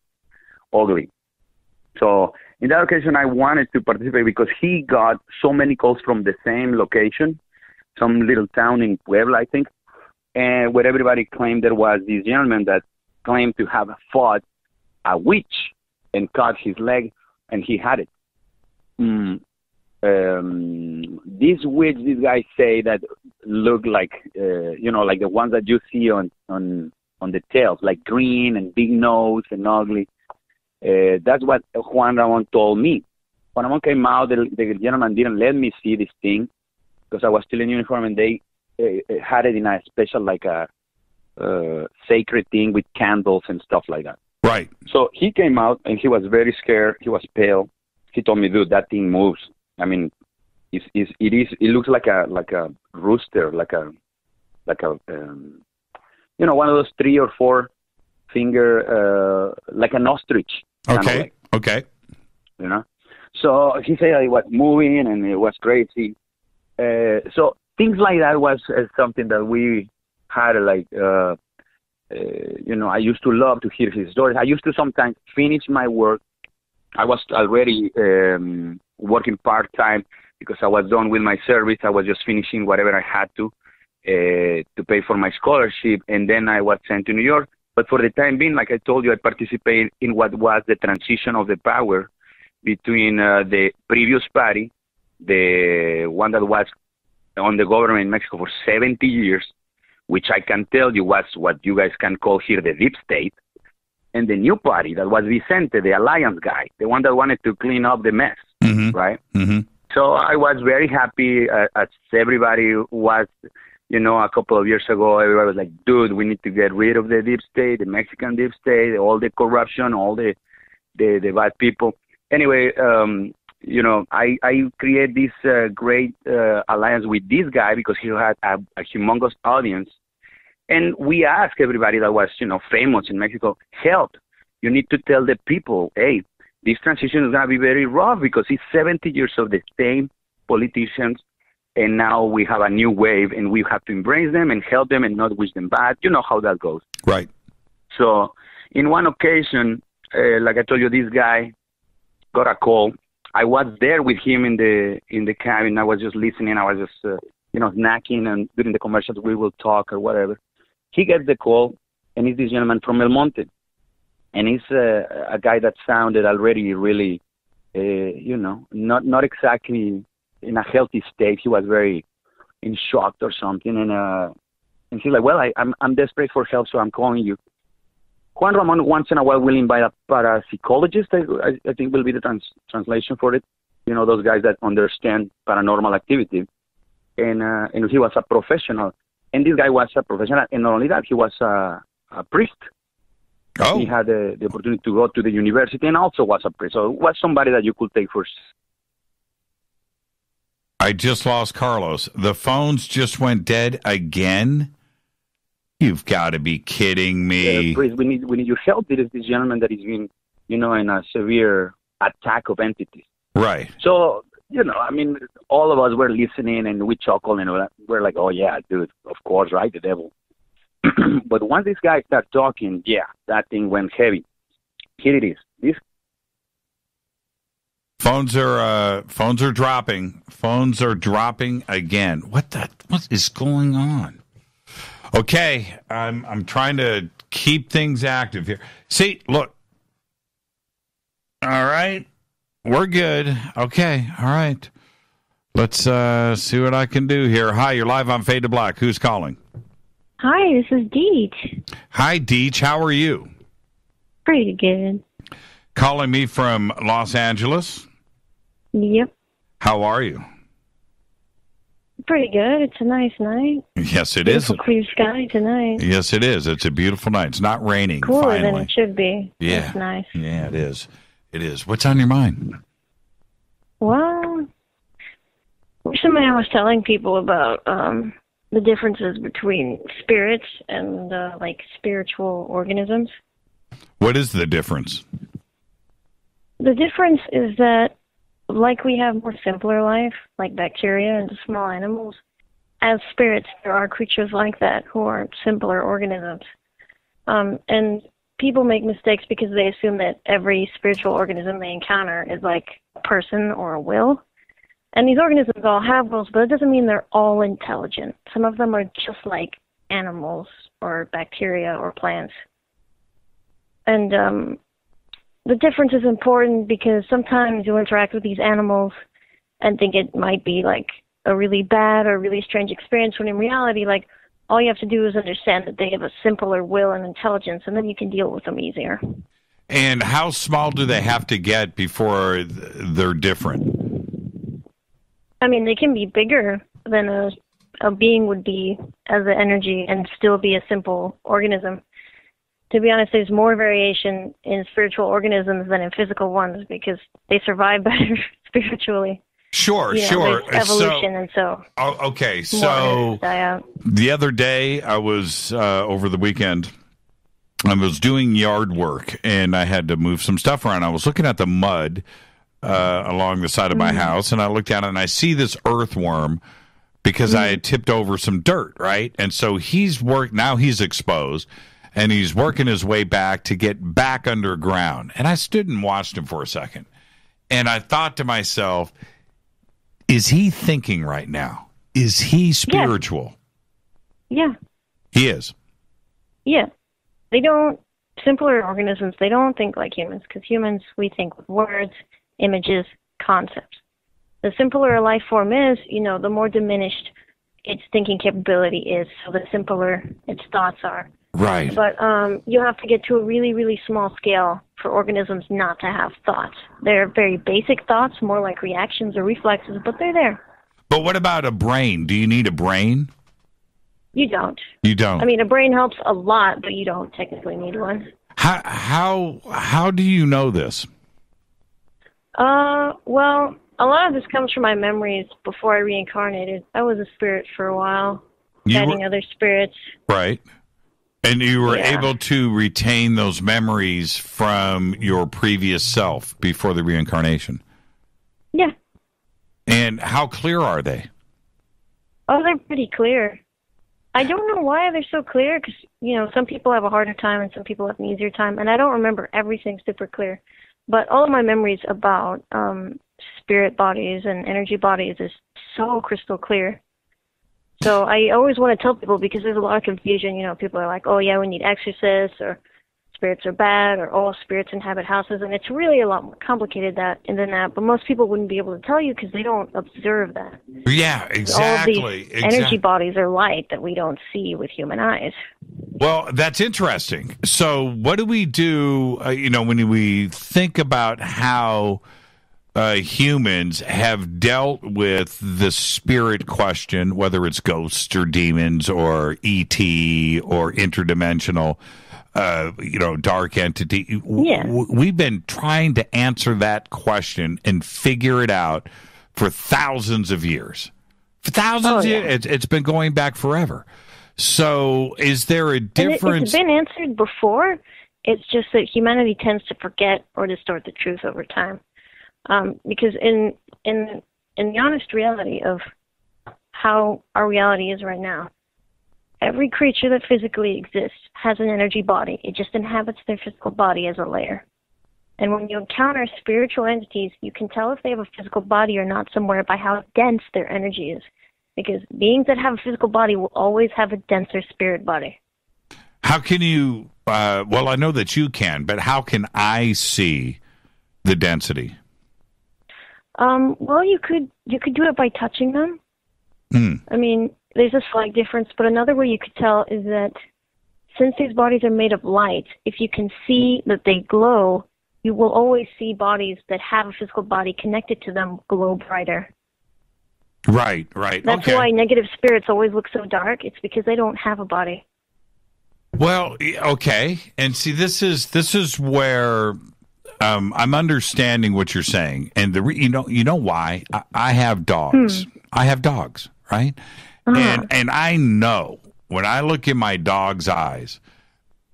ugly. So in that occasion, I wanted to participate because he got so many calls from the same location, some little town in Puebla, I think, and where everybody claimed there was this gentleman that claimed to have fought a witch and cut his leg, and he had it. These witch, these guys say that look like, like the ones that you see on the tails, like green and big nose and ugly. That's what Juan Ramon told me. Juan Ramon came out, the gentleman didn't let me see this thing because I was still in uniform, and they had it in a special, like a sacred thing with candles and stuff like that. Right. So he came out, and he was very scared. He was pale. He told me, dude, that thing moves. I mean, it looks like a rooster, like a one of those 3 or 4 finger, like an ostrich. Okay. Okay. So he said it was moving and it was crazy. So things like that was something that we had, like, I used to love to hear his stories. I used to sometimes finish my work. I was already working part-time because I was done with my service. I was just finishing whatever I had to pay for my scholarship, and then I was sent to New York. But for the time being, like I told you, I participated in what was the transition of the power between the previous party, the one that was on the government in Mexico for 70 years, which I can tell you was what you guys can call here the deep state, and the new party that was Vicente, the alliance guy, the one that wanted to clean up the mess, right? Mm-hmm. So I was very happy, as everybody was, a couple of years ago. Everybody was like, dude, we need to get rid of the deep state, the Mexican deep state, all the corruption, all the bad people. Anyway, I create this great alliance with this guy because he had a humongous audience. And we asked everybody that was, famous in Mexico, help. You need to tell the people, hey, this transition is going to be very rough because it's 70 years of the same politicians, and now we have a new wave, and we have to embrace them and help them and not wish them bad. You know how that goes. Right. So in one occasion, like I told you, this guy got a call. I was there with him in the cabin. I was just listening. I was just, snacking, and during the commercials we will talk or whatever. He gets the call, and he's this gentleman from El Monte. And he's a guy that sounded already really, not exactly in a healthy state. He was very in shock or something. And he's like, well, I'm desperate for help, so I'm calling you. Juan Ramon once in a while will invite a parapsychologist, I think will be the translation for it. Those guys that understand paranormal activity. And he was a professional. And this guy was a professional. And not only that, he was a priest. Oh. He had the opportunity to go to the university and also was a priest. So it was somebody that you could take first. I just lost Carlos. The phones just went dead again? You've got to be kidding me. Priest, we need your help. It is this gentleman that is being, in a severe attack of entities. Right. So, all of us were listening and we chuckled and we're like, oh yeah, dude, of course, right? The devil. But once this guy started talking, that thing went heavy. Here it is. This phones are dropping. Phones are dropping again. What is going on? Okay, I'm trying to keep things active here. See, look. All right, we're good. Okay, all right. Let's see what I can do here. Hi, you're live on Fade to Black. Who's calling? Hi, this is Deej. Hi, Deej. How are you? Pretty good. Calling me from Los Angeles? Yep. How are you? Pretty good. It's a nice night. Yes, it Beautiful is. Clear sky tonight. Yes, it is. It's a beautiful night. It's not raining. Cooler finally. than it should be. Yeah. That's nice. Yeah, it is. It is. What's on your mind? Well, recently I was telling people about the differences between spirits and spiritual organisms. What is the difference? The difference is that like we have more simpler life, like bacteria and small animals, as spirits there are creatures like that who are simpler organisms. And people make mistakes because they assume that every spiritual organism they encounter is like a person or a will. And these organisms all have wills, but it doesn't mean they're all intelligent. Some of them are just like animals or bacteria or plants. And the difference is important because sometimes you'll interact with these animals and think it might be like a really bad or really strange experience, when in reality, like, all you have to do is understand that they have a simpler will and intelligence, and then you can deal with them easier. And how small do they have to get before they're different? I mean, they can be bigger than a being would be as an energy and still be a simple organism. To be honest, there's more variation in spiritual organisms than in physical ones because they survive better spiritually. Sure. There's evolution, Okay, so the other day I was, over the weekend, I was doing yard work, and I had to move some stuff around. I was looking at the mud along the side of my house, and I looked down, and I see this earthworm because I had tipped over some dirt, right? And so now he's exposed, and he's working his way back to get back underground. And I stood and watched him for a second, and I thought to myself, is he thinking right now? Is he spiritual? Yeah. He is. Yeah. Simpler organisms, they don't think like humans, because humans, we think with words, images, concepts. The simpler a life form is, the more diminished its thinking capability is, so the simpler its thoughts are. Right. But you have to get to a really, really small scale for organisms not to have thoughts. They're very basic thoughts, more like reactions or reflexes, but they're there. But what about a brain? Do you need a brain? You don't. You don't. I mean, a brain helps a lot, but you don't technically need one. How do you know this? Well, a lot of this comes from my memories before I reincarnated. I was a spirit for a while, guiding other spirits. Right. And you were able to retain those memories from your previous self before the reincarnation? Yeah. And how clear are they? Oh, they're pretty clear. I don't know why they're so clear, because, some people have a harder time and some people have an easier time, and I don't remember everything super clear. But all of my memories about spirit bodies and energy bodies is so crystal clear. So I always want to tell people, because there's a lot of confusion. People are like, oh, yeah, we need exorcists, or spirits are bad, or all spirits inhabit houses. And it's really a lot more complicated than that. But most people wouldn't be able to tell you because they don't observe that. Yeah, exactly. All of these energy bodies are light that we don't see with human eyes. Well, that's interesting. So what do we do, when we think about how humans have dealt with the spirit question, whether it's ghosts or demons or ET or interdimensional, dark entity. Yeah. We've been trying to answer that question and figure it out for thousands of years. For thousands of years. It's been going back forever. So is there a difference? It's been answered before. It's just that humanity tends to forget or distort the truth over time. Because in the honest reality of how our reality is right now, every creature that physically exists has an energy body. It just inhabits their physical body as a layer. And when you encounter spiritual entities, you can tell if they have a physical body or not somewhere by how dense their energy is. Because beings that have a physical body will always have a denser spirit body. How can you, I know that you can, but how can I see the density? Well, you could do it by touching them. I mean, there's a slight difference, but another way you could tell is that since these bodies are made of light, if you can see that they glow, you will always see bodies that have a physical body connected to them glow brighter. Right. That's why negative spirits always look so dark. It's because they don't have a body. Well, okay. And see, this is where I'm understanding what you're saying, and you know why I have dogs. I have dogs, right? And I know when I look in my dog's eyes,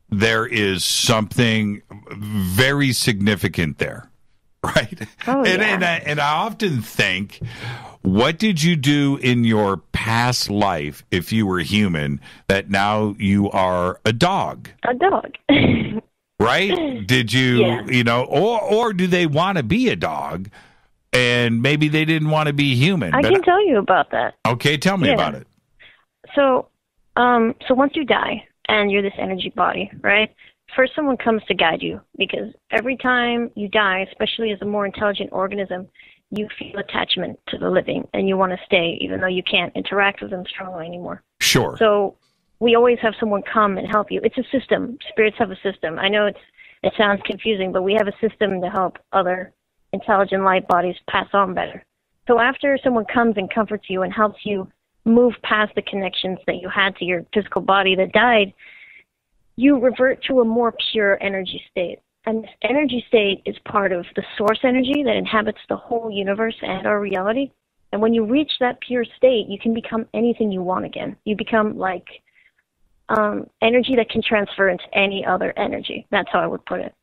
there is something very significant there, right? Oh, and I often think, what did you do in your past life if you were human that now you are a dog? A dog. Right? Did you, or do they want to be a dog and maybe they didn't want to be human? I can tell you about that. Okay, tell me about it. So once you die and you're this energy body, right? First someone comes to guide you, because every time you die, especially as a more intelligent organism, you feel attachment to the living and you want to stay even though you can't interact with them strongly anymore. Sure. So we always have someone come and help you. It's a system. Spirits have a system. I know it's It sounds confusing, but we have a system to help other intelligent light bodies pass on better. So after someone comes and comforts you and helps you move past the connections that you had to your physical body that died, you revert to a more pure energy state. And this energy state is part of the source energy that inhabits the whole universe and our reality. And when you reach that pure state, you can become anything you want again. You become like energy that can transfer into any other energy. That's how I would put it.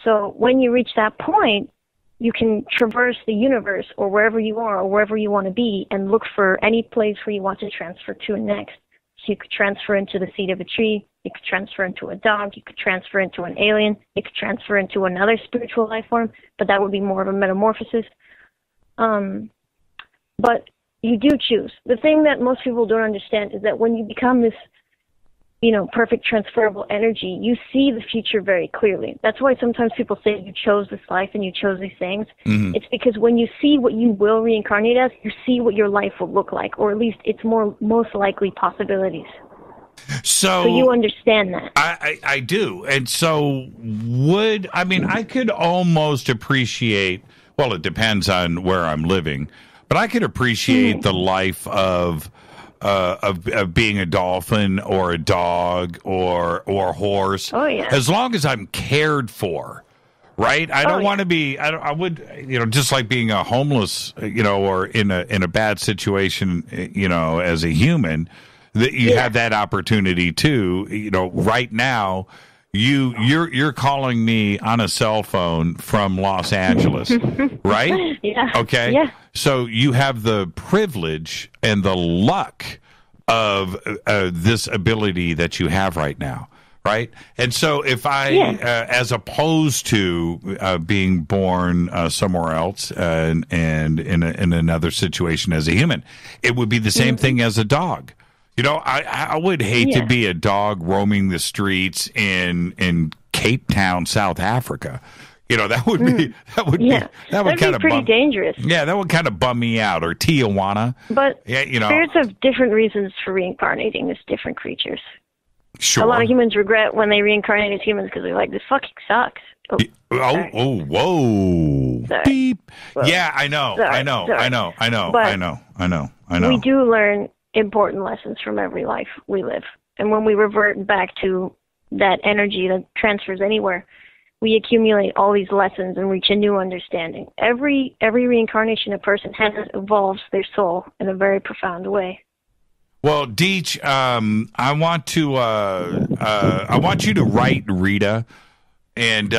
So when you reach that point, you can traverse the universe or wherever you are or wherever you want to be and look for any place where you want to transfer to next. So you could transfer into the seed of a tree, you could transfer into a dog, you could transfer into an alien, you could transfer into another spiritual life form, but that would be more of a metamorphosis. But you do choose. The thing that most people don't understand is that when you become this, perfect transferable energy, you see the future very clearly. That's why sometimes people say you chose this life and you chose these things. Mm-hmm. It's because when you see what you will reincarnate as, you see what your life will look like, or at least its most likely possibilities. So you understand that. I do. And so I could almost appreciate, well, it depends on where I'm living, but I could appreciate the life of being a dolphin or a dog or a horse. Oh, yeah. As long as I'm cared for, right? I don't want to be. I would, just like being a homeless, or in a bad situation, as a human, that you have that opportunity too. Right now, you're calling me on a cell phone from Los Angeles, right? Yeah. Okay. Yeah. So you have the privilege and the luck of this ability that you have right now, right? And so if I, as opposed to being born somewhere else and in another situation as a human, it would be the same thing as a dog. I would hate to be a dog roaming the streets in Cape Town, South Africa. That would be kind of pretty dangerous. Yeah, that would kind of bum me out. Or Tijuana. But spirits have different reasons for reincarnating as different creatures. Sure. A lot of humans regret when they reincarnate as humans because they're like, this fucking sucks. Whoa. Sorry. Beep. Well, yeah, I know. sorry. I know. But I know. We do learn important lessons from every life we live. And when we revert back to that energy that transfers anywhere, we accumulate all these lessons and reach a new understanding. Every reincarnation, a person has evolves their soul in a very profound way. Well, Deech, I want you to write Rita and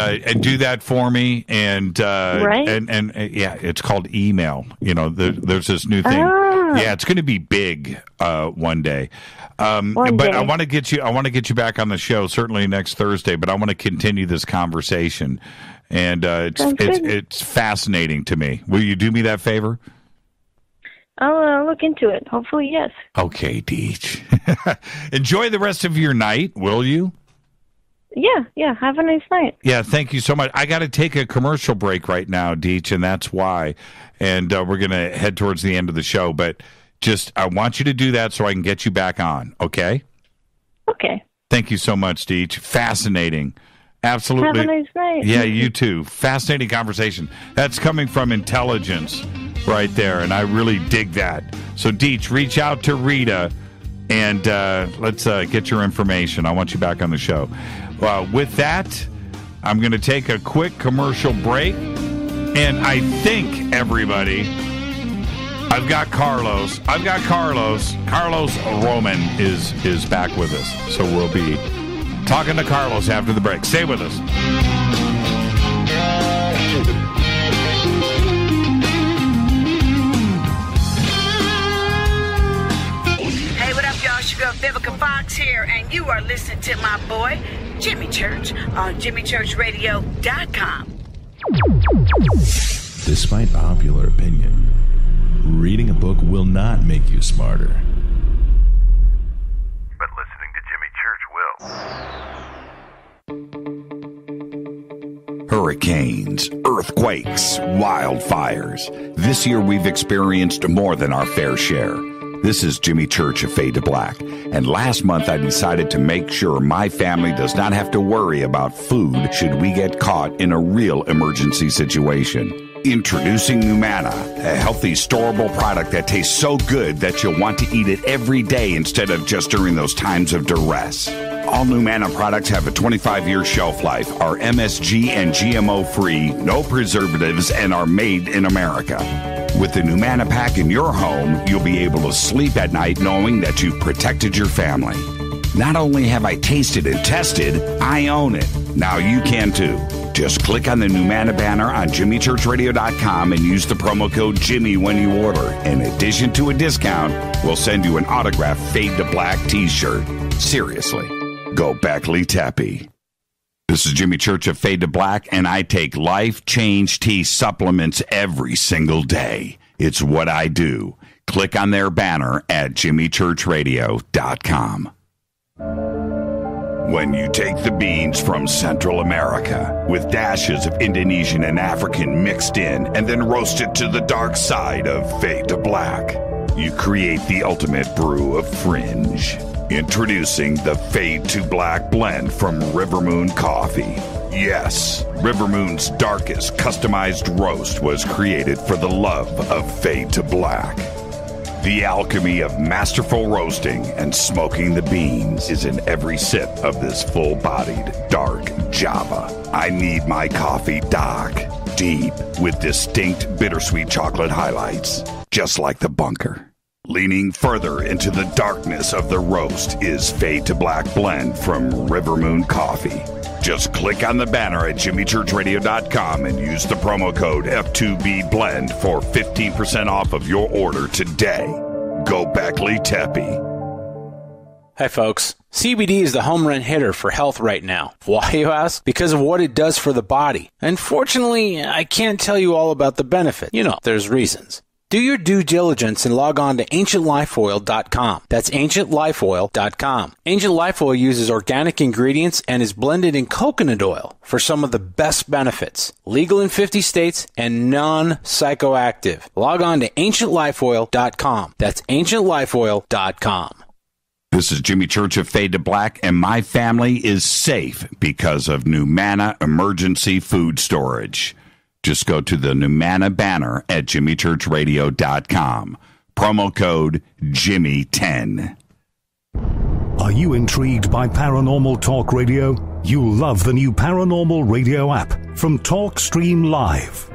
do that for me. And right? and it's called email. There's this new thing. Yeah, it's going to be big one day. But I want to get you back on the show certainly next Thursday. But I want to continue this conversation, and it's fascinating to me. Will you do me that favor? I'll look into it. Hopefully, yes. Okay, Deech. Enjoy the rest of your night, will you? Yeah. Have a nice night. Yeah, thank you so much. I got to take a commercial break right now, Deech, and that's why. And we're going to head towards the end of the show. But I want you to do that so I can get you back on, okay? Okay. Thank you so much, Deech. Fascinating. Absolutely. Have a nice night. Yeah, you too. Fascinating conversation. That's coming from intelligence right there, and I really dig that. So, Deech, reach out to Rita, and let's get your information. I want you back on the show. With that, I'm going to take a quick commercial break, and I think, everybody, I've got Carlos. Carlos Roman is back with us, so we'll be talking to Carlos after the break. Stay with us. Hey, what up, y'all? Sugar Vivica Fox here, and you are listening to my boy, Jimmy Church, on JimmyChurchRadio.com. Despite popular opinion, reading a book will not make you smarter. But listening to Jimmy Church will. Hurricanes, earthquakes, wildfires. This year we've experienced more than our fair share. This is Jimmy Church of Fade to Black, and last month I decided to make sure my family does not have to worry about food should we get caught in a real emergency situation. Introducing Numana, a healthy, storable product that tastes so good that you'll want to eat it every day instead of just during those times of duress. All Numana products have a 25-year shelf life, are MSG and GMO-free, no preservatives, and are made in America. With the Numana pack in your home, you'll be able to sleep at night knowing that you've protected your family. Not only have I tasted and tested, I own it. Now you can too. Just click on the Numana banner on JimmyChurchRadio.com and use the promo code Jimmy when you order. In addition to a discount, we'll send you an autographed Fade to Black t-shirt. Seriously. Go Beckley Teppy. This is Jimmy Church of Fade to Black, and I take Life Change Tea supplements every single day. It's what I do. Click on their banner at JimmyChurchRadio.com. When you take the beans from Central America with dashes of Indonesian and African mixed in and then roasted to the dark side of Fade to Black, you create the ultimate brew of fringe. Introducing the Fade to Black blend from Rivermoon Coffee. Yes, Rivermoon's darkest customized roast was created for the love of Fade to Black. The alchemy of masterful roasting and smoking the beans is in every sip of this full-bodied, dark Java. I need my coffee dark, deep, with distinct bittersweet chocolate highlights, just like the bunker. Leaning further into the darkness of the roast is Fade to Black blend from Rivermoon Coffee. Just click on the banner at JimmyChurchRadio.com and use the promo code F2BBLEND for 15% off of your order today. Go Beckley Teppy. Hi folks, CBD is the home run hitter for health right now. Why, you ask? Because of what it does for the body. Unfortunately, I can't tell you all about the benefit. You know, there's reasons. Do your due diligence and log on to AncientLifeOil.com. That's AncientLifeOil.com. Ancient Life Oil uses organic ingredients and is blended in coconut oil for some of the best benefits. Legal in 50 states and non-psychoactive. Log on to AncientLifeOil.com. That's AncientLifeOil.com. This is Jimmy Church of Fade to Black, and my family is safe because of Numana Emergency Food Storage. Just go to the Numana banner at JimmyChurchRadio.com. Promo code Jimmy10. Are you intrigued by Paranormal Talk Radio? You'll love the new Paranormal Radio app from TalkStream Live.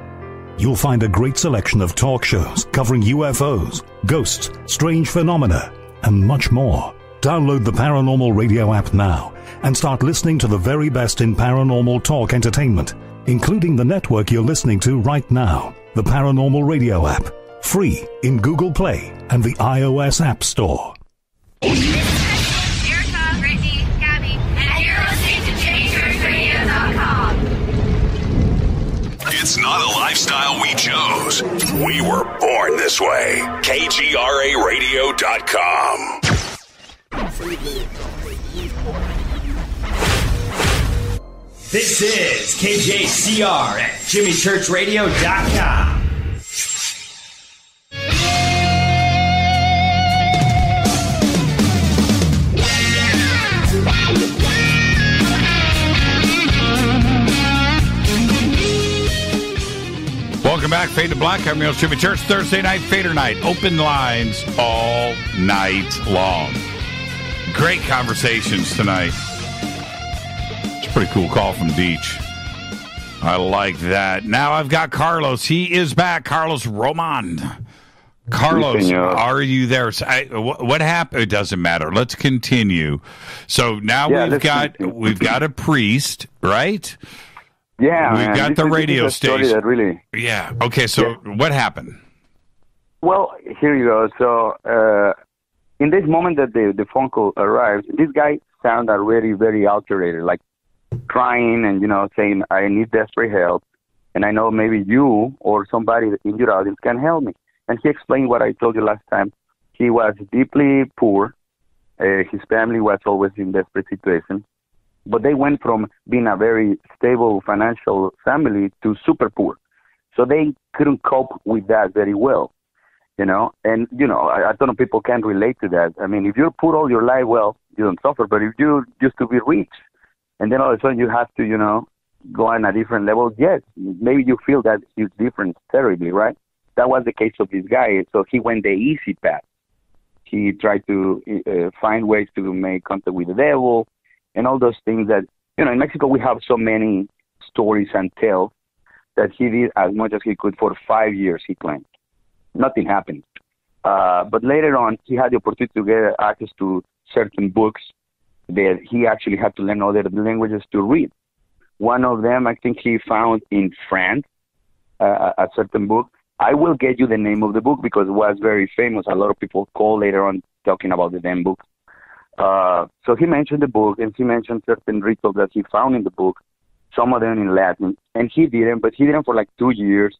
You'll find a great selection of talk shows covering UFOs, ghosts, strange phenomena, and much more. Download the Paranormal Radio app now and start listening to the very best in paranormal talk entertainment, including the network you're listening to right now, the Paranormal Radio app, free in Google Play and the iOS App Store. Erica, Brittany, Gabby, and you're listening to JimmyChurchRadio.com. It's not a lifestyle we chose. We were born this way. KGRARadio.com. This is KJCR at JimmyChurchRadio.com. Welcome back, Fade to Black. I'm your host, Jimmy Church. Thursday night, Fadernight. Open lines all night long. Great conversations tonight. It's a pretty cool call from Deech. I like that. Now I've got Carlos. He is back. Carlos Roman. Carlos, are you there? What happened? It doesn't matter. Let's continue. So now we've got a priest, right? Yeah, we've got the radio station. That really... Yeah. Okay. So what happened? Well, here you go. So in this moment that the phone call arrives, this guy sounded already very alterated, like crying and saying, "I need desperate help, and I know maybe you or somebody in your audience can help me." And he explained what I told you last time. He was deeply poor. His family was always in desperate situations. But they went from being a very stable financial family to super poor. So they couldn't cope with that very well. you know. And, you know, a ton of people can't relate to that. I mean, if you put all your life, well, you don't suffer. But if you used to be rich, and then all of a sudden you have to, you know, go on a different level, yes, maybe you feel that huge difference terribly, right? That was the case of this guy. So he went the easy path. He tried to find ways to make contact with the devil and all those things that, you know, in Mexico we have so many stories and tales that he did as much as he could for 5 years, he claimed. Nothing happened. But later on, he had the opportunity to get access to certain books that he actually had to learn other languages to read. One of them, I think he found in France, a certain book. I will get you the name of the book because it was very famous. A lot of people call later on talking about the damn book. So he mentioned the book, and he mentioned certain rituals that he found in the book, some of them in Latin. And he didn't, but he didn't for like 2 years,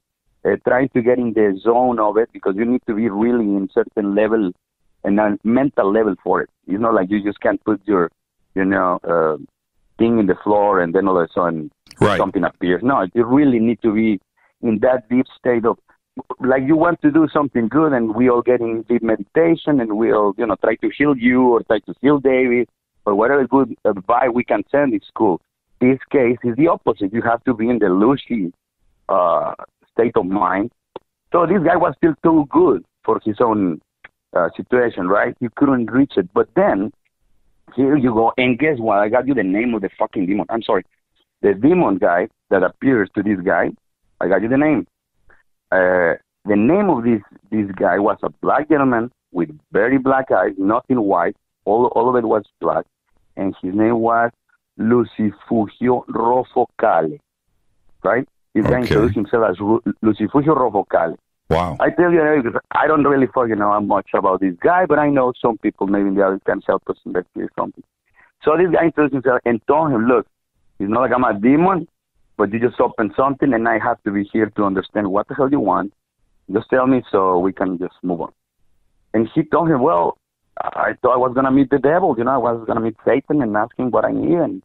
trying to get in the zone of it, because you need to be really in certain level and a mental level for it. You know, like you just can't put your, you know, thing in the floor and then all of a sudden something appears. No, you really need to be in that deep state of, like you want to do something good, and we all get in deep meditation, and we all, you know, try to heal you or try to heal David or whatever good advice we can send is cool. This case is the opposite. You have to be in the lucid state of mind. So this guy was still too good for his own situation, right? You couldn't reach it. But then, here you go, and guess what? I got you the name of the fucking demon. I'm sorry. The demon guy that appears to this guy, I got you the name. The name of this guy was a black gentleman with very black eyes, nothing white. All of it was black. And his name was Lucifugio Rofocale, right? This guy introduced himself as Lucifugio Rofocale. Wow. I tell you, because I don't really fucking know much about this guy, but I know some people maybe in the other can help us investigate something. So this guy introduced himself and told him, look, it's not like I'm a demon, but you just open something and I have to be here to understand what the hell you want. Just tell me so we can just move on. And he told him, well, I thought I was going to meet the devil, you know, I was going to meet Satan and ask him what I need.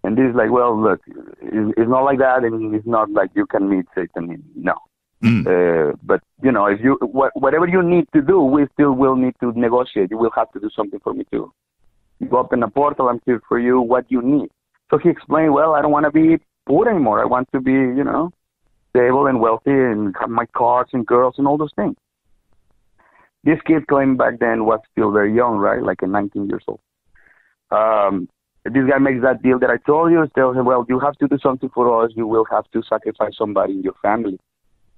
And this is like, well, look, it's not like that, and it's not like you can meet Satan. No. But, you know, if you whatever you need to do, we still will need to negotiate. You will have to do something for me too. You open a portal, I'm here for you, what you need. So he explained, well, I don't want to be poor anymore. I want to be, you know, stable and wealthy and have my cars and girls and all those things. This kid claimed back then was still very young, right? Like 19 years old. This guy makes that deal that I told you. Tells him, well, you have to do something for us. You will have to sacrifice somebody in your family.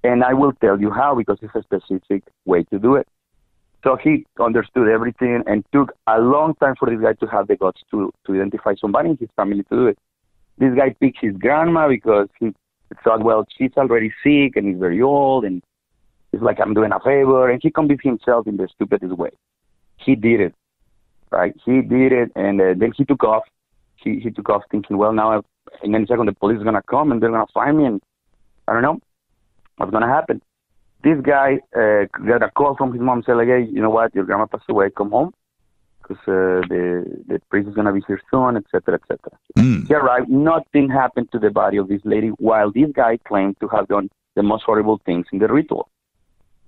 And I will tell you how, because it's a specific way to do it. So he understood everything, and took a long time for this guy to have the guts to identify somebody in his family to do it. This guy picked his grandma because he thought, well, she's already sick and is very old, and it's like I'm doing a favor. And he convinced himself in the stupidest way. He did it, right? He did it, and then he took off. He took off thinking, well, now in any second the police is going to come and they're going to find me, and I don't know what's going to happen. This guy got a call from his mom, said, like, hey, you know what, your grandma passed away, come home, because the priest is going to be here soon, etc., etc. He arrived, nothing happened to the body of this lady, while this guy claimed to have done the most horrible things in the ritual.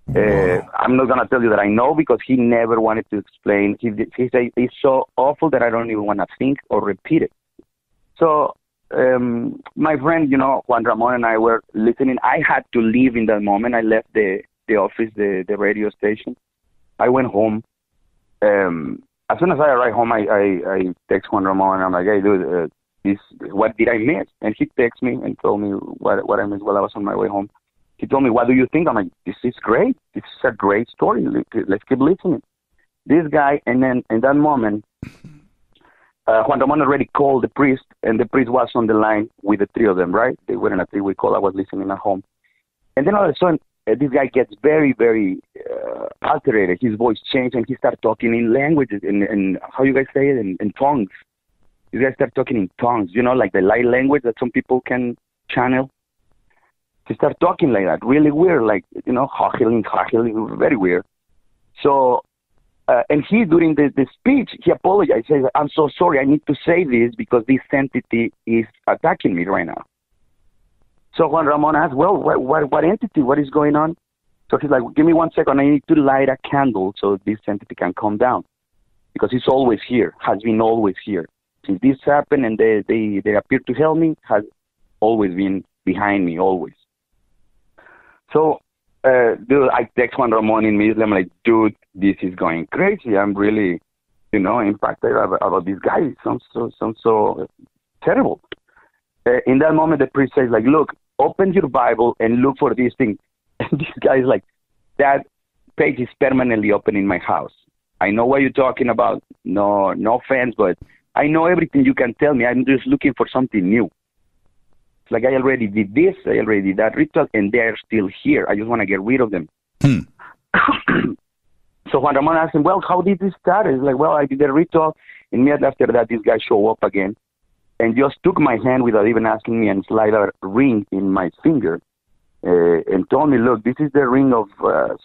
I'm not going to tell you that I know, because he never wanted to explain. He said it's so awful that I don't even want to think or repeat it. So my friend, you know, Juan Ramon and I were listening. I had to leave in that moment. I left the office, the radio station. I went home. As soon as I arrived home, I text Juan Ramon, and I'm like, hey, dude, what did I miss? And he texted me and told me what I missed while I was on my way home. He told me, what do you think? I'm like, this is great. This is a great story. Let's keep listening. This guy, and then in that moment, Juan Ramon already called the priest, and the priest was on the line with the three of them, right? They were in a three-way call. I was listening at home. And then all of a sudden, this guy gets very, very alterated. His voice changed, and he started talking in languages, in how you guys say it, in tongues. You guys start talking in tongues, you know, like the light language that some people can channel. He started talking like that, really weird, like, you know, haching, very weird. So, and he, during the speech, he apologized. He said, I'm so sorry, I need to say this because this entity is attacking me right now. So Juan Ramon asked, well, what entity? What is going on? So he's like, give me 1 second. I need to light a candle so this entity can calm down. Because it's always here, has been always here. Since this happened and they appeared to help me, has always been behind me, always. So, dude, I text Juan Ramon immediately. I'm like, dude, this is going crazy. I'm really, impacted about this guy. It sounds so terrible. In that moment, the priest says, like, look, open your Bible and look for this thing. And this guy is like, that page is permanently open in my house. I know what you're talking about. No offense, but I know everything you can tell me. I'm just looking for something new. It's like I already did this, I already did that ritual, and they're still here. I just want to get rid of them. So Juan Ramon asked him, well, how did this start? He's like, well, I did a ritual. Immediately after that, this guy showed up again and just took my hand without even asking me and slid a ring in my finger and told me, look, this is the ring of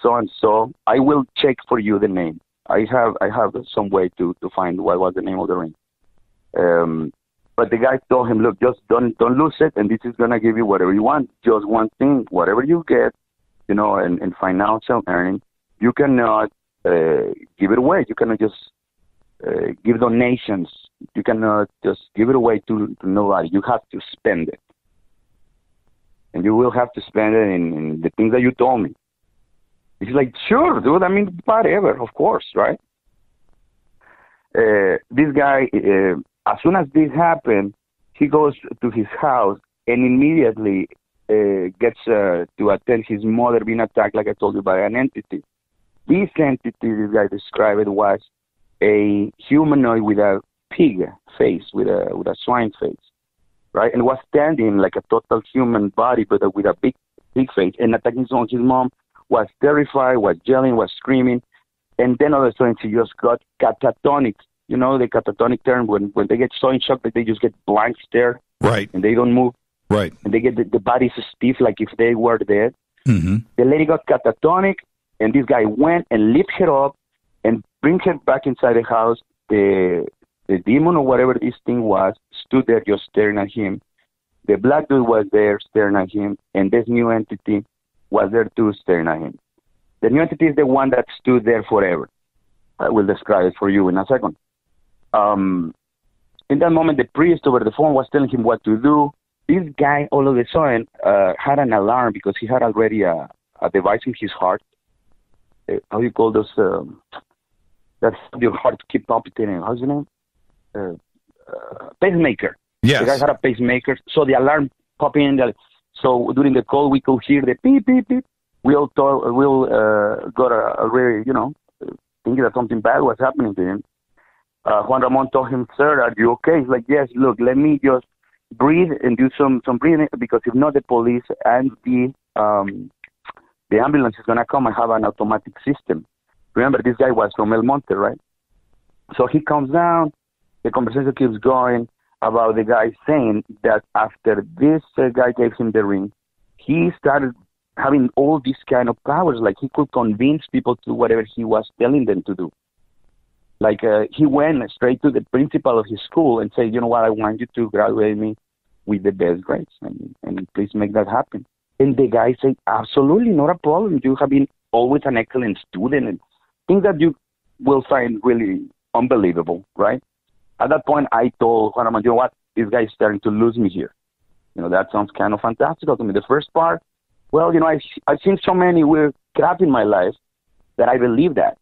so-and-so. I will check for you the name. I have some way to find what was the name of the ring. But the guy told him, look, just don't lose it, and this is going to give you whatever you want. Just one thing, whatever you get, and financial earning, you cannot give it away. You cannot just give donations. You cannot just give it away to nobody. You have to spend it. And you will have to spend it in the things that you told me. He's like, sure, dude. I mean, whatever, of course, right? This guy, as soon as this happened, he goes to his house and immediately gets to attend his mother being attacked, like I told you, by an entity. This entity, this guy described it, was a humanoid with a pig face, with a swine face, right? And was standing like a total human body, but with a big face, and attacking his mom. Was terrified, was yelling, was screaming, and then all of a sudden she just got catatonic. You know the catatonic term, when they get so in shock that they just get blank stare, right, and they don't move, right, and they get the bodies stiff like if they were dead. Mm-hmm. The lady got catatonic, and this guy went and lifted her up and bring her back inside the house. The demon or whatever this thing was stood there just staring at him. The black dude was there staring at him, and this new entity was there too, staring at him. The new entity is the one that stood there forever. I will describe it for you in a second. In that moment, the priest over the phone was telling him what to do. This guy, all of a sudden, had an alarm because he had already a device in his heart. How do you call those? That's your heart to keep palpitating. How's the name? Pacemaker. Yes. The guy had a pacemaker, so the alarm popped in. So during the call, we could hear the beep, beep, beep. We all got a very, thinking that something bad was happening to him. Juan Ramon told him, sir, are you okay? He's like, yes, look, let me just breathe and do some breathing, because if not, the police and the ambulance is going to come. I have an automatic system. Remember, this guy was from El Monte, right? So he comes down, the conversation keeps going about the guy saying that after this guy gave him the ring, he started having all these kind of powers, like he could convince people to do whatever he was telling them to do. Like he went straight to the principal of his school and said, you know what, I want you to graduate me with the best grades, and please make that happen. And the guy said, absolutely, not a problem. You have been always an excellent student, and things that you will find really unbelievable, right? At that point, I told Juan Ramon, you know what, this guy is starting to lose me here. That sounds kind of fantastical to me. The first part, well, I've seen so many weird crap in my life that I believe that.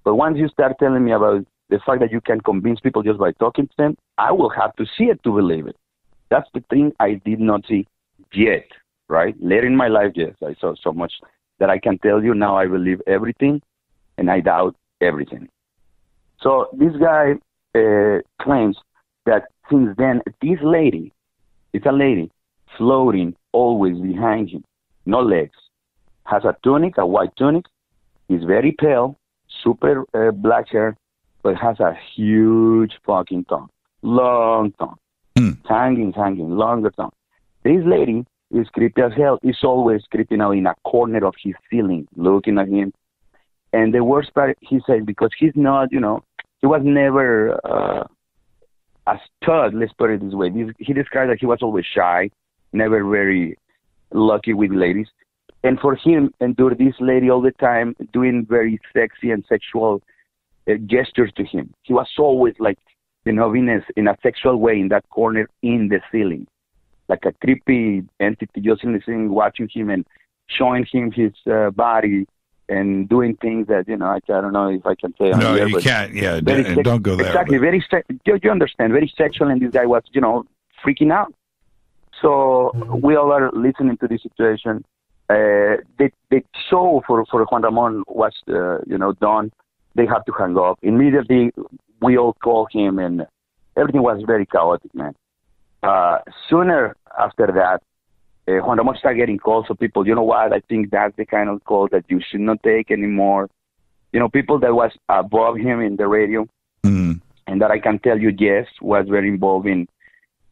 But once you start telling me about the fact that you can convince people just by talking to them, I will have to see it to believe it. That's the thing I did not see yet, right? Later in my life, yes, I saw so much that I can tell you now I believe everything and I doubt everything. So this guy claims that since then, this lady, it's a lady, floating always behind him, no legs, has a tunic, a white tunic, is very pale, super black hair, but has a huge fucking tongue, long tongue, hanging, longer tongue. This lady is creepy as hell, is always creeping out in a corner of his ceiling, looking at him. And the worst part, he said, because he's not, he was never a stud, let's put it this way. He described that he was always shy, never very lucky with ladies. And for him, endure this lady all the time, doing very sexy and sexual gestures to him. He was always like, being in a sexual way in that corner in the ceiling, like a creepy entity just in the ceiling, watching him and showing him his body and doing things that, I don't know if I can say. No, here, you can't. Yeah, don't go there. Exactly. You understand, very sexual, and this guy was, freaking out. So we all are listening to this situation. The show for Juan Ramon was, done. They had to hang up. Immediately, we all called him, and everything was very chaotic, man. Sooner after that, Juan Ramon started getting calls of people, you know what, I think that's the kind of call that you should not take anymore. People that was above him in the radio, and that I can tell you, yes, was very involved in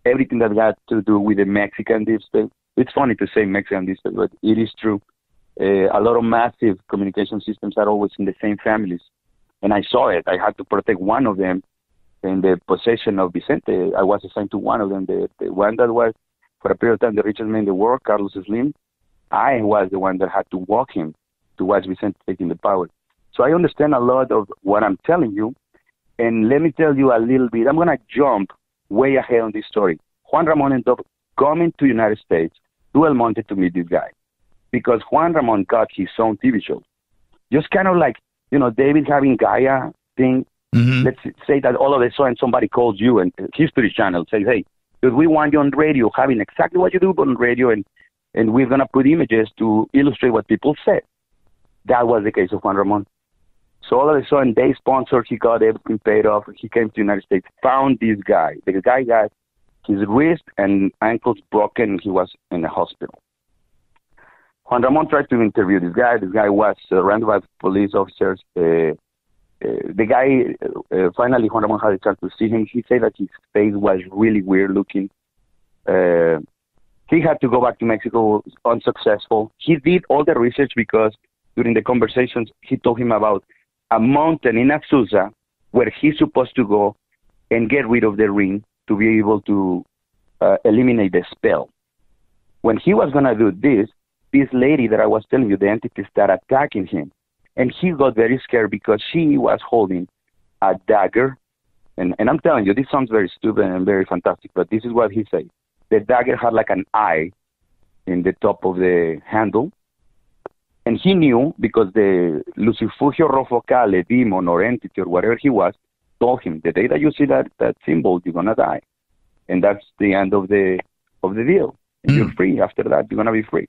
everything that had to do with the Mexican deep state. It's funny to say Mexican deep state, but it is true. A lot of massive communication systems are always in the same families. And I saw it. I had to protect one of them in the possession of Vicente. I was assigned to one of them, the one that was, for a period of time, the richest man in the world, Carlos Slim. I was the one that had to walk him to watch Vicente taking the power. So I understand a lot of what I'm telling you. And let me tell you a little bit. I'm going to jump way ahead on this story. Juan Ramon ended up coming to the United States, to El Monte, to meet this guy. Because Juan Ramon got his own TV show. Just kind of like, David having Gaia thing. Let's say that all of a sudden somebody calls you and History Channel says, hey, dude, we want you on radio, having exactly what you do on radio, and we're going to put images to illustrate what people said. That was the case of Juan Ramon. So all of a sudden, they sponsored, he got everything paid off. He came to the United States, found this guy. The guy got his wrist and ankles broken. He was in the hospital. Juan Ramon tried to interview this guy. This guy was surrounded by police officers. The guy, finally, Juan Ramon had a chance to see him. He said that his face was really weird looking. He had to go back to Mexico, unsuccessful. He did all the research because during the conversations, he told him about a mountain in Azusa where he's supposed to go and get rid of the ring to be able to eliminate the spell. When he was going to do this lady that I was telling you, the entity started attacking him. And he got very scared because she was holding a dagger. And I'm telling you, this sounds very stupid and very fantastic, but this is what he said. The dagger had like an eye in the top of the handle. And he knew because the Lucifugio Rofocale demon or entity or whatever he was told him, the day that you see that symbol, you're going to die. And that's the end of the deal. And you're free. After that, you're going to be free.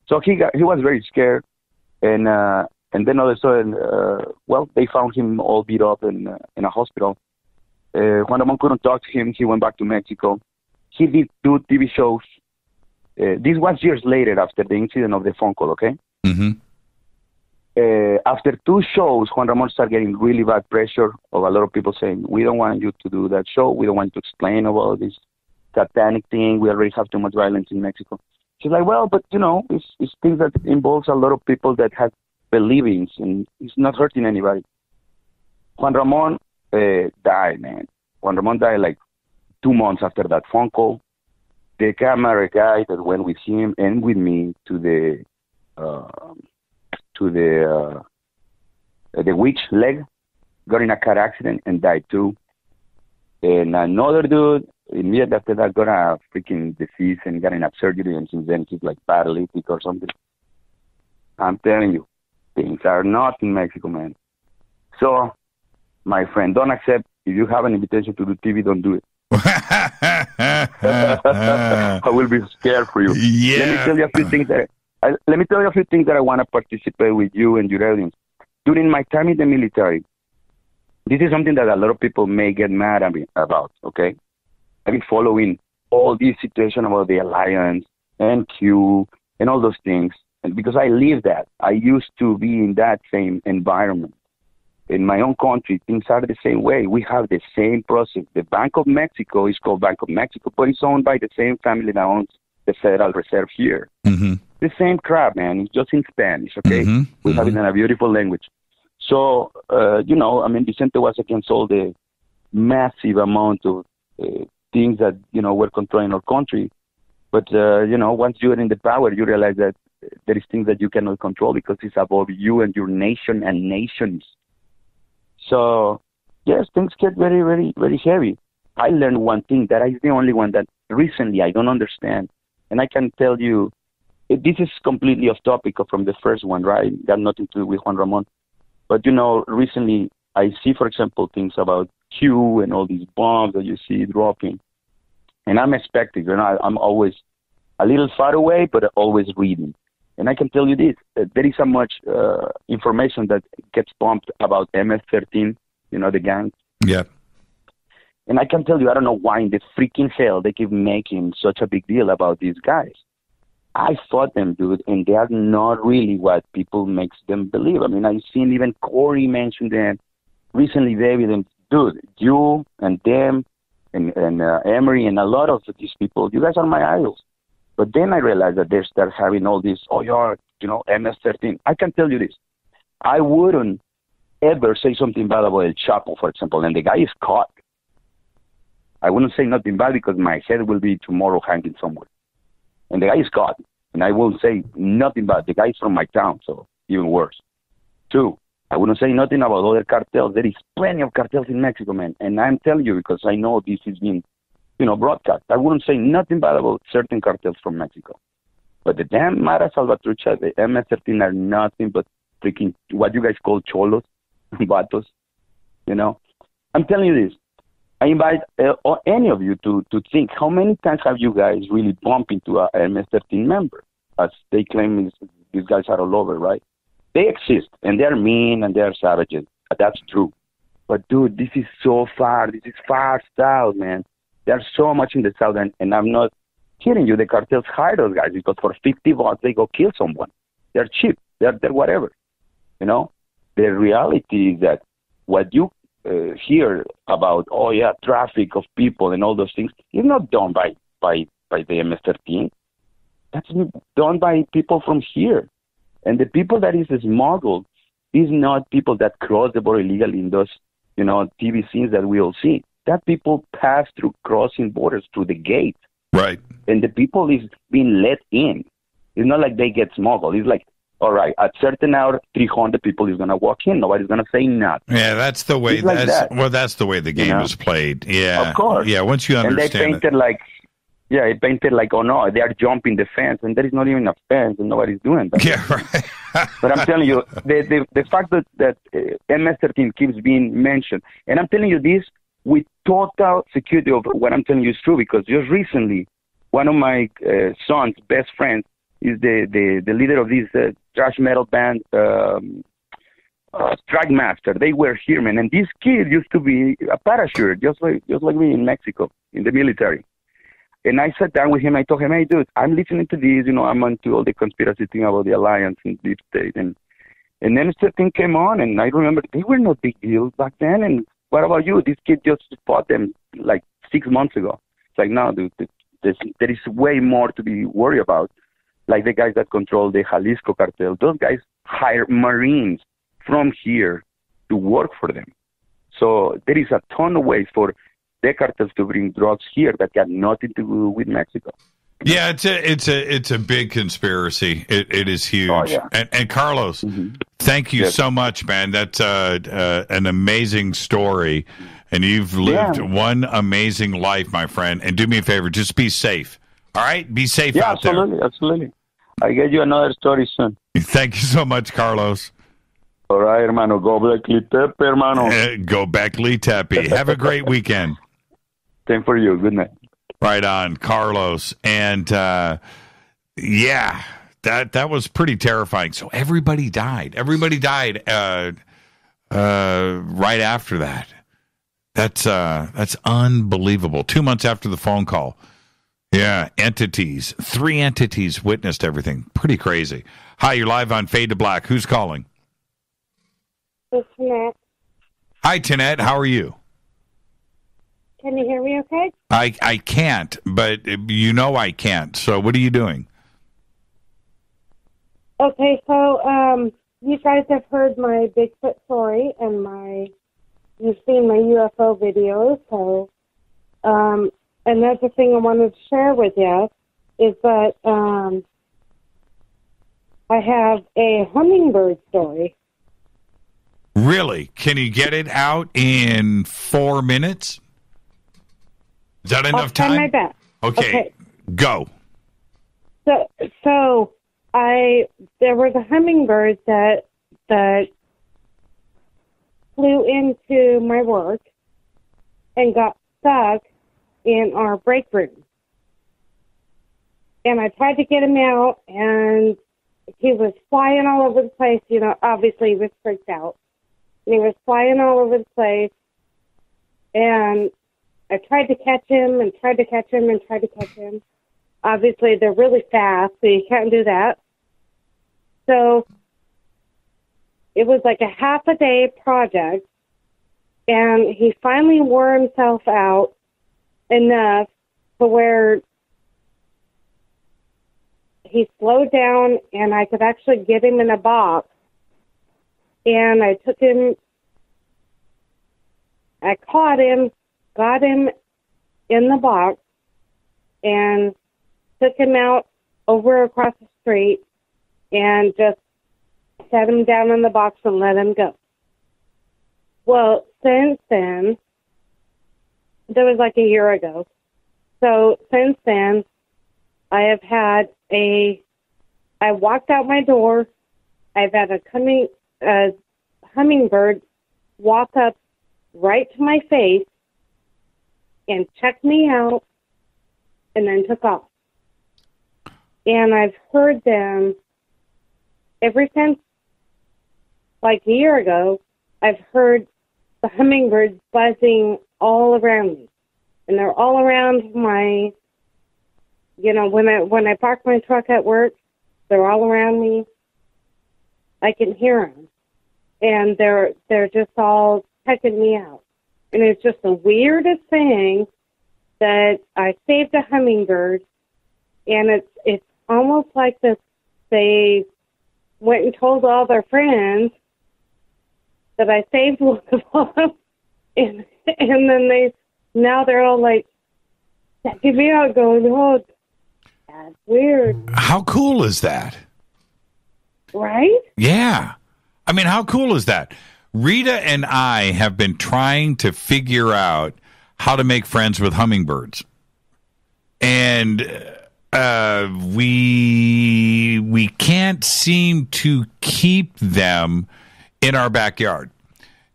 So he was very scared. And then all of a sudden, they found him all beat up in a hospital. Juan Ramon couldn't talk to him. He went back to Mexico. He did 2 TV shows. This was years later after the incident of the phone call, okay? After 2 shows, Juan Ramon started getting really bad pressure of a lot of people saying, we don't want you to do that show. We don't want you to explain about this satanic thing. We already have too much violence in Mexico. She's like, well, but, it's things that involves a lot of people that have believings, and it's not hurting anybody. Juan Ramon died, man. Juan Ramon died like 2 months after that phone call. The camera guy that went with him and with me to the witch leg got in a car accident and died too. And another dude immediately after that got a freaking disease and got in a surgery, and since then he's like paralytic or something. I'm telling you, things are not in Mexico, man. So, my friend, don't accept. If you have an invitation to do TV, don't do it. I will be scared for you. Yeah. Let me tell you a few things that I want to participate with you and your audience. During my time in the military, this is something that a lot of people may get mad at me about, okay? I've been following all these situations about the Alliance and Q and all those things. And because I live that, I used to be in that same environment. In my own country, things are the same way. We have the same process. The Bank of Mexico is called Bank of Mexico, but it's owned by the same family that owns the Federal Reserve here. The same crap, man. It's just in Spanish, okay? We have it in a beautiful language. So, Vicente was against all the massive amount of things that, were controlling our country. But, once you're in the power, you realize that there is things that you cannot control because it's above you and your nation and nations. So, yes, things get very, very, very heavy. I learned one thing that is the only one that recently I don't understand. And I can tell you, this is completely off topic from the first one, right? Got nothing to do with Juan Ramon. But, recently I see, for example, things about Q and all these bombs that you see dropping. And I'm expecting, I'm always a little far away, but always reading. And I can tell you this, there is so much information that gets pumped about MS-13, the gang. Yeah. And I can tell you, I don't know why in the freaking hell they keep making such a big deal about these guys. I fought them, dude, and they are not really what people makes them believe. I mean, I've seen even Corey mention them. Recently, David, and dude, you and them and Emery and a lot of these people, you guys are my idols. But then I realized that they start having all this, MS-13. I can tell you this. I wouldn't ever say something bad about El Chapo, for example, and the guy is caught. I wouldn't say nothing bad because my head will be tomorrow hanging somewhere. And the guy is caught. And I won't say nothing bad. The guy is from my town, so even worse. 2, I wouldn't say nothing about other cartels. There is plenty of cartels in Mexico, man. And I'm telling you because I know this is being, broadcast. I wouldn't say nothing bad about certain cartels from Mexico. But the damn Mara Salvatrucha, the MS-13 are nothing but freaking what you guys call cholos, vatos, I'm telling you this. I invite any of you to think how many times have you guys really bumped into a MS-13 member, as they claim these guys are all over, right? They exist, and they're mean, and they're savages. That's true. But, dude, this is so far. This is far south, man. There's so much in the south, and I'm not kidding you. The cartels hire those guys because for $50 they go kill someone. They're cheap. They're whatever, The reality is that what you hear about, traffic of people and all those things, is not done by the MS-13. That's done by people from here. And the people that is smuggled is not people that cross the border illegally in those, TV scenes that we all see. That people pass through crossing borders through the gate. Right. And the people is being let in. It's not like they get smuggled. It's like, all right, at certain hour, 300 people is going to walk in. Nobody's going to say nothing. Yeah, that's the way. That's the way the game is played. Yeah, of course. Yeah, once you understand. And they painted like, oh no, they are jumping the fence, and there is not even a fence, and nobody's doing that. Yeah, right. But I'm telling you, the fact that MS-13 keeps being mentioned, and I'm telling you this with total security of what I'm telling you is true, because just recently, one of my son's best friends is the leader of this thrash metal band, Strike Master. They were here, man, and this kid used to be a parachuter, just like me in Mexico, in the military. And I sat down with him. I told him, hey, dude, I'm listening to this. I'm into all the conspiracy thing about the Alliance and Deep State. And then this thing came on, and I remember they were no big deal back then. And what about you? This kid just fought them like 6 months ago. It's like, no, dude, there is way more to be worried about. Like the guys that control the Jalisco cartel, those guys hire Marines from here to work for them. So there is a ton of ways for the cartels to bring drugs here that got nothing to do with Mexico. Yeah, it's a big conspiracy. It is huge. Oh, yeah. And Carlos, thank you so much, man. That's an amazing story, and you've lived one amazing life, my friend. And do me a favor, just be safe. All right, be safe out there. Absolutely. I get you another story soon. Thank you so much, Carlos. All right, hermano. Go Beckley Tepe, hermano. Go Beckley Tepe. Have a great weekend. Same for you. Good night. Right on, Carlos. And that was pretty terrifying. So everybody died. Everybody died right after that. That's unbelievable. 2 months after the phone call. Yeah, 3 entities witnessed everything. Pretty crazy. Hi, you're live on Fade to Black. Who's calling? It's Jeanette. Hi, Jeanette. How are you? Can you hear me okay? I can't, but I can't. So what are you doing? Okay, so you guys have heard my Bigfoot story and you've seen my UFO videos, so another thing I wanted to share with you is that I have a hummingbird story. Really? Can you get it out in 4 minutes? Is that enough time? I'll try my best. Okay. Go. So there was a hummingbird that flew into my work and got stuck in our break room. And I tried to get him out, and he was flying all over the place. You know, obviously he was freaked out. And he was flying all over the place. And I tried to catch him and tried to catch him and tried to catch him. Obviously, they're really fast, so you can't do that. So it was like a half-a-day project, and he finally wore himself out enough to where he slowed down, and I could actually get him in a box. And I took him, I caught him, got him in the box, and took him out over across the street and just set him down in the box and let him go. Well, since then, that was like a year ago. So since then, I have had I walked out my door, I've had a hummingbird walk up right to my face and check me out and then took off. And I've heard them ever since, like a year ago, I've heard the hummingbirds buzzing all around me. And they're all around my, you know, when I park my truck at work, they're all around me. I can hear them. And they're just all checking me out. And it's just the weirdest thing that I saved a hummingbird, and it's almost like this. They went and told all their friends that I saved one of them, and then now they're all like checking me out, going, "Oh, that's weird." How cool is that? Right? Yeah. I mean, how cool is that? Rita and I have been trying to figure out how to make friends with hummingbirds. And we can't seem to keep them in our backyard.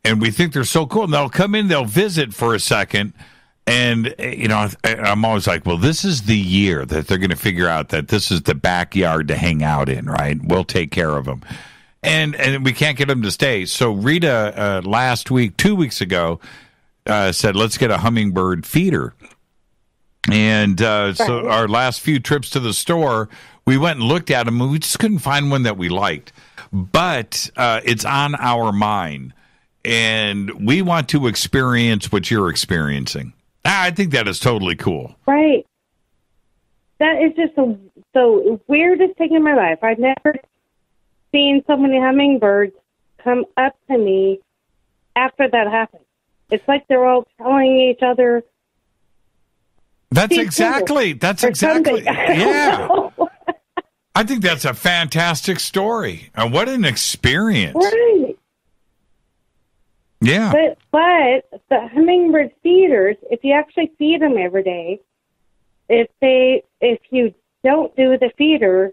And we think they're so cool. And they'll come in, they'll visit for a second. And, you know, I'm always like, well, this is the year that they're going to figure out that this is the backyard to hang out in, right? We'll take care of them. And we can't get them to stay. So Rita, last week, 2 weeks ago, said, let's get a hummingbird feeder. And so our last few trips to the store, we went and looked at them, and we just couldn't find one that we liked. But it's on our mind, and we want to experience what you're experiencing. I think that is totally cool. Right. That is just the weirdest thing in my life. I've never seen so many hummingbirds come up to me after that happened. It's like they're all telling each other. That's exactly. Yeah. I think that's a fantastic story. And what an experience. Right. Yeah. But the hummingbird feeders, if you actually feed them every day, if you don't do the feeder,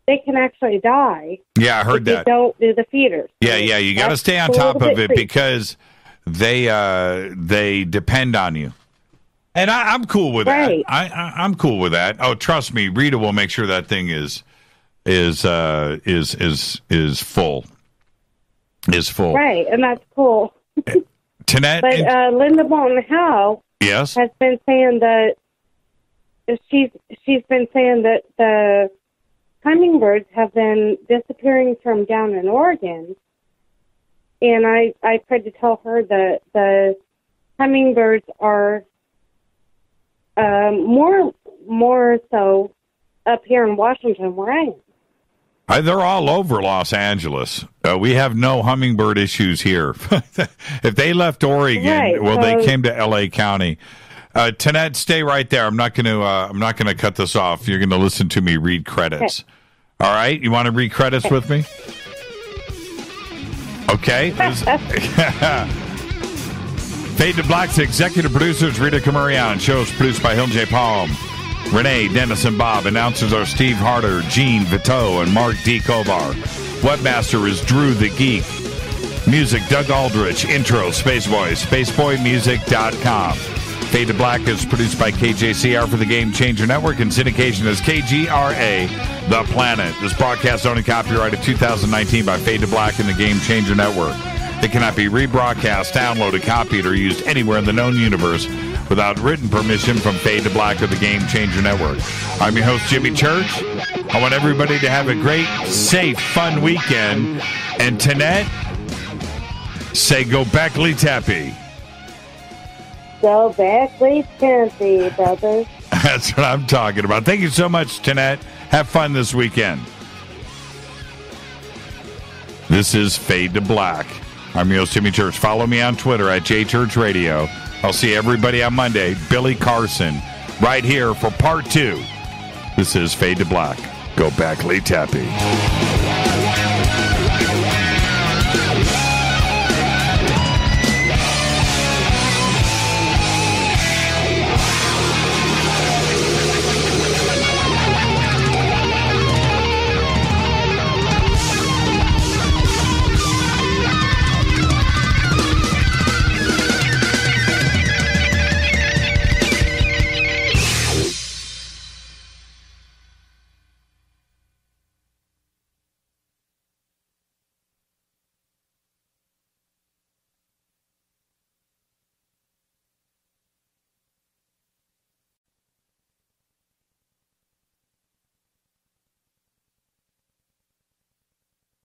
they can actually die. Yeah, I heard that. If you don't do the feeders. Yeah, you got to stay on top of it because they depend on you. And I'm cool with that. I'm cool with that. Oh, trust me, Rita will make sure that thing is full. Is full. Right, and that's cool. Tanette, but Linda Moulton Howe yes, has been saying that she's been saying that the hummingbirds have been disappearing from down in Oregon, and I tried to tell her that the hummingbirds are more so up here in Washington where I am. They're all over Los Angeles. We have no hummingbird issues here. If they left Oregon, they came to L.A. County. Tanette, stay right there. I'm not going to cut this off. You're going to listen to me read credits. Okay. All right, you want to read credits with me? Okay. Fade to Black's executive producers Rita Camarion. Shows produced by Hill J. Palm, Renee, Dennis, and Bob. Announcers are Steve Harder, Gene Vito, and Mark D. Kovar. Webmaster is Drew the Geek. Music, Doug Aldrich. Intro, Spaceboy, spaceboymusic.com. Fade to Black is produced by KJCR for the Game Changer Network, and syndication is KGRA, The Planet. This broadcast owned and copyrighted 2019 by Fade to Black and the Game Changer Network. It cannot be rebroadcast, downloaded, copied, or used anywhere in the known universe without written permission from Fade to Black or the Game Changer Network. I'm your host, Jimmy Church. I want everybody to have a great, safe, fun weekend. And Tanette, say go back, Lee Tappy. Go back, Lee Tappy, brother. That's what I'm talking about. Thank you so much, Tanette. Have fun this weekend. This is Fade to Black. I'm your host, Jimmy Church. Follow me on Twitter at JChurchRadio. I'll see everybody on Monday. Billy Carson, right here for part 2. This is Fade to Black. Go back, Lee Tappy.